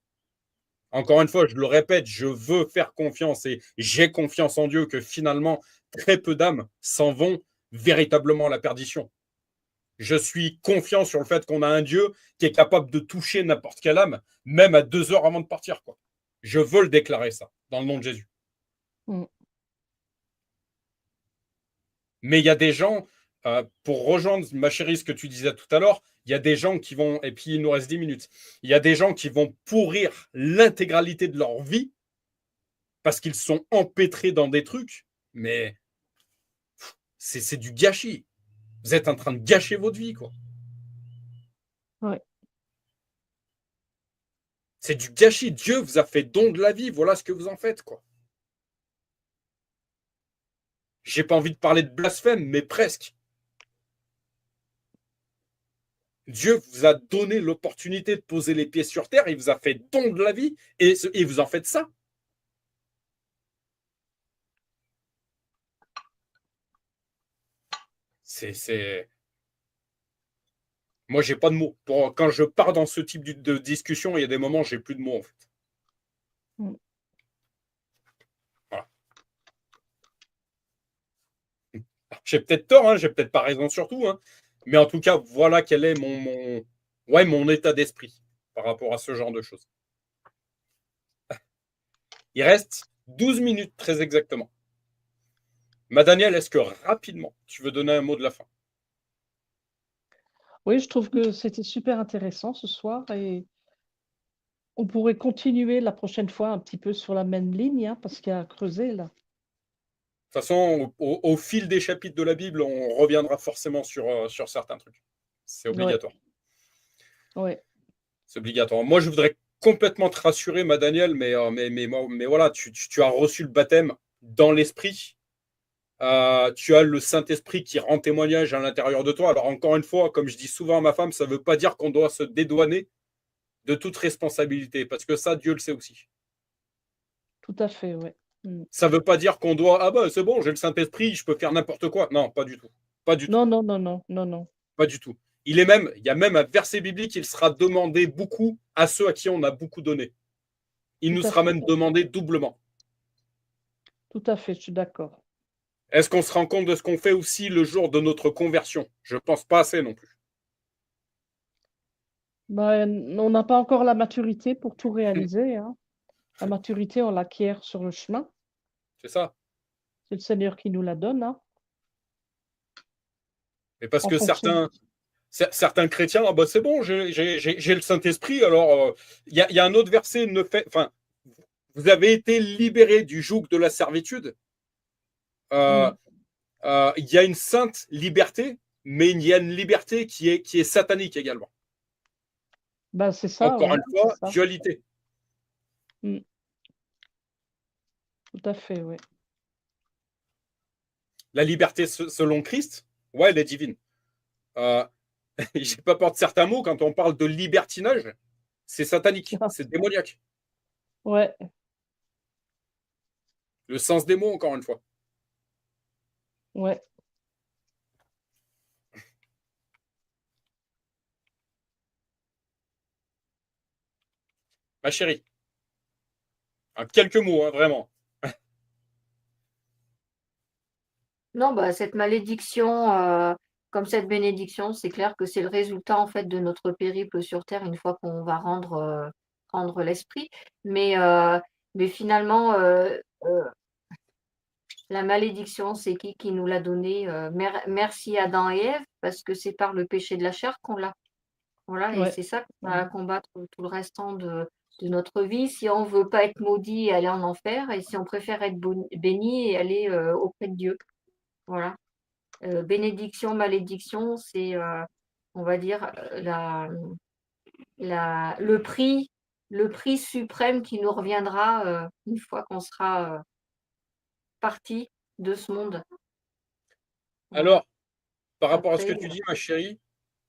S1: Encore une fois, je le répète, je veux faire confiance et j'ai confiance en Dieu que finalement, très peu d'âmes s'en vont véritablement à la perdition. Je suis confiant sur le fait qu'on a un Dieu qui est capable de toucher n'importe quelle âme, même à 2 heures avant de partir, quoi. Je veux le déclarer, ça, dans le nom de Jésus.
S2: Mm.
S1: Mais il y a des gens, pour rejoindre, ma chérie, ce que tu disais tout à l'heure, il y a des gens qui vont, et puis il nous reste 10 minutes, il y a des gens qui vont pourrir l'intégralité de leur vie parce qu'ils sont empêtrés dans des trucs, mais c'est du gâchis. Vous êtes en train de gâcher votre vie, quoi.
S2: Ouais.
S1: C'est du gâchis. Dieu vous a fait don de la vie. Voilà ce que vous en faites, quoi. J'ai pas envie de parler de blasphème, mais presque. Dieu vous a donné l'opportunité de poser les pieds sur terre. Il vous a fait don de la vie et vous en faites ça. C'est. Moi, j'ai pas de mots. Quand je pars dans ce type de discussion, il y a des moments où j'ai plus de mots, en fait.
S2: Mm.
S1: Voilà. J'ai peut-être tort, hein, j'ai peut-être pas raison sur tout, hein, mais en tout cas, voilà quel est mon état d'esprit par rapport à ce genre de choses. Il reste 12 minutes très exactement. Ma Danielle, est-ce que rapidement, tu veux donner un mot de la fin?
S2: Oui, je trouve que c'était super intéressant ce soir et on pourrait continuer la prochaine fois un petit peu sur la même ligne, hein, parce qu'il y a à creuser là.
S1: De toute façon, au fil des chapitres de la Bible, on reviendra forcément sur certains trucs. C'est
S2: Ouais,
S1: obligatoire.
S2: ouais,
S1: C'est obligatoire. Moi, je voudrais complètement te rassurer, ma Danielle, mais voilà, tu as reçu le baptême dans l'esprit. Tu as le Saint-Esprit qui rend témoignage à l'intérieur de toi. Alors, encore une fois, comme je dis souvent à ma femme, ça ne veut pas dire qu'on doit se dédouaner de toute responsabilité, parce que ça, Dieu le sait aussi.
S2: tout à fait, ouais. Mm.
S1: Ça ne veut pas dire qu'on doit, ah bah c'est bon, j'ai le Saint-Esprit, je peux faire n'importe quoi. Non, pas du tout. Pas du tout.
S2: Non, non, non, non, non, non.
S1: Pas du tout. Il y a même un verset biblique, il sera demandé beaucoup à ceux à qui on a beaucoup donné. Il
S2: Tout
S1: nous
S2: à
S1: sera
S2: fait,
S1: même demandé doublement.
S2: tout à fait, je suis d'accord.
S1: Est-ce qu'on se rend compte de ce qu'on fait aussi le jour de notre conversion? Je ne pense pas assez non plus.
S2: Ben, on n'a pas encore la maturité pour tout réaliser, hein. La maturité, on l'acquiert sur le chemin.
S1: C'est ça.
S2: C'est le Seigneur qui nous la donne, hein,
S1: Mais parce
S2: en
S1: que
S2: fonction.
S1: Certains chrétiens, ah bah c'est bon, j'ai le Saint-Esprit. Alors, il y a un autre verset, enfin, vous avez été libérés du joug de la servitude. Il y a une sainte liberté, mais il y a une liberté qui est satanique également.
S2: Ben, c'est ça,
S1: Encore
S2: ouais,
S1: une fois,
S2: c'est ça.
S1: dualité.
S2: Tout à fait, oui.
S1: La liberté selon Christ, ouais, elle est divine. J'ai pas peur de certains mots, quand on parle de libertinage, c'est satanique, c'est démoniaque.
S2: Ouais,
S1: Le sens des mots, encore une fois.
S2: ouais.
S1: Ma chérie, en quelques mots, hein, vraiment.
S3: Non, bah, cette malédiction, comme cette bénédiction, c'est clair que c'est le résultat en fait de notre périple sur terre une fois qu'on va rendre l'esprit. Mais finalement, la malédiction, c'est qui nous l'a donnée? Merci Adam et Ève, parce que c'est par le péché de la chair qu'on l'a. Voilà, et
S2: Ouais.
S3: c'est ça qu'on a à combattre tout le restant de notre vie. Si on veut pas être maudit et aller en enfer, et si on préfère être béni et aller auprès de Dieu. Voilà. Bénédiction, malédiction, c'est, on va dire, le prix suprême qui nous reviendra une fois qu'on sera parti de ce monde. Voilà.
S1: Alors, par rapport à ce
S3: Après,
S1: que tu dis, ma chérie,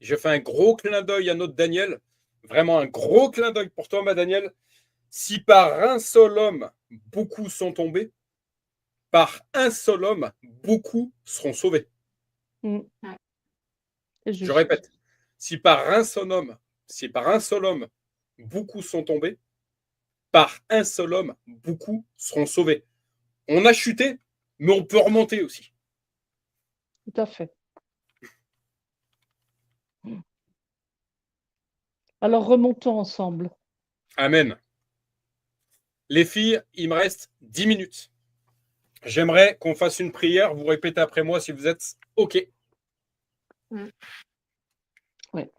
S1: je fais un gros clin d'œil à notre Daniel. Vraiment un gros clin d'œil pour toi, ma Daniel. Si par un seul homme, beaucoup sont tombés, par un seul homme, beaucoup seront sauvés.
S2: C'est
S1: Je
S2: juste.
S1: répète, si par un seul homme, beaucoup sont tombés, par un seul homme, beaucoup seront sauvés. On a chuté, mais on peut remonter aussi.
S2: Tout à fait. Alors remontons ensemble.
S1: Amen. Les filles, il me reste 10 minutes. J'aimerais qu'on fasse une prière. Vous répétez après moi si vous êtes OK.
S2: Ouais.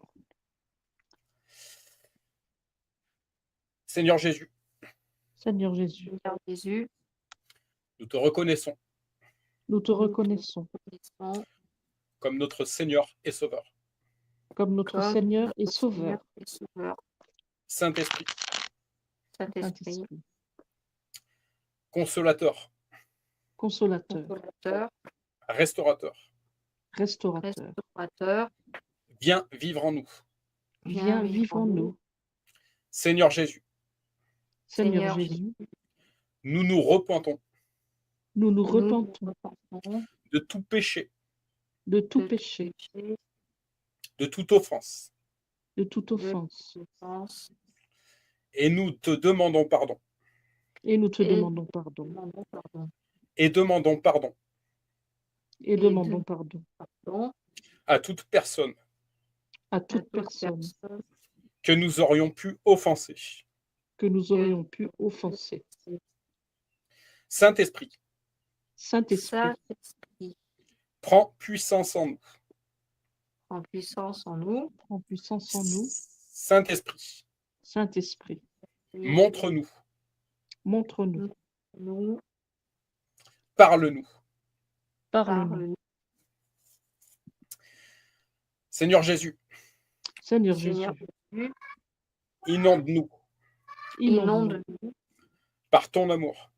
S1: Seigneur Jésus,
S2: Seigneur Jésus,
S3: Seigneur Jésus,
S1: nous te reconnaissons
S2: nous te reconnaissons
S1: comme notre Seigneur et Sauveur.
S2: comme notre
S3: comme
S2: Seigneur et
S3: notre
S2: Sauveur.
S3: Seigneur et Sauveur.
S1: Saint-Esprit,
S3: Saint-Esprit,
S2: Saint-Esprit,
S1: consolateur,
S2: consolateur,
S3: consolateur,
S1: restaurateur,
S2: restaurateur,
S3: restaurateur,
S1: viens vivre en nous.
S2: viens vivre en nous.
S1: Seigneur Jésus,
S2: Seigneur
S3: Seigneur
S2: Jésus,
S1: nous nous repentons
S2: nous nous
S3: nous
S2: repentons
S3: repentons
S1: de tout péché,
S2: de tout
S3: de
S2: péché,
S3: péché,
S1: de toute offense,
S2: de toute offense,
S3: offense,
S1: et nous te demandons pardon.
S2: et nous te
S3: et
S2: demandons pardon.
S3: demandons pardon.
S1: Et demandons pardon
S2: Et demandons pardon
S3: Pardon
S1: à toute personne
S2: à
S3: à
S2: toute
S3: toute
S2: personne
S3: personne
S1: que nous aurions pu offenser.
S2: que nous aurions pu offenser.
S1: Saint-Esprit,
S2: Saint-Esprit,
S3: Saint-Esprit,
S1: prends puissance en nous.
S3: en puissance en nous,
S2: prends puissance en nous.
S1: Saint-Esprit,
S2: Saint-Esprit,
S1: montre-nous,
S2: montre-nous,
S3: nous
S1: parle-nous.
S2: parle-nous.
S3: parle,
S1: Seigneur Jésus,
S2: Seigneur
S3: Seigneur
S2: Jésus,
S3: Jésus,
S1: inonde-nous
S2: inonde-nous
S3: inonde-nous
S1: par ton amour,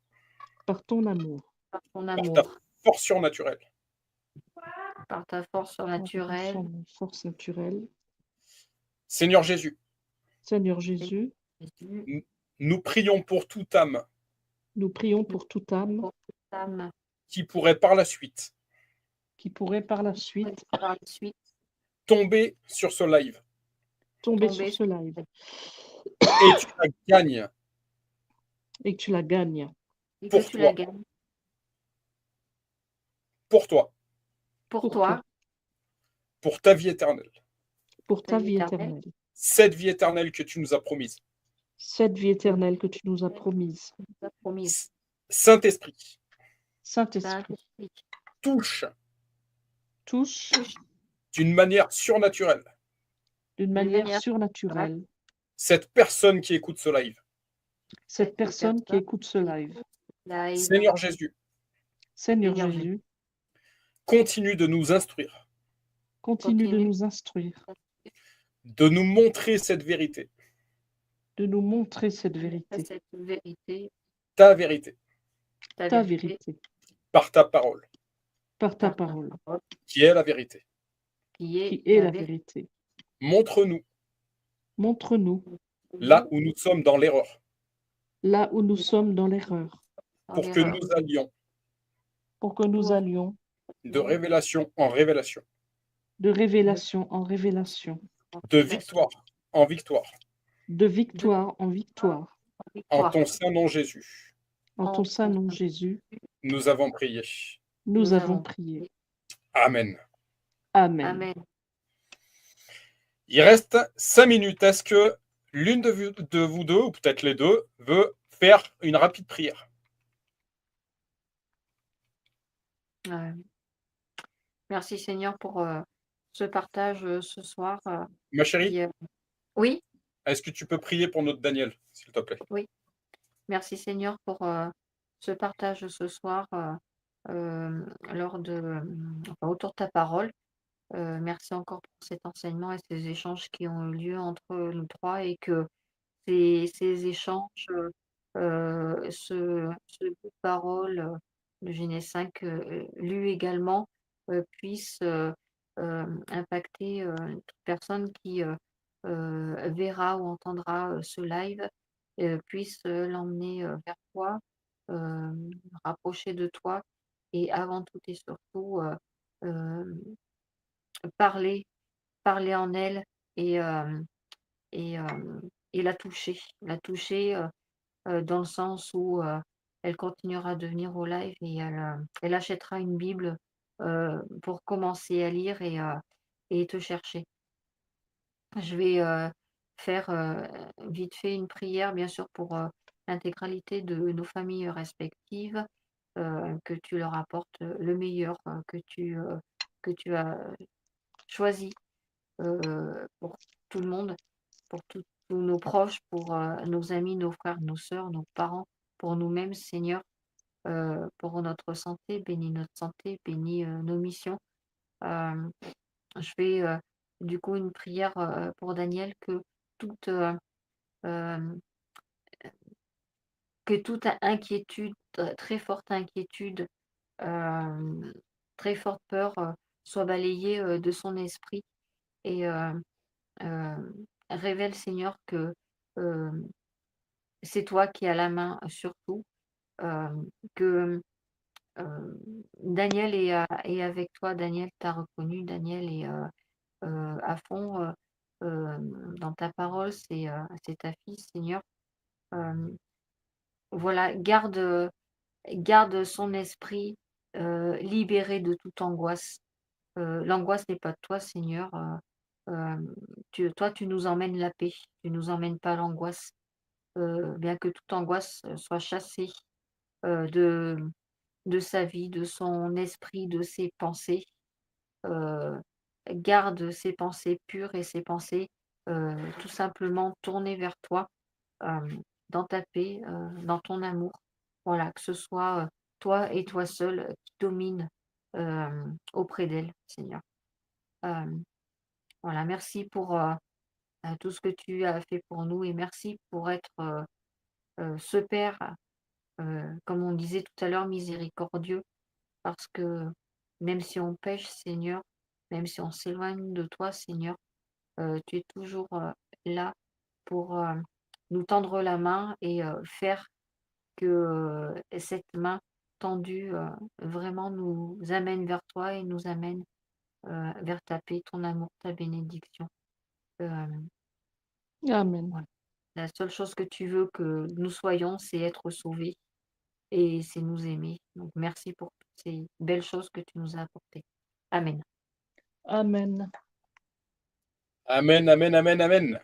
S2: par ton amour,
S3: par ton
S1: par ta
S3: amour,
S1: force surnaturelle.
S3: par ta force
S2: par
S3: surnaturelle.
S2: son force naturelle.
S1: Seigneur Jésus,
S2: Seigneur Jésus,
S3: Jésus,
S1: nous prions pour toute âme
S2: nous prions pour toute âme
S3: pour toute âme
S1: qui pourrait par la suite
S2: qui pourrait par la suite
S3: par la suite
S1: tomber sur ce live.
S2: tomber
S3: tomber
S2: sur ce live
S1: Et tu la gagnes
S2: et que tu la gagnes
S3: et
S1: pour
S3: que tu
S1: toi.
S3: la gagnes
S1: pour toi,
S3: pour toi,
S1: pour ta vie éternelle.
S2: pour
S3: ta
S2: ta
S3: vie
S2: vie
S3: éternelle.
S2: éternelle.
S1: Cette vie éternelle que tu nous as promise.
S2: Cette vie éternelle que tu nous as promise.
S3: Tu as promise.
S1: Saint-Esprit,
S2: Saint-Esprit,
S1: touche
S2: touche
S1: d'une manière surnaturelle
S2: d'une manière surnaturelle.
S1: Cette personne qui écoute ce live.
S2: Cette personne qui écoute ce live.
S1: Seigneur Jésus,
S2: Seigneur Jésus,
S1: continue de nous instruire,
S2: continue de nous instruire,
S1: de nous montrer cette vérité,
S2: de nous montrer cette vérité,
S1: ta vérité,
S2: ta vérité,
S1: par ta parole,
S2: par ta parole,
S1: qui est la vérité.
S2: qui est la vérité.
S1: Montre-nous
S2: Montre-nous
S1: là où nous sommes dans l'erreur,
S2: là où nous sommes dans l'erreur,
S1: pour que nous allions
S2: pour que nous allions
S1: de révélation en révélation,
S2: de révélation en révélation,
S1: de victoire en victoire,
S2: de victoire en victoire.
S1: en ton saint nom Jésus.
S2: En ton saint nom Jésus,
S1: Nous avons prié.
S2: nous avons prié.
S1: Amen.
S2: Amen.
S1: Il reste 5 minutes. Est-ce que l'une de vous deux, ou peut-être les deux, veut faire une rapide prière?
S3: Merci Seigneur pour ce partage ce soir.
S1: Ma chérie,
S3: Oui,
S1: est-ce que tu peux prier pour notre Daniel, s'il te plaît?
S3: oui. Merci Seigneur pour ce partage ce soir autour de ta parole. Merci encore pour cet enseignement et ces échanges qui ont eu lieu entre nous trois et que ces échanges, ce bout de parole de Genèse 5 lu également puisse impacter toute personne qui verra ou entendra ce live, puisse l'emmener vers toi, euh, rapprocher de toi et avant tout et surtout euh, parler, parler en elle et, et, euh, et la toucher dans le sens où elle continuera de venir au live et elle achètera une Bible pour commencer à lire et te chercher. Je vais faire vite fait une prière, bien sûr, pour l'intégralité de nos familles respectives, que tu leur apportes le meilleur que tu as choisi pour tout le monde, pour tous nos proches, pour nos amis, nos frères, nos sœurs, nos parents, pour nous-mêmes, Seigneur, pour notre santé, bénis notre santé, bénis nos missions. Euh, je fais du coup une prière pour Daniel toute, euh, euh, que toute inquiétude, très forte inquiétude, euh, très forte peur soit balayée de son esprit et révèle, Seigneur, que euh, c'est toi qui as la main sur tout, que Daniel est avec toi, Daniel t'a reconnu, Daniel est à fond dans ta parole, c'est ta fille, Seigneur. Voilà, garde son esprit libéré de toute angoisse. L'angoisse n'est pas de toi, Seigneur. Toi, tu nous emmènes la paix, tu nous emmènes pas l'angoisse. Bien que toute angoisse soit chassée de sa vie, de son esprit, de ses pensées. Garde ses pensées pures et ses pensées tout simplement tournées vers toi, dans ta paix, dans ton amour. Voilà, que ce soit toi et toi seul qui domine auprès d'elle, Seigneur. Voilà, merci pour tout ce que tu as fait pour nous et merci pour être ce Père, comme on disait tout à l'heure, miséricordieux, parce que même si on pêche, Seigneur, même si on s'éloigne de toi, Seigneur, tu es toujours là pour nous tendre la main et faire que cette main tendue vraiment nous amène vers toi et nous amène vers ta paix, ton amour, ta bénédiction.
S2: Amen.
S3: Voilà. La seule chose que tu veux que nous soyons, c'est être sauvés et c'est nous aimer. Donc merci pour toutes ces belles choses que tu nous as apportées. Amen.
S2: Amen.
S1: Amen, amen, amen, amen.